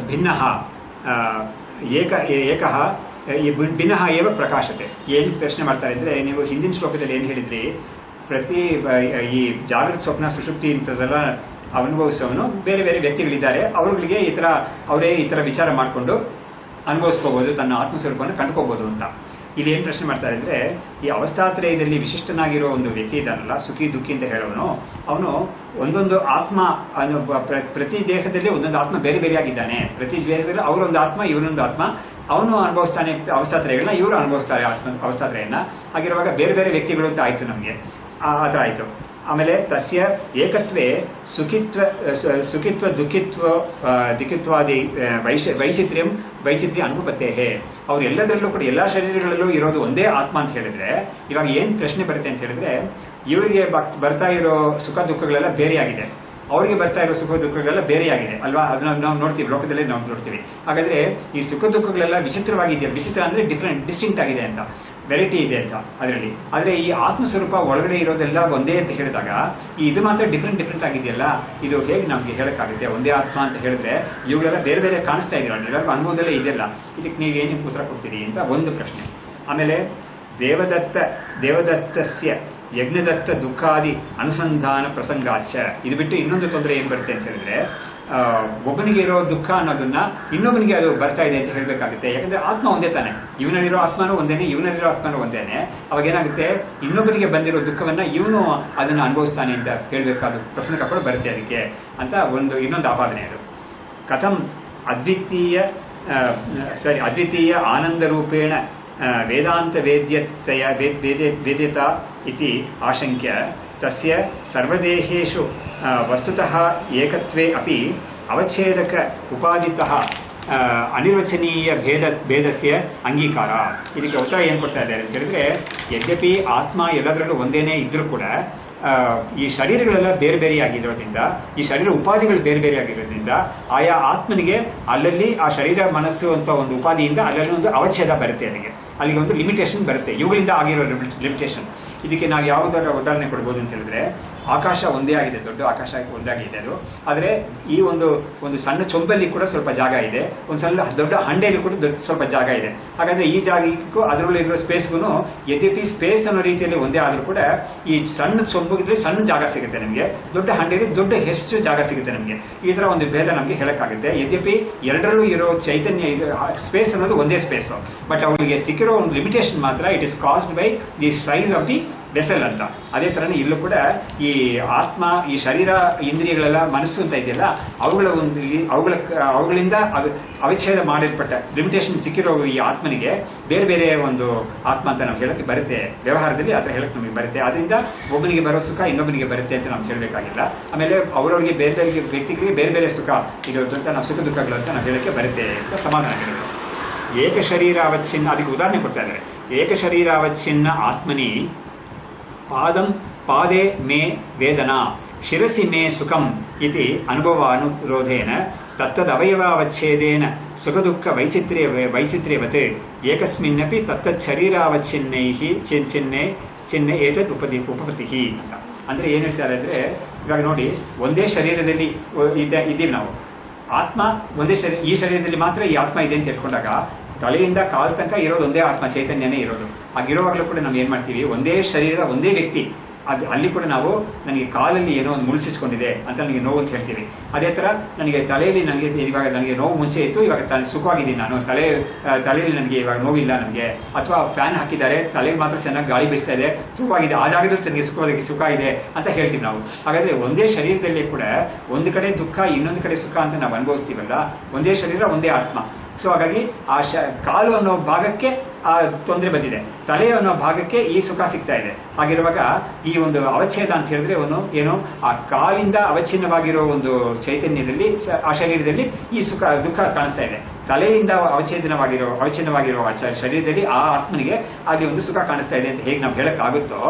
A: ಭಿನ್ನ ಏಕಃ ಭಿನ್ನ ಏವ ಪ್ರಕಾಶತೆ. ಏನು ಪ್ರಶ್ನೆ ಮಾಡ್ತಾರೆ ಅಂದರೆ, ನೀವು ಹಿಂದಿನ ಶ್ಲೋಕದಲ್ಲಿ ಏನು ಹೇಳಿದ್ರಿ, ಪ್ರತಿ ಈ ಜಾಗೃತ ಸ್ವಪ್ನ ಸುಷುಪ್ತಿ ಇಂಥದ್ದೆಲ್ಲ ಅನುಭವಿಸೋನು ಬೇರೆ ಬೇರೆ ವ್ಯಕ್ತಿಗಳಿದ್ದಾರೆ, ಅವರುಗಳಿಗೆ ಅವರೇ ಈ ಥರ ವಿಚಾರ ಮಾಡಿಕೊಂಡು ಅನುಭವಿಸ್ಕೋಬೋದು, ತನ್ನ ಆತ್ಮಸ್ವರೂಪವನ್ನು ಕಂಡುಕೋಬೋದು ಅಂತ. ಇದೇನು ಪ್ರಶ್ನೆ ಮಾಡ್ತಾರೆ ಅಂದರೆ, ಈ ಅವಸ್ಥಾತ್ರಯದಲ್ಲಿ ವಿಶಿಷ್ಟನಾಗಿರೋ ಒಂದು ವ್ಯಕ್ತಿ ಇದ್ದಾನಲ್ಲ, ಸುಖಿ ದುಃಖಿ ಅಂತ ಹೇಳೋನು, ಅವನು ಒಂದೊಂದು ಆತ್ಮ ಪ್ರತಿ ದೇಹದಲ್ಲಿ ಒಂದೊಂದು ಆತ್ಮ ಬೇರೆ ಬೇರೆಯಾಗಿದ್ದಾನೆ. ಪ್ರತಿ ದೇಹದಲ್ಲಿ ಅವರೊಂದು ಆತ್ಮ, ಇವರೊಂದು ಆತ್ಮ. ಅವನು ಅನುಭವಿಸ್ತಾನೆ ಅವಸ್ಥಾತ್ರಯಗಳನ್ನ, ಇವರು ಅನುಭವಿಸ್ತಾರೆ ಅವಸ್ಥಾತ್ರಯನ್ನ. ಹಾಗಿರುವಾಗ ಬೇರೆ ಬೇರೆ ವ್ಯಕ್ತಿಗಳು ಅಂತ ಆಯಿತು, ನಮಗೆ ಆ ಥರ ಆಯಿತು. ಆಮೇಲೆ ತಸ್ಯ ಏಕತ್ವೇ ಸುಖಿತ್ವ ದುಃಖಿತ್ವಾದಿ ವೈಚಿತ್ರ್ಯ ಅನುಪತ್ತೇ. ಅವ್ರು ಎಲ್ಲದರಲ್ಲೂ ಕೂಡ ಎಲ್ಲ ಶರೀರಗಳಲ್ಲೂ ಇರೋದು ಒಂದೇ ಆತ್ಮ ಅಂತ ಹೇಳಿದ್ರೆ, ಇವಾಗ ಏನು ಪ್ರಶ್ನೆ ಬರುತ್ತೆ ಅಂತ ಹೇಳಿದ್ರೆ, ಇವರಿಗೆ ಬರ್ತಾ ಇರೋ ಸುಖ ದುಃಖಗಳೆಲ್ಲ ಬೇರೆಯಾಗಿದೆ, ಅವರಿಗೆ ಬರ್ತಾ ಇರೋ ಸುಖ ದುಃಖಗಳೆಲ್ಲ ಬೇರೆಯಾಗಿದೆ ಅಲ್ವಾ? ಅದನ್ನ ನಾವು ನೋಡ್ತೀವಿ, ಲೋಕದಲ್ಲೇ ನಾವು ನೋಡ್ತೀವಿ. ಹಾಗಾದ್ರೆ ಈ ಸುಖ ದುಃಖಗಳೆಲ್ಲ ವಿಚಿತ್ರವಾಗಿದೆಯಾ? ವಿಚಿತ್ರ ಅಂದ್ರೆ ಡಿಸ್ಟಿಂಕ್ಟ್ ಆಗಿದೆ ಅಂತ, ವೆರೈಟಿ ಇದೆ ಅಂತ ಅದರಲ್ಲಿ. ಆದರೆ ಈ ಆತ್ಮಸ್ವರೂಪ ಒಳಗಡೆ ಇರೋದೆಲ್ಲ ಒಂದೇ ಅಂತ ಹೇಳಿದಾಗ, ಇದು ಮಾತ್ರ ಡಿಫ್ರೆಂಟ್ ಆಗಿದೆಯಲ್ಲ, ಇದು ಹೇಗೆ ನಮಗೆ ಹೇಳಕ್ಕಾಗುತ್ತೆ? ಒಂದೇ ಆತ್ಮ ಅಂತ ಹೇಳಿದ್ರೆ ಇವುಗಳೆಲ್ಲ ಬೇರೆ ಬೇರೆ ಕಾಣಿಸ್ತಾ ಇದ್ದೀರಲ್ಲ, ಎಲ್ಲರಿಗೂ ಅನುಭವದಲ್ಲೇ ಇದೆಯಲ್ಲ, ಇದಕ್ಕೆ ನೀವೇನು ಉತ್ತರ ಕೊಡ್ತೀರಿ ಅಂತ ಒಂದು ಪ್ರಶ್ನೆ. ಆಮೇಲೆ ದೇವದತ್ತಸ್ಯ ಯಜ್ಞದತ್ತ ದುಃಖಾದಿ ಅನುಸಂಧಾನ ಪ್ರಸಂಗಾಚ. ಇದು ಬಿಟ್ಟು ಇನ್ನೊಂದು ತೊಂದರೆ ಏನು ಬರುತ್ತೆ ಅಂತ ಹೇಳಿದ್ರೆ, ಒಬ್ಬನಿಗೆ ಇರೋ ದುಃಖ ಅನ್ನೋದನ್ನ ಇನ್ನೊಬ್ಬನಿಗೆ ಅದು ಬರ್ತಾ ಇದೆ ಅಂತ ಹೇಳಬೇಕಾಗುತ್ತೆ. ಯಾಕಂದ್ರೆ ಆತ್ಮ ಒಂದೇ ತಾನೆ, ಇವನಲ್ಲಿರೋ ಆತ್ಮನೂ ಒಂದೇನೆ, ಇವನಲ್ಲಿರೋ ಆತ್ಮನೂ ಒಂದೇನೆ. ಅವಾಗ ಏನಾಗುತ್ತೆ, ಇನ್ನೊಬ್ಬನಿಗೆ ಬಂದಿರೋ ದುಃಖವನ್ನ ಇವನು ಅದನ್ನ ಅನುಭವಿಸ್ತಾನೆ ಅಂತ ಹೇಳಬೇಕಾದ ಪ್ರಸಂಗ ಕೂಡ ಬರುತ್ತೆ ಅದಕ್ಕೆ ಅಂತ ಇನ್ನೊಂದು ಆಪಾದನೆ ಅದು. ಕಥಂ ಅದ್ವಿತೀಯ ಆನಂದ ರೂಪೇಣ ವೇದಾಂತ ವೇದ್ಯತಾ ಇತಿ ಆಶಂಕ್ಯ ತಸ್ಯ ಸರ್ವದೇಹೇಷು ವಸ್ತುತಃ ಏಕತ್ವೇ ಅಪಿ ಅವಚ್ಛೇದಕ ಉಪಾದಿತಃ ಅನಿರ್ವಚನೀಯ ಭೇದಸ್ಯ ಅಂಗೀಕಾರ. ಇದಕ್ಕೆ ಉತ್ತರ ಏನು ಕೊಡ್ತಾ ಇದ್ದಾರೆ ಅಂತ ಹೇಳಿದ್ರೆ, ಯದ್ಯಪಿ ಆತ್ಮ ಎಲ್ಲದರಲ್ಲೂ ಒಂದೇನೇ ಇದ್ರೂ ಕೂಡ ಈ ಶರೀರಗಳೆಲ್ಲ ಬೇರೆ ಬೇರೆಯಾಗಿರೋದ್ರಿಂದ, ಈ ಶರೀರ ಉಪಾಧಿಗಳು ಬೇರೆ ಬೇರೆಯಾಗಿರೋದ್ರಿಂದ, ಆಯಾ ಆತ್ಮನಿಗೆ ಅಲ್ಲಲ್ಲಿ ಆ ಶರೀರ ಮನಸ್ಸು ಅಂತ ಒಂದು ಉಪಾಧಿಯಿಂದ ಅಲ್ಲಲ್ಲಿ ಒಂದು ಅವಚ್ಛೇದ ಬರುತ್ತೆ, ಅಲ್ಲಿಗೆ ಒಂದು ಲಿಮಿಟೇಷನ್ ಬರುತ್ತೆ, ಇವುಗಳಿಂದ ಆಗಿರೋ ಲಿಮಿಟೇಷನ್. ಇದಕ್ಕೆ ನಾವು ಯಾವುದರ ಉದಾಹರಣೆ ಕೊಡ್ಬೋದು ಅಂತ ಹೇಳಿದ್ರೆ, ಆಕಾಶ ಒಂದೇ ಆಗಿದೆ, ದೊಡ್ಡ ಆಕಾಶ ಒಂದಾಗಿದೆ ಅದು. ಆದರೆ ಈ ಒಂದು ಸಣ್ಣ ಚೊಂಬಲ್ಲಿ ಕೂಡ ಸ್ವಲ್ಪ ಜಾಗ ಇದೆ, ಒಂದು ಸಣ್ಣ ದೊಡ್ಡ ಹಂಡೆಯಲ್ಲಿ ಕೂಡ ಸ್ವಲ್ಪ ಜಾಗ ಇದೆ. ಹಾಗಾದ್ರೆ ಈ ಜಾಗಕ್ಕೂ ಅದರಲ್ಲಿರುವ ಸ್ಪೇಸ್ಗೂ, ಯದ್ಯಪಿ ಸ್ಪೇಸ್ ಅನ್ನೋ ರೀತಿಯಲ್ಲಿ ಒಂದೇ ಆದರೂ ಕೂಡ ಈ ಸಣ್ಣ ಚೊಂಬಲ್ಲಿ ಸಣ್ಣ ಜಾಗ ಸಿಗುತ್ತೆ ನಮಗೆ, ದೊಡ್ಡ ಹಂಡೆಯಲ್ಲಿ ದೊಡ್ಡ ಹೆಚ್ಚು ಜಾಗ ಸಿಗುತ್ತೆ ನಮಗೆ. ಈ ತರ ಒಂದು ಭೇದ ನಮಗೆ ಹೇಳಕ್ಕಾಗುತ್ತೆ. ಯದ್ಯಪಿ ಎರಡರಲ್ಲೂ ಇರೋ ಚೈತನ್ಯ ಇದು ಸ್ಪೇಸ್ ಅನ್ನೋದು ಒಂದೇ ಸ್ಪೇಸ್, ಬಟ್ ಅವರಿಗೆ ಸಿಕ್ಕಿರೋ ಒಂದು ಲಿಮಿಟೇಷನ್ ಮಾತ್ರ it is caused by the size of the vessel ಅಂತ. ಅದೇ ತರನೇ ಇಲ್ಲೂ ಕೂಡ ಈ ಆತ್ಮ, ಈ ಶರೀರ, ಇಂದ್ರಿಯಗಳೆಲ್ಲ, ಮನಸ್ಸು ಅಂತ ಇದೆಯಲ್ಲ, ಅವುಗಳಿಂದ ಅವಿಚ್ಛೇದ ಮಾಡಿರ್ಪಟ್ಟ ಲಿಮಿಟೇಷನ್ ಸಿಕ್ಕಿರೋ ಈ ಆತ್ಮನಿಗೆ ಬೇರೆ ಬೇರೆ ಒಂದು ಆತ್ಮ ಅಂತ ನಾವು ಹೇಳಕ್ಕೆ ಬರುತ್ತೆ. ವ್ಯವಹಾರದಲ್ಲಿ ಆ ಥರ ಹೇಳಕ್ಕೆ ನಮಗೆ ಬರುತ್ತೆ. ಅದರಿಂದ ಒಬ್ಬನಿಗೆ ಬರೋ ಸುಖ ಇನ್ನೊಬ್ಬನಿಗೆ ಬರುತ್ತೆ ಅಂತ ನಾವು ಹೇಳಬೇಕಾಗಿಲ್ಲ. ಆಮೇಲೆ ಅವರವರಿಗೆ ಬೇರೆ ಬೇರೆ ವ್ಯಕ್ತಿಗಳಿಗೆ ಬೇರೆ ಬೇರೆ ಸುಖ ಇರೋದು ಅಂತ ನಾವು ಸುಖ ದುಃಖಗಳು ಅಂತ ನಾವು ಹೇಳಕ್ಕೆ ಬರುತ್ತೆ ಅಂತ ಸಮಾಧಾನ ಹೇಳಿದ್ರು. ಏಕಶರೀರಾವಚ್ಛಿನ್ನ, ಅದಕ್ಕೆ ಉದಾಹರಣೆ ಕೊಡ್ತಾ ಇದ್ದಾರೆ. ಏಕಶರೀರಾವಚ್ಛಿನ್ನ ಆತ್ಮನಿ ಪಾದೇ ಮೇ ವೇದನಾ ಶಿರಸಿ ಮೇ ಸುಖಂ ಇತಿ ಅನುಭವಾನುರೋಧೇನ ತತ್ತದವಯವಾವಚ್ಛೇದೇನ ಸುಖ ದುಃಖ ವೈಚಿತ್ರ್ಯವತ್ ಏಕಸ್ಮಿನ್ನಪಿ ತತ್ತಚ್ಛರೀರಾವಚ್ಛಿನ್ನೈಃ ಚಿಹ್ನೆ ಏತದ್ ಉಪಪತ್ತಿಹಿ ಅಂತ. ಅಂದರೆ ಏನು ಹೇಳ್ತಾರೆ ಅಂದರೆ, ಇವಾಗ ನೋಡಿ, ಒಂದೇ ಶರೀರದಲ್ಲಿ ಇದ್ದೀವಿ ನಾವು. ಆತ್ಮ ಒಂದೇ ಈ ಶರೀರದಲ್ಲಿ ಮಾತ್ರ ಈ ಆತ್ಮ ಇದೆ ಅಂತ ಹೇಳ್ಕೊಂಡಾಗ, ತಲೆಯಿಂದ ಕಾಲು ತನಕ ಇರೋದು ಒಂದೇ ಆತ್ಮ, ಚೈತನ್ಯನೇ ಇರೋದು. ಹಾಗಿರುವಾಗಲೂ ಕೂಡ ನಾವು ಏನು ಮಾಡ್ತೀವಿ, ಒಂದೇ ಶರೀರ ಒಂದೇ ವ್ಯಕ್ತಿ, ಅಲ್ಲಿ ಕೂಡ ನಾವು ನನಗೆ ಕಾಲಲ್ಲಿ ಏನೋ ಒಂದು ಮುಳ್ಸಿಸ್ಕೊಂಡಿದೆ ಅಂತ ನನಗೆ ನೋವು ಅಂತ ಹೇಳ್ತೀವಿ. ಅದೇ ಥರ ನನಗೆ ತಲೆಯಲ್ಲಿ ಇವಾಗ ನನಗೆ ನೋವು ಮುಂಚೆ ಇತ್ತು, ಇವಾಗ ಸುಖವಾಗಿದ್ದೀನಿ ನಾನು, ತಲೆಯಲ್ಲಿ ನನಗೆ ಇವಾಗ ನೋವಿಲ್ಲ ನನಗೆ. ಅಥವಾ ಫ್ಯಾನ್ ಹಾಕಿದ್ದಾರೆ, ತಲೆಗೆ ಮಾತ್ರ ಚೆನ್ನಾಗಿ ಗಾಳಿ ಬೀಸ್ತಾ ಇದೆ, ಸುಖವಾಗಿದೆ, ಆ ಜಾಗದಲ್ಲಿ ನನಗೆ ಸುಖ ಇದೆ ಅಂತ ಹೇಳ್ತೀವಿ ನಾವು. ಹಾಗಾದರೆ ಒಂದೇ ಶರೀರದಲ್ಲಿ ಕೂಡ ಒಂದು ಕಡೆ ದುಃಖ, ಇನ್ನೊಂದು ಕಡೆ ಸುಖ ಅಂತ ನಾವು ಅನುಭವಿಸ್ತೀವಲ್ಲ. ಒಂದೇ ಶರೀರ ಒಂದೇ ಆತ್ಮ. ಸೊ ಹಾಗಾಗಿ ಆ ಕಾಲು ಅನ್ನೋ ಭಾಗಕ್ಕೆ ಆ ತೊಂದರೆ ಬಂದಿದೆ, ತಲೆ ಅನ್ನೋ ಭಾಗಕ್ಕೆ ಈ ಸುಖ ಸಿಗ್ತಾ ಇದೆ. ಹಾಗಿರುವಾಗ ಈ ಒಂದು ಅವಚ್ಛೇದ ಅಂತ ಹೇಳಿದ್ರೆ ಏನು, ಆ ಕಾಲಿಂದ ಅವಚ್ಛಿನ್ನವಾಗಿರೋ ಒಂದು ಚೈತನ್ಯದಲ್ಲಿ, ಆ ಶರೀರದಲ್ಲಿ ಈ ದುಃಖ ಕಾಣಿಸ್ತಾ ಇದೆ. ತಲೆಯಿಂದ ಅವಚ್ಛಿನ್ನವಾಗಿರೋ ಆ ಶರೀರದಲ್ಲಿ ಆ ಆತ್ಮನಿಗೆ ಅಲ್ಲಿ ಒಂದು ಸುಖ ಕಾಣಿಸ್ತಾ ಇದೆ ಅಂತ ಹೇಗೆ ನಾವು ಹೇಳಕ್ಕಾಗುತ್ತೋ,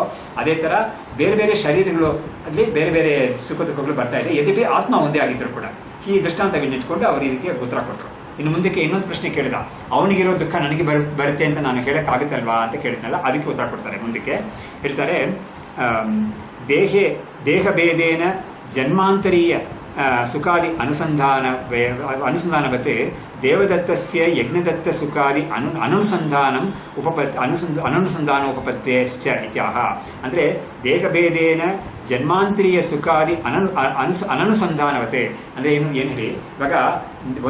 A: ಅದೇ ತರ ಬೇರೆ ಬೇರೆ ಶರೀರಗಳು ಅಲ್ಲಿ ಬೇರೆ ಬೇರೆ ಸುಖ ದುಃಖಗಳು ಬರ್ತಾ ಇದೆ. ಯದ್ಯಪಿ ಆತ್ಮ ಒಂದೇ ಆಗಿದ್ರು ಕೂಡ. ಈ ದೃಷ್ಟಾಂತವನ್ನಿಟ್ಕೊಂಡು ಅವರು ಇದಕ್ಕೆ ಉತ್ತರ ಕೊಟ್ಟರು. ಇನ್ನು ಮುಂದಕ್ಕೆ ಇನ್ನೊಂದು ಪ್ರಶ್ನೆ ಕೇಳಿದ, ಅವನಿಗಿರೋ ದುಃಖ ನನಗೆ ಬರುತ್ತೆ ಅಂತ ನಾನು ಹೇಳಕ್ಕಾಗುತ್ತಲ್ವಾ ಅಂತ ಕೇಳಿದ್ನಲ್ಲ, ಅದಕ್ಕೆ ಉತ್ತರ ಕೊಡ್ತಾರೆ. ಮುಂದಕ್ಕೆ ಹೇಳ್ತಾರೆ, ದೇಹಭೇದೇನ ಜನ್ಮಾಂತರೀಯ ಸುಖಾದಿ ಅನುಸಂಧಾನವತೆ ದೇವದತ್ತಸ್ಯ ಯಜ್ಞದತ್ತ ಸುಖಾದಿ ಅನನುಸಂಧಾನೋಪಪತ್ತೇಶ್ಚ ಇತ್ಯಾಹ. ಅಂದರೆ ದೇಹಭೇದೇನ ಜನ್ಮಾಂತರೀಯ ಸುಖಾದಿ ಅನನುಸಂಧಾನವತೆ ಅಂದರೆ ಏನು ಹೇಳಿ, ಇವಾಗ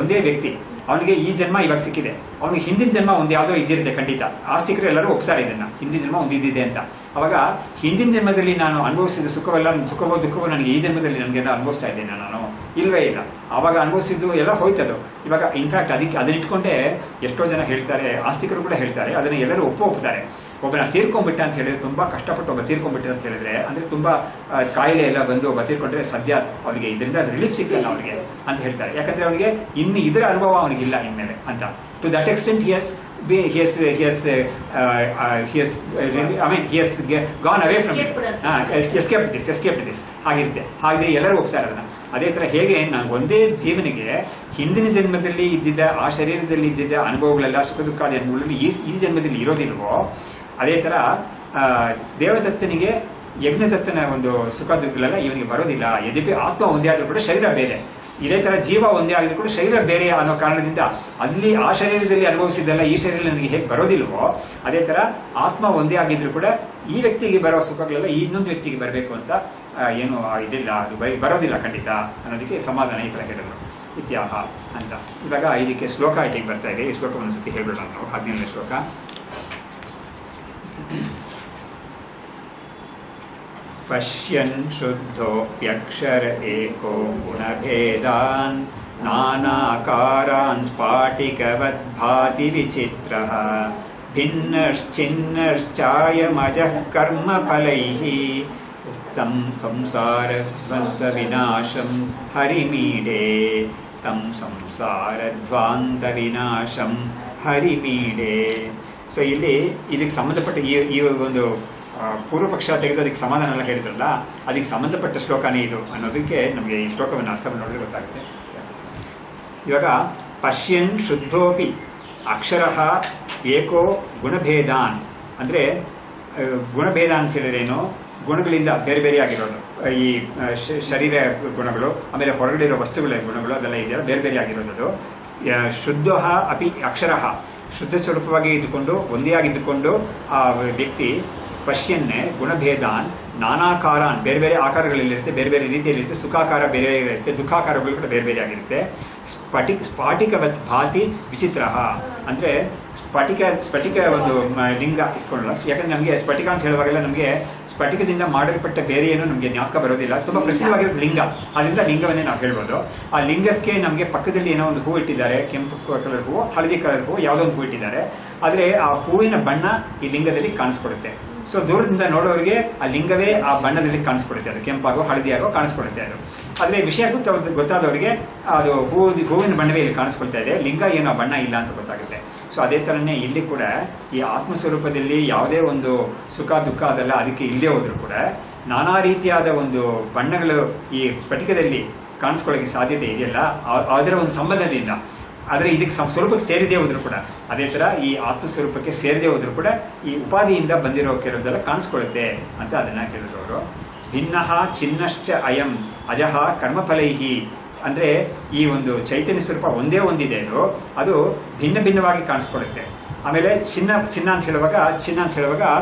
A: ಒಂದೇ ವ್ಯಕ್ತಿ ಅವನಿಗೆ ಈ ಜನ್ಮ ಇವಾಗ ಸಿಕ್ಕಿದೆ, ಅವನಿಗೆ ಹಿಂದಿನ ಜನ್ಮ ಒಂದು ಯಾವುದೋ ಇದ್ದಿರುತ್ತೆ ಖಂಡಿತ. ಆಸ್ತಿಕರು ಎಲ್ಲರೂ ಒಪ್ತಾರೆ ಇದನ್ನ, ಹಿಂದಿನ ಜನ್ಮ ಒಂದು ಇದ್ದಿದೆ ಅಂತ. ಅವಾಗ ಹಿಂದಿನ ಜನ್ಮದಲ್ಲಿ ನಾನು ಅನುಭವಿಸಿದ ಸುಖವೋ ದುಃಖವೋ ನನಗೆ ಈ ಜನ್ಮದಲ್ಲಿ ನನಗೆಲ್ಲ ಅನುಭವಿಸ್ತಾ ಇದ್ದೇನೆ ನಾನು? ಇಲ್ವೇ ಇಲ್ಲ. ಆವಾಗ ಅನುಭವಿಸಿದ್ದು ಎಲ್ಲ ಹೋಯ್ತದು. ಇವಾಗ ಇನ್ಫ್ಯಾಕ್ಟ್ ಅದನ್ನಿಟ್ಕೊಂಡೇ ಎಷ್ಟೋ ಜನ ಹೇಳ್ತಾರೆ, ಆಸ್ತಿಕರು ಕೂಡ ಹೇಳ್ತಾರೆ, ಅದನ್ನ ಎಲ್ಲರೂ ಒಪ್ತಾರೆ. ಒಬ್ಬನ ತೀರ್ಕೊಂಡ್ಬಿಟ್ಟ ಅಂತ ಹೇಳಿದ್ರೆ, ತುಂಬಾ ಕಷ್ಟಪಟ್ಟು ಒಬ್ಬ ತೀರ್ಕೊಂಡ್ಬಿಟ್ಟ ಅಂತ ಹೇಳಿದ್ರೆ, ಅಂದ್ರೆ ತುಂಬಾ ಕಾಯಿಲೆ ಎಲ್ಲ ಬಂದು ಒಬ್ಬ ತೀರ್ಕೊಂಡ್ರೆ ಸದ್ಯ ಅವನಿಗೆ ಇದರಿಂದ ರಿಲೀಫ್ ಸಿಕ್ಕಲ್ಲ ಅವನಿಗೆ ಅಂತ ಹೇಳ್ತಾರೆ. ಯಾಕಂದ್ರೆ ಅವನಿಗೆ ಇನ್ನು ಇದರ ಅನುಭವ ಅವನಿಗಿಲ್ಲ ಇನ್ಮೇಲೆ ಅಂತ. To that extent he has gone away from it. escaped this ಹಾಗಿರುತ್ತೆ. ಹಾಗೆ ಎಲ್ಲರೂ ಹೋಗ್ತಾರೆ ಅದನ್ನ. ಅದೇ ತರ ಹೇಗೆ ನಾನು ಒಂದೇ ಜೀವನಿಗೆ ಹಿಂದಿನ ಜನ್ಮದಲ್ಲಿ ಇದ್ದಿದ್ದ ಆ ಶರೀರದಲ್ಲಿ ಇದ್ದಿದ್ದ ಅನುಭವಗಳೆಲ್ಲ ಸುಖ ದುಃಖಾದಿ ಅನುಭವಗಳಲ್ಲಿ ಈ ಜನ್ಮದಲ್ಲಿ ಇರೋದಿಲ್ವೋ, ಅದೇ ತರ ದೇವದತ್ತನಿಗೆ ಯಜ್ಞದತ್ತನ ಒಂದು ಸುಖ ದುಃಖಗಳೆಲ್ಲ ಇವನಿಗೆ ಬರೋದಿಲ್ಲ. ಯದ್ಯಪಿ ಆತ್ಮ ಒಂದೇ ಆದ್ರೂ ಕೂಡ ಶರೀರ ಬೇರೆ. ಇದೇ ತರ ಜೀವ ಒಂದೇ ಆಗಿದ್ರು ಕೂಡ ಶರೀರ ಬೇರೆ ಅನ್ನೋ ಕಾರಣದಿಂದ ಅಲ್ಲಿ ಆ ಶರೀರದಲ್ಲಿ ಅನುಭವಿಸಿದ್ದಲ್ಲ ಈ ಶರೀರದಲ್ಲಿ ನನಗೆ ಹೇಗೆ ಬರೋದಿಲ್ವೋ, ಅದೇ ತರ ಆತ್ಮ ಒಂದೇ ಆಗಿದ್ರು ಕೂಡ ಈ ವ್ಯಕ್ತಿಗೆ ಬರೋ ಸುಖಗಳೆಲ್ಲ ಈ ಇನ್ನೊಂದು ವ್ಯಕ್ತಿಗೆ ಬರಬೇಕು ಅಂತ ಏನು ಇದಿಲ್ಲ, ಅದು ಬರೋದಿಲ್ಲ ಖಂಡಿತ ಅನ್ನೋದಕ್ಕೆ ಸಮಾಧಾನ ಈ ತರ ಹೇಳಿದ್ರು ಇತ್ಯಾಹ ಅಂತ. ಇವಾಗ ಇದಕ್ಕೆ ಶ್ಲೋಕ ಹೇಗೆ ಬರ್ತಾ ಇದೆ, ಈ ಶ್ಲೋಕ ಒಂದ್ಸತಿ ಹೇಳ್ಬಿಡೋಣ ನಾವು. 17ನೇ ಶ್ಲೋಕ. ಪಶ್ಯನ್ ಶುದ್ಧೋಪ್ಯಕ್ಷರ ಏಕೋ ಗುಣಭೇದಾನ್ ನಾನಾಕಾರಾನ್ ಸ್ಫಾಟಿಕವದ್ ಭಾತಿ ವಿಚಿತ್ರಃ ಭಿನ್ನಶ್ಚಿನ್ನಶ್ಚಾಯಮಜಃ ಕರ್ಮಫಲೈಃ ತಂ ಸಂಸಾರಧ್ವಂತ ವಿನಾಶಂ ಹರಿಮೀಡೆ ತಂ ಸಂಸಾರಧ್ವಾಂತ ವಿನಾಶಂ ಹರಿಮೀಡೆ. ಸೊ ಇಲ್ಲಿ ಇದಕ್ಕೆ ಸಂಬಂಧಪಟ್ಟ ಈ ಒಂದು ಪೂರ್ವ ಪಕ್ಷ ತೆಗೆದು ಅದಕ್ಕೆ ಸಮಾಧಾನ ಎಲ್ಲ ಹೇಳಿದ್ರಲ್ಲ, ಅದಕ್ಕೆ ಸಂಬಂಧಪಟ್ಟ ಶ್ಲೋಕನೇ ಇದು ಅನ್ನೋದಕ್ಕೆ ನಮಗೆ ಈ ಶ್ಲೋಕವನ್ನು ಅರ್ಥವನ್ನು ನೋಡಿದ್ರೆ ಗೊತ್ತಾಗುತ್ತೆ. ಇವಾಗ ಪಶ್ಯನ್ ಶುದ್ಧೋಪಿ ಅಕ್ಷರಃ ಏಕೋ ಗುಣಭೇದಾನ್ ಅಂದರೆ ಗುಣಭೇದ ಅಂತ ಹೇಳಿದ್ರೇನು, ಗುಣಗಳಿಂದ ಬೇರೆ ಬೇರೆ ಆಗಿರೋದು. ಈ ಶರೀರ ಗುಣಗಳು, ಆಮೇಲೆ ಹೊರಗಡೆ ಇರೋ ವಸ್ತುಗಳ ಗುಣಗಳು ಅದೆಲ್ಲ ಇದೆಯಲ್ಲ ಬೇರೆ ಬೇರೆ ಆಗಿರೋದು. ಅದು ಶುದ್ಧ ಅಪಿ ಅಕ್ಷರಃ ಶುದ್ಧ ಸ್ವರೂಪವಾಗಿ ಇದ್ದುಕೊಂಡು ಒಂದೇ ಆಗಿದ್ದುಕೊಂಡು ಆ ವ್ಯಕ್ತಿ ಪಶ್ಯನ್ನೇ ಗುಣಭೇದಾನ್ ನಾನಾಕಾರಾನ್ ಬೇರೆ ಬೇರೆ ಆಕಾರಗಳಲ್ಲಿರುತ್ತೆ, ಬೇರೆ ಬೇರೆ ರೀತಿಯಲ್ಲಿರುತ್ತೆ. ಸುಖಾಕಾರ ಬೇರೆ ಇರುತ್ತೆ, ದುಃಖಾಕಾರಗಳು ಕೂಡ ಬೇರೆ ಬೇರೆ ಆಗಿರುತ್ತೆ. ಸ್ಫಟಿಕವತ್ ಭಾತಿ ವಿಚಿತ್ರ ಅಂದರೆ ಸ್ಫಟಿಕ ಒಂದು ಲಿಂಗ ಇಟ್ಕೊಳ್ಳಲ್ಲ. ಯಾಕಂದ್ರೆ ನಮಗೆ ಸ್ಫಟಿಕ ಅಂತ ಹೇಳುವಾಗೆಲ್ಲ ನಮಗೆ ಸ್ಫಟಿಕದಿಂದ ಮಾಡಲ್ಪಟ್ಟ ಬೇರೆ ಏನು ನಮಗೆ ಜ್ಞಾಪಕ ಬರೋದಿಲ್ಲ. ತುಂಬಾ ಪ್ರಸಿದ್ಧವಾಗಿರೋದು ಲಿಂಗ, ಅದರಿಂದ ಲಿಂಗವನ್ನೇ ನಾವು ಹೇಳ್ಬೋದು. ಆ ಲಿಂಗಕ್ಕೆ ನಮಗೆ ಪಕ್ಕದಲ್ಲಿ ಏನೋ ಒಂದು ಹೂ ಇಟ್ಟಿದ್ದಾರೆ, ಕೆಂಪು ಕಲರ್ ಹೂವು, ಹಳದಿ ಕಲರ್ ಹೂವು, ಯಾವುದೋ ಒಂದು ಹೂ ಇಟ್ಟಿದ್ದಾರೆ. ಆದರೆ ಆ ಹೂವಿನ ಬಣ್ಣ ಈ ಲಿಂಗದಲ್ಲಿ ಕಾಣಿಸ್ಕೊಡುತ್ತೆ. ಸೊ ದೂರದಿಂದ ನೋಡೋರಿಗೆ ಆ ಲಿಂಗವೇ ಆ ಬಣ್ಣದಲ್ಲಿ ಕಾಣಿಸ್ಕೊಡುತ್ತೆ, ಅದು ಕೆಂಪಾಗೋ ಹಳದಿಯಾಗೋ ಕಾಣಿಸ್ಕೊಡುತ್ತೆ. ಅದು ಆದರೆ ವಿಷಯ ಗೊತ್ತಾದವರಿಗೆ ಅದು ಹೂವಿನ ಬಣ್ಣವೇ ಇಲ್ಲಿ ಕಾಣಿಸ್ಕೊಳ್ತಾ ಇದೆ, ಲಿಂಗ ಏನೋ ಬಣ್ಣ ಇಲ್ಲ ಅಂತ ಗೊತ್ತಾಗುತ್ತೆ. ಸೊ ಅದೇ ಥರನೇ ಇಲ್ಲಿ ಕೂಡ ಈ ಆತ್ಮಸ್ವರೂಪದಲ್ಲಿ ಯಾವುದೇ ಒಂದು ಸುಖ ದುಃಖ ಅದೆಲ್ಲ ಅದಕ್ಕೆ ಇಲ್ಲದೆ ಹೋದ್ರೂ ಕೂಡ ನಾನಾ ರೀತಿಯಾದ ಒಂದು ಬಣ್ಣಗಳು ಈ ಸ್ಫಟಿಕದಲ್ಲಿ ಕಾಣಿಸ್ಕೊಳ್ಳೋಕೆ ಸಾಧ್ಯತೆ ಇದೆಯಲ್ಲ, ಅದರ ಒಂದು ಸಂಬಂಧದಿಂದ. ಆದರೆ ಇದಕ್ಕೆ ಸ್ವರೂಪಕ್ಕೆ ಸೇರಿದೇ ಹೋದ್ರು ಕೂಡ ಅದೇ ತರ ಈ ಆತ್ಮಸ್ವರೂಪಕ್ಕೆ ಸೇರದೇ ಹೋದ್ರು ಕೂಡ ಈ ಉಪಾಧಿಯಿಂದ ಬಂದಿರೋ ಕೆಲವದೆಲ್ಲ ಕಾಣಿಸ್ಕೊಳ್ಳುತ್ತೆ ಅಂತ ಅದನ್ನ ಹೇಳಿದವರು. ಭಿನ್ನಃ ಚಿನ್ನಶ್ಚ ಅಯಂ ಅಜಃ ಕರ್ಮಫಲೈಹಿ ಅಂದ್ರೆ ಈ ಒಂದು ಚೈತನ್ಯ ಸ್ವರೂಪ ಒಂದೇ ಒಂದಿದೆ, ಅದು ಭಿನ್ನ ಭಿನ್ನವಾಗಿ ಕಾಣಿಸ್ಕೊಳ್ಳುತ್ತೆ. ಆಮೇಲೆ ಚಿನ್ನ ಅಂತ ಹೇಳುವಾಗ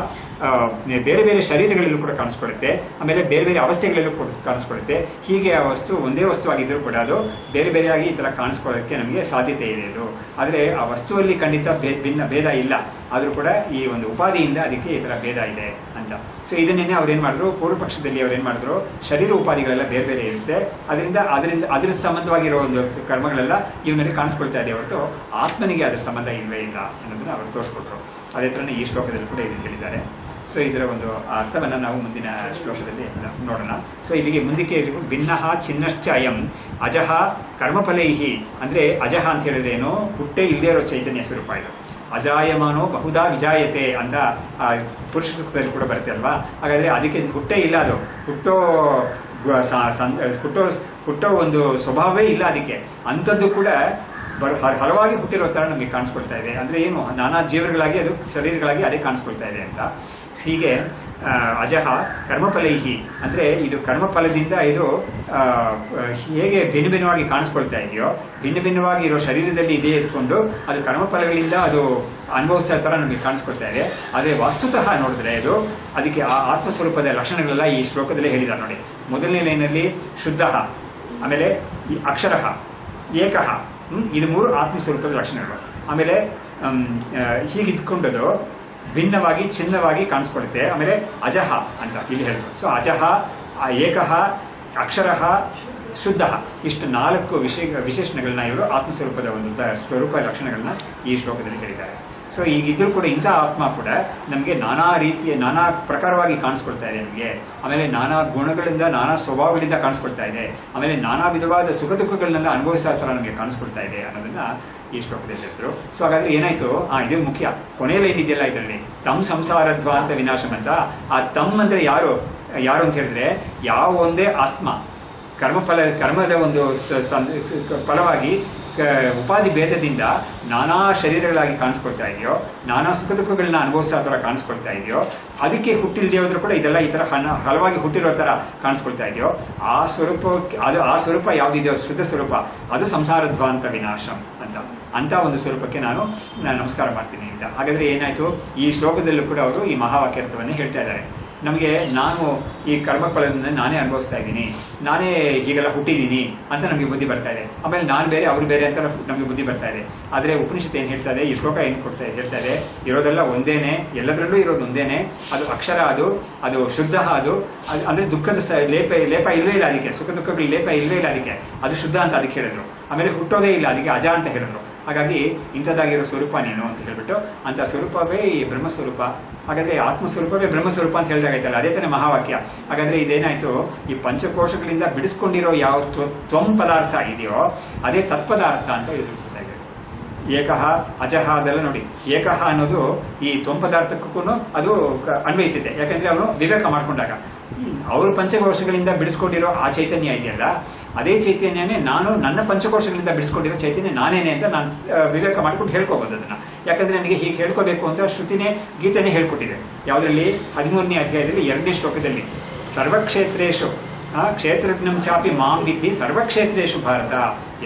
A: ಬೇರೆ ಬೇರೆ ಶರೀರಗಳಲ್ಲೂ ಕೂಡ ಕಾಣಿಸ್ಕೊಳ್ಳುತ್ತೆ, ಆಮೇಲೆ ಬೇರೆ ಬೇರೆ ಅವಸ್ಥೆಗಳಲ್ಲೂ ಕಾಣಿಸ್ಕೊಳ್ಳುತ್ತೆ. ಹೀಗೆ ಆ ವಸ್ತು ಒಂದೇ ವಸ್ತುವಾಗಿದ್ರೂ ಕೂಡ ಅದು ಬೇರೆ ಬೇರೆಯಾಗಿ ಈ ತರ ಕಾಣಿಸ್ಕೊಳ್ಳೋಕ್ಕೆ ನಮಗೆ ಸಾಧ್ಯತೆ ಇದೆ. ಇದು ಆದರೆ ಆ ವಸ್ತುವಲ್ಲಿ ಖಂಡಿತ ಭೇದ ಇಲ್ಲ, ಆದ್ರೂ ಕೂಡ ಈ ಒಂದು ಉಪಾಧಿಯಿಂದ ಅದಕ್ಕೆ ಈ ತರ ಭೇದ ಇದೆ ಅಂತ. ಸೊ ಇದನ್ನೇ ಅವ್ರೇನ್ ಮಾಡಿದ್ರು, ಪೂರ್ವ ಪಕ್ಷದಲ್ಲಿ ಅವ್ರೇನ್ ಮಾಡಿದ್ರು, ಶರೀರ ಉಪಾಧಿಗಳೆಲ್ಲ ಬೇರೆ ಬೇರೆ ಇರುತ್ತೆ, ಅದರ ಸಂಬಂಧವಾಗಿರೋ ಒಂದು ಕರ್ಮಗಳೆಲ್ಲ ಇವನಲ್ಲಿ ಕಾಣಿಸ್ಕೊಳ್ತಾ ಇದೆ ಹೊರತು ಆತ್ಮನಿಗೆ ಅದರ ಸಂಬಂಧ ಇಲ್ಲವೇ ಇಲ್ಲ ಅನ್ನೋದನ್ನ ಅವರು ತೋರಿಸ್ಕೊಟ್ರು. ಅದೇ ತರನೇ ಈ ಶ್ಲೋಕದಲ್ಲಿ ಕೂಡ ಇದನ್ನು ಹೇಳಿದ್ದಾರೆ. ಸೊ ಇದರ ಒಂದು ಅರ್ಥವನ್ನು ನಾವು ಮುಂದಿನ ಶ್ಲೋಕದಲ್ಲಿ ನೋಡೋಣ. ಸೊ ಇಲ್ಲಿಗೆ ಮುಂದಕ್ಕೆ ಭಿನ್ನಃ ಚಿನ್ನಶ್ಚ ಅಯಂ ಅಜಃ ಕರ್ಮಫಲೈಹಿ ಅಂದ್ರೆ ಅಜಃ ಅಂತ ಹೇಳಿದ್ರೆ ಏನು, ಹುಟ್ಟೆ ಇಲ್ಲದೇ ಇರೋ ಚೈತನ್ಯ ಸ್ವರೂಪ ಇದು. ಅಜಾಯಮಾನೋ ಬಹುಧಾ ವಿಜಾಯತೆ ಅಂತ ಪುರುಷ ಸೂಕ್ತದಲ್ಲಿ ಕೂಡ ಬರುತ್ತೆ ಅಲ್ವಾ. ಹಾಗಾದ್ರೆ ಅದಕ್ಕೆ ಹುಟ್ಟೇ ಇಲ್ಲ, ಅದು ಹುಟ್ಟೋ ಒಂದು ಸ್ವಭಾವವೇ ಇಲ್ಲ ಅದಕ್ಕೆ. ಅಂಥದ್ದು ಕೂಡ ಹಲವಾಗಿ ಹುಟ್ಟಿರೋ ತರ ನಮಗೆ ಕಾಣಿಸ್ಕೊಳ್ತಾ ಇದೆ. ಅಂದ್ರೆ ಏನು, ನಾನಾ ಜೀವಗಳಾಗಿ ಅದು ಶರೀರಗಳಾಗಿ ಅದೇ ಕಾಣಿಸ್ಕೊಳ್ತಾ ಇದೆ ಅಂತ. ಹೀಗೆ ಅಜಃ ಕರ್ಮಫಲೈಹಿ ಅಂದರೆ ಇದು ಕರ್ಮಫಲದಿಂದ ಇದು ಹೇಗೆ ಭಿನ್ನ ಭಿನ್ನವಾಗಿ ಕಾಣಿಸ್ಕೊಳ್ತಾ ಇದೆಯೋ, ಭಿನ್ನ ಭಿನ್ನವಾಗಿ ಇರೋ ಶರೀರದಲ್ಲಿ ಇದೇ ಇದ್ಕೊಂಡು ಅದು ಕರ್ಮಫಲಗಳಿಂದ ಅದು ಅನುಭವಿಸೋ ಥರ ನಮಗೆ ಕಾಣಿಸ್ಕೊಳ್ತಾ ಇದೆ. ಆದರೆ ವಸ್ತುತಃ ನೋಡಿದ್ರೆ ಇದು ಅದಕ್ಕೆ ಆ ಆತ್ಮಸ್ವರೂಪದ ಲಕ್ಷಣಗಳೆಲ್ಲ ಈ ಶ್ಲೋಕದಲ್ಲೇ ಹೇಳಿದ್ದಾರೆ ನೋಡಿ. ಮೊದಲನೇ ಲೈನಲ್ಲಿ ಶುದ್ಧ, ಆಮೇಲೆ ಈ ಅಕ್ಷರ, ಏಕಃ, ಇದು 3 ಆತ್ಮಸ್ವರೂಪದ ಲಕ್ಷಣಗಳು. ಆಮೇಲೆ ಹೀಗೆ ಇದ್ಕೊಂಡದು ಭಿನ್ನವಾಗಿ ಚಿನ್ನವಾಗಿ ಕಾಣಿಸ್ಕೊಳುತ್ತೆ. ಆಮೇಲೆ ಅಜಃ ಅಂತ ಇಲ್ಲಿ ಹೇಳಿದ್ರು. ಸೊ ಅಜಃ, ಏಕಃ, ಅಕ್ಷರ, ಶುದ್ಧ, ಇಷ್ಟು 4 ವಿಶೇಷಣಗಳನ್ನ ಇವರು ಆತ್ಮಸ್ವರೂಪದ ಒಂದು ಸ್ವರೂಪ ಲಕ್ಷಣಗಳನ್ನ ಈ ಶ್ಲೋಕದಲ್ಲಿ ಹೇಳಿದ್ದಾರೆ. ಸೊ ಈಗಿದ್ರೂ ಕೂಡ ಇಂಥ ಆತ್ಮ ಕೂಡ ನಮಗೆ ನಾನಾ ರೀತಿಯ ನಾನಾ ಪ್ರಕಾರವಾಗಿ ಕಾಣಿಸ್ಕೊಳ್ತಾ ಇದೆ ನಮಗೆ. ಆಮೇಲೆ ನಾನಾ ಗುಣಗಳಿಂದ ನಾನಾ ಸ್ವಭಾವಗಳಿಂದ ಕಾಣಿಸ್ಕೊಳ್ತಾ ಇದೆ. ಆಮೇಲೆ ನಾನಾ ವಿಧವಾದ ಸುಖ ದುಃಖಗಳನ್ನೆಲ್ಲ ಅನುಭವಿಸೋ ಥರ ನಮಗೆ ಕಾಣಿಸ್ಕೊಳ್ತಾ ಇದೆ ಅನ್ನೋದನ್ನ ಈ ಶ್ಲೋಕದಲ್ಲಿ ಹೇಳ್ತಾರೆ. ಸೊ ಹಾಗಾದ್ರೆ ಏನಾಯ್ತು, ಇದು ಮುಖ್ಯ. ಕೊನೆಯಲ್ಲಿ ಏನಿದೆಯಲ್ಲ ಇದರಲ್ಲಿ ತಮ್ ಸಂಸಾರಧ್ವಾಂತ ವಿನಾಶಂ ಅಂತ. ಆ ತಮ್ ಅಂದ್ರೆ ಯಾರು ಅಂತ ಹೇಳಿದ್ರೆ ಯಾವ ಒಂದೇ ಆತ್ಮ ಕರ್ಮದ ಒಂದು ಫಲವಾಗಿ ಉಪಾಧಿ ಭೇದದಿಂದ ನಾನಾ ಶರೀರಗಳಾಗಿ ಕಾಣಿಸ್ಕೊಳ್ತಾ ಇದೆಯೋ, ನಾನಾ ಸುಖ ದುಃಖಗಳನ್ನ ಅನುಭವಿಸೋ ಥರ ಕಾಣಿಸ್ಕೊಳ್ತಾ ಇದೆಯೋ, ಅದಕ್ಕೆ ಹುಟ್ಟಿಲ್ದೇ ಹೋದ್ರೂ ಕೂಡ ಇದೆಲ್ಲ ಈ ಥರ ಹಲವಾಗಿ ಹುಟ್ಟಿರೋ ಥರ ಕಾಣಿಸ್ಕೊಳ್ತಾ ಇದೆಯೋ, ಆ ಸ್ವರೂಪ ಯಾವುದಿದೆಯೋ ಶುದ್ಧ ಸ್ವರೂಪ, ಅದು ಸಂಸಾರಧ್ವಾಂತ ವಿನಾಶಂ ಅಂತ ಒಂದು ಸ್ವರೂಪಕ್ಕೆ ನಾನು ನಮಸ್ಕಾರ ಮಾಡ್ತೀನಿ ಅಂತ. ಹಾಗಾದ್ರೆ ಏನಾಯ್ತು, ಈ ಶ್ಲೋಕದಲ್ಲೂ ಕೂಡ ಅವರು ಈ ಮಹಾವಾಕ್ಯಾರ್ಥವನ್ನೇ ಹೇಳ್ತಾ ಇದ್ದಾರೆ. ನಮಗೆ ನಾನು ಈ ಕರ್ಮಫಲದಿಂದ ನಾನೇ ಅನುಭವಿಸ್ತಾ ಇದ್ದೀನಿ, ನಾನೇ ಹೀಗೆಲ್ಲ ಹುಟ್ಟಿದ್ದೀನಿ ಅಂತ ನಮಗೆ ಬುದ್ಧಿ ಬರ್ತಾ ಇದೆ. ಆಮೇಲೆ ನಾನು ಬೇರೆ ಅವರು ಬೇರೆ ಅಂತ ನಮಗೆ ಬುದ್ಧಿ ಬರ್ತಾ ಇದೆ. ಆದರೆ ಉಪನಿಷತ್ತು ಏನು ಹೇಳ್ತಾ ಇದೆ, ಈ ಶ್ಲೋಕ ಏನು ಹೇಳ್ತಾ ಇದೆ, ಇರೋದೆಲ್ಲ ಒಂದೇನೆ, ಎಲ್ಲದರಲ್ಲೂ ಇರೋದು ಒಂದೇನೆ. ಅದು ಅಕ್ಷರ, ಅದು ಶುದ್ಧ, ಅದು ಅಂದ್ರೆ ದುಃಖದ ಲೇಪ ಇಲ್ಲವೇ ಇಲ್ಲ ಅದಕ್ಕೆ, ಸುಖ ದುಃಖಗಳ ಲೇಪ ಇಲ್ಲವೇ ಇಲ್ಲ ಅದಕ್ಕೆ, ಅದು ಶುದ್ಧ ಅಂತ ಅದಕ್ಕೆ ಹೇಳಿದ್ರು. ಆಮೇಲೆ ಹುಟ್ಟೋದೇ ಇಲ್ಲ ಅದಕ್ಕೆ, ಅಜ ಅಂತ ಹೇಳಿದ್ರು. ಹಾಗಾಗಿ ಇಂಥದ್ದಾಗಿರೋ ಸ್ವರೂಪ ನೀನು ಅಂತ ಹೇಳ್ಬಿಟ್ಟು ಅಂಥ ಸ್ವರೂಪವೇ ಈ ಬ್ರಹ್ಮಸ್ವರೂಪ. ಹಾಗಾದ್ರೆ ಆತ್ಮಸ್ವರೂಪವೇ ಬ್ರಹ್ಮಸ್ವರೂಪ ಅಂತ ಹೇಳಿದಾಗೈತಲ್ಲ, ಅದೇ ತಾನೇ ಮಹಾವಾಕ್ಯ. ಹಾಗಾದ್ರೆ ಇದೇನಾಯ್ತು, ಈ ಪಂಚಕೋಶಗಳಿಂದ ಬಿಡಿಸ್ಕೊಂಡಿರೋ ಯಾವ ತ್ವಂ ಪದಾರ್ಥ ಇದೆಯೋ ಅದೇ ತತ್ಪದಾರ್ಥ ಅಂತ ಗೊತ್ತಾಗಿದೆ. ಏಕಃ ಅಜಃ ಅದೆಲ್ಲ ನೋಡಿ, ಏಕಃ ಅನ್ನೋದು ಈ ತ್ವಂ ಪದಾರ್ಥಕ್ಕೂ ಅದು ಅನ್ವಯಿಸಿದೆ. ಯಾಕಂದ್ರೆ ಅವನು ವಿವೇಕ ಮಾಡ್ಕೊಂಡಾಗ ಅವರು ಪಂಚಕೋಶಗಳಿಂದ ಬಿಡಿಸ್ಕೊಂಡಿರೋ ಆ ಚೈತನ್ಯ ಇದೆಯಲ್ಲ, ಅದೇ ಚೈತನ್ಯನೇ ನಾನು ನನ್ನ ಪಂಚಕೋಶಗಳಿಂದ ಬಿಡಿಸ್ಕೊಂಡಿರೋ ಚೈತನ್ಯ ನಾನೇನೆ ಅಂತ ನಾನು ವಿವೇಕ ಮಾಡ್ಕೊಂಡು ಹೇಳ್ಕೋಬಹುದು ಅದನ್ನ. ಯಾಕಂದ್ರೆ ನನಗೆ ಹೀಗೆ ಹೇಳ್ಕೋಬೇಕು ಅಂತ ಶ್ರುತಿನೇ ಗೀತೆನೇ ಹೇಳ್ಕೊಟ್ಟಿದೆ. ಯಾವುದರಲ್ಲಿ 13ನೇ ಅಧ್ಯಾಯದಲ್ಲಿ 2ನೇ ಶ್ಲೋಕದಲ್ಲಿ ಸರ್ವಕ್ಷೇತ್ರೇಶು ಕ್ಷೇತ್ರಜ್ಞಂ ಚಾಪಿ ಮಾಂ ವಿದ್ಧಿ ಸರ್ವಕ್ಷೇತ್ರೇಶು ಭಾರತ.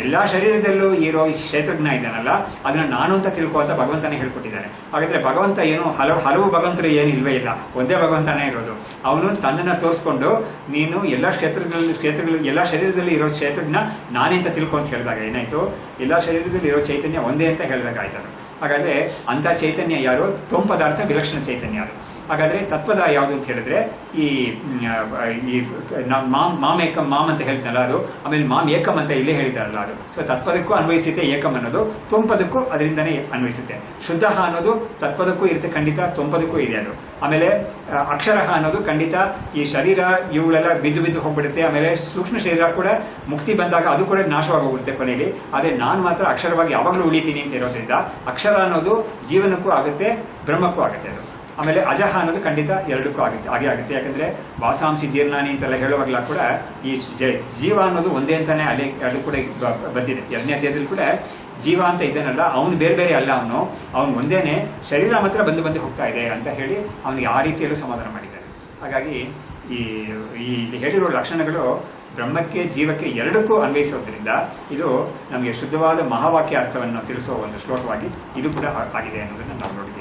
A: ಎಲ್ಲಾ ಶರೀರದಲ್ಲೂ ಇರೋ ಕ್ಷೇತ್ರಜ್ಞ ಇದ್ದಾನಲ್ಲ, ಅದನ್ನ ನಾನು ಅಂತ ತಿಳ್ಕೊ ಅಂತ ಭಗವಂತನೇ ಹೇಳ್ಕೊಟ್ಟಿದ್ದಾನೆ. ಹಾಗಾದ್ರೆ ಭಗವಂತ ಏನು ಹಲವು ಭಗವಂತರು ಏನು ಇಲ್ವೇ ಇಲ್ಲ, ಒಂದೇ ಭಗವಂತನೇ ಇರೋದು. ಅವನು ತನ್ನನ್ನ ತೋರಿಸ್ಕೊಂಡು ನೀನು ಎಲ್ಲಾ ಕ್ಷೇತ್ರಗಳು ಎಲ್ಲಾ ಶರೀರದಲ್ಲಿ ಇರೋ ಕ್ಷೇತ್ರಜ್ಞ ನಾನೇ ಅಂತ ತಿಳ್ಕೊ ಅಂತ ಹೇಳಿದಾಗ ಏನಾಯ್ತು, ಎಲ್ಲಾ ಶರೀರದಲ್ಲಿ ಇರೋ ಚೈತನ್ಯ ಒಂದೇ ಅಂತ ಹೇಳಿದಾಗ ಆಯ್ತು. ಹಾಗಾದ್ರೆ ಅಂತ ಚೈತನ್ಯ ಯಾರು, ತ್ವಂ ಪದಾರ್ಥ ವಿಲಕ್ಷಣ ಚೈತನ್ಯ ಅದು. ಹಾಗಾದ್ರೆ ತತ್ಪದ ಯಾವುದು ಅಂತ ಹೇಳಿದ್ರೆ ಈ ಮಾಮ್ ಏಕಂ ಮಾಮ್ ಅಂತ ಹೇಳ್ತಲ್ಲ ಅದು, ಆಮೇಲೆ ಮಾಮ್ ಏಕಂ ಅಂತ ಇಲ್ಲೇ ಹೇಳಿದಾರಲ್ಲ ಅದು. ಸೊ ತತ್ಪದಕ್ಕೂ ಅನ್ವಯಿಸುತ್ತೆ ಏಕಂ ಅನ್ನೋದು, ತ್ವಂಪದಕ್ಕೂ ಅದರಿಂದನೇ ಅನ್ವಯಿಸುತ್ತೆ. ಶುದ್ಧ ಅನ್ನೋದು ತತ್ಪದಕ್ಕೂ ಇರುತ್ತೆ ಖಂಡಿತ, ತ್ವಂಪದಕ್ಕೂ ಇದೆ ಅದು. ಆಮೇಲೆ ಅಕ್ಷರ ಅನ್ನೋದು ಖಂಡಿತ ಈ ಶರೀರ ಇವುಗಳೆಲ್ಲ ಬಿದ್ದು ಹೋಗ್ಬಿಡುತ್ತೆ. ಆಮೇಲೆ ಸೂಕ್ಷ್ಮ ಶರೀರ ಕೂಡ ಮುಕ್ತಿ ಬಂದಾಗ ಅದು ಕೂಡ ನಾಶವಾಗಿ ಹೋಗ್ಬಿಡುತ್ತೆ ಕೊನೆಯಲ್ಲಿ. ಆದರೆ ನಾನು ಮಾತ್ರ ಅಕ್ಷರವಾಗಿ ಯಾವಾಗಲೂ ಉಳಿತೀನಿ ಅಂತ ಇರೋದ್ರಿಂದ ಅಕ್ಷರ ಅನ್ನೋದು ಜೀವನಕ್ಕೂ ಆಗುತ್ತೆ, ಬ್ರಹ್ಮಕ್ಕೂ ಆಗುತ್ತೆ ಅದು. ಆಮೇಲೆ ಅಜಹ ಅನ್ನೋದು ಖಂಡಿತ ಎರಡಕ್ಕೂ ಆಗುತ್ತೆ. ಯಾಕಂದ್ರೆ ವಾಸಾಂಸಿ ಜೀರ್ಣಾನಿ ಅಂತೆಲ್ಲ ಹೇಳುವಾಗಲ ಕೂಡ ಈ ಜೀವ ಅನ್ನೋದು ಒಂದೇ ಅಂತಾನೆ ಅಲ್ಲಿ ಅದು ಕೂಡ ಬಂದಿದೆ. 2ನೇ ಅಧ್ಯಾಯದಲ್ಲಿ ಕೂಡ ಜೀವ ಅಂತ ಇದ್ದಾನಲ್ಲ, ಅವನು ಬೇರೆ ಬೇರೆ ಅಲ್ಲ, ಅವನು ಒಂದೇನೆ, ಶರೀರ ಮಾತ್ರ ಬಂದು ಹೋಗ್ತಾ ಇದೆ ಅಂತ ಹೇಳಿ ಅವನಿಗೆ ಆ ರೀತಿಯಲ್ಲೂ ಸಮಾಧಾನ ಮಾಡಿದ್ದಾರೆ. ಹಾಗಾಗಿ ಈ ಹೇಳಿರುವ ಲಕ್ಷಣಗಳು ಬ್ರಹ್ಮಕ್ಕೆ ಜೀವಕ್ಕೆ ಎರಡಕ್ಕೂ ಅನ್ವಯಿಸೋದ್ರಿಂದ ಇದು ನಮಗೆ ಶುದ್ಧವಾದ ಮಹಾವಾಕ್ಯ ಅರ್ಥವನ್ನು ತಿಳಿಸುವ ಒಂದು ಶ್ಲೋಕವಾಗಿ ಇದು ಕೂಡ ಆಗಿದೆ ಅನ್ನೋದನ್ನು ನಾವು ನೋಡಿದ್ದೀವಿ.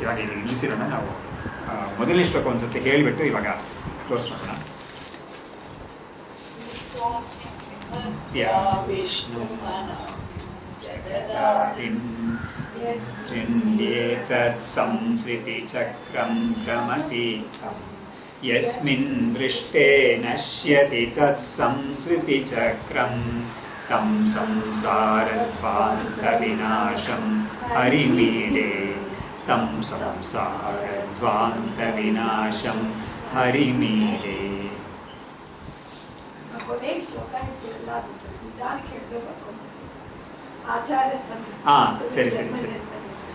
A: ಇವಾಗ ಇಲ್ಲಿ ನಿಲ್ಲಿಸಿರೋಣ. ನಾವು ಮೊದಲನೇ ಶ್ಲೋಕ ಒಂದ್ಸತಿ ಹೇಳಿಬಿಟ್ಟು ಇವಾಗ ಕ್ಲೋಸ್ ಮಾಡೋಣ. ಚಿನ್ಯೇತತ್ ಸಂಸ್ಕೃತಿ ಚಕ್ರಂ ಭ್ರಮತಿ ಯಸ್ಮಿನ್ ದೃಷ್ಟೇ ನಶ್ಯತಿ ತತ್ ಸಂಸ್ಕೃತಿ ಚಕ್ರಂ ತಂ ಸಂಸಾರಧ್ವಾಂತ ವಿನಾಶಂ ಹರಿಮೀಡೆ ತಂ ಸಂಸಾರಧ್ವಾಂತ ವಿನಾಶಂ ಹರಿಮೀಡೆ.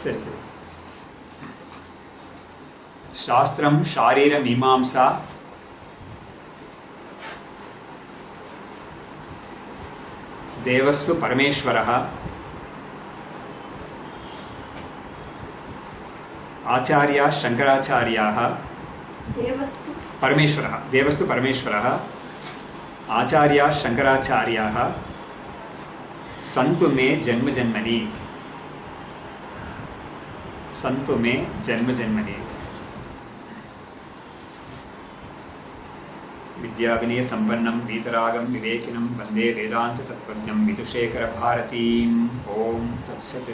A: ಸರಿ. ಶಾಸ್ತ್ರಂ ಶಾರೀರ ಮೀಮಾಂಸಾ ದೇವಸ್ತು ಪರಮೇಶ್ವರಃ ಆಚಾರ್ಯ ಶಂಕರಾಚಾರ್ಯಾಃ परमेश्वरः देवस्तु परमेश्वरः आचार्याः शंकराचार्याः सन्तु मे जन्म जन्मनि सन्तु मे जन्म जन्मनि विद्या विनय संपन्नं वीतरागं विवेकिनं वन्दे वेदांत तत्त्वज्ञं विदुषेखर भारतीम् ओम तत्सत्।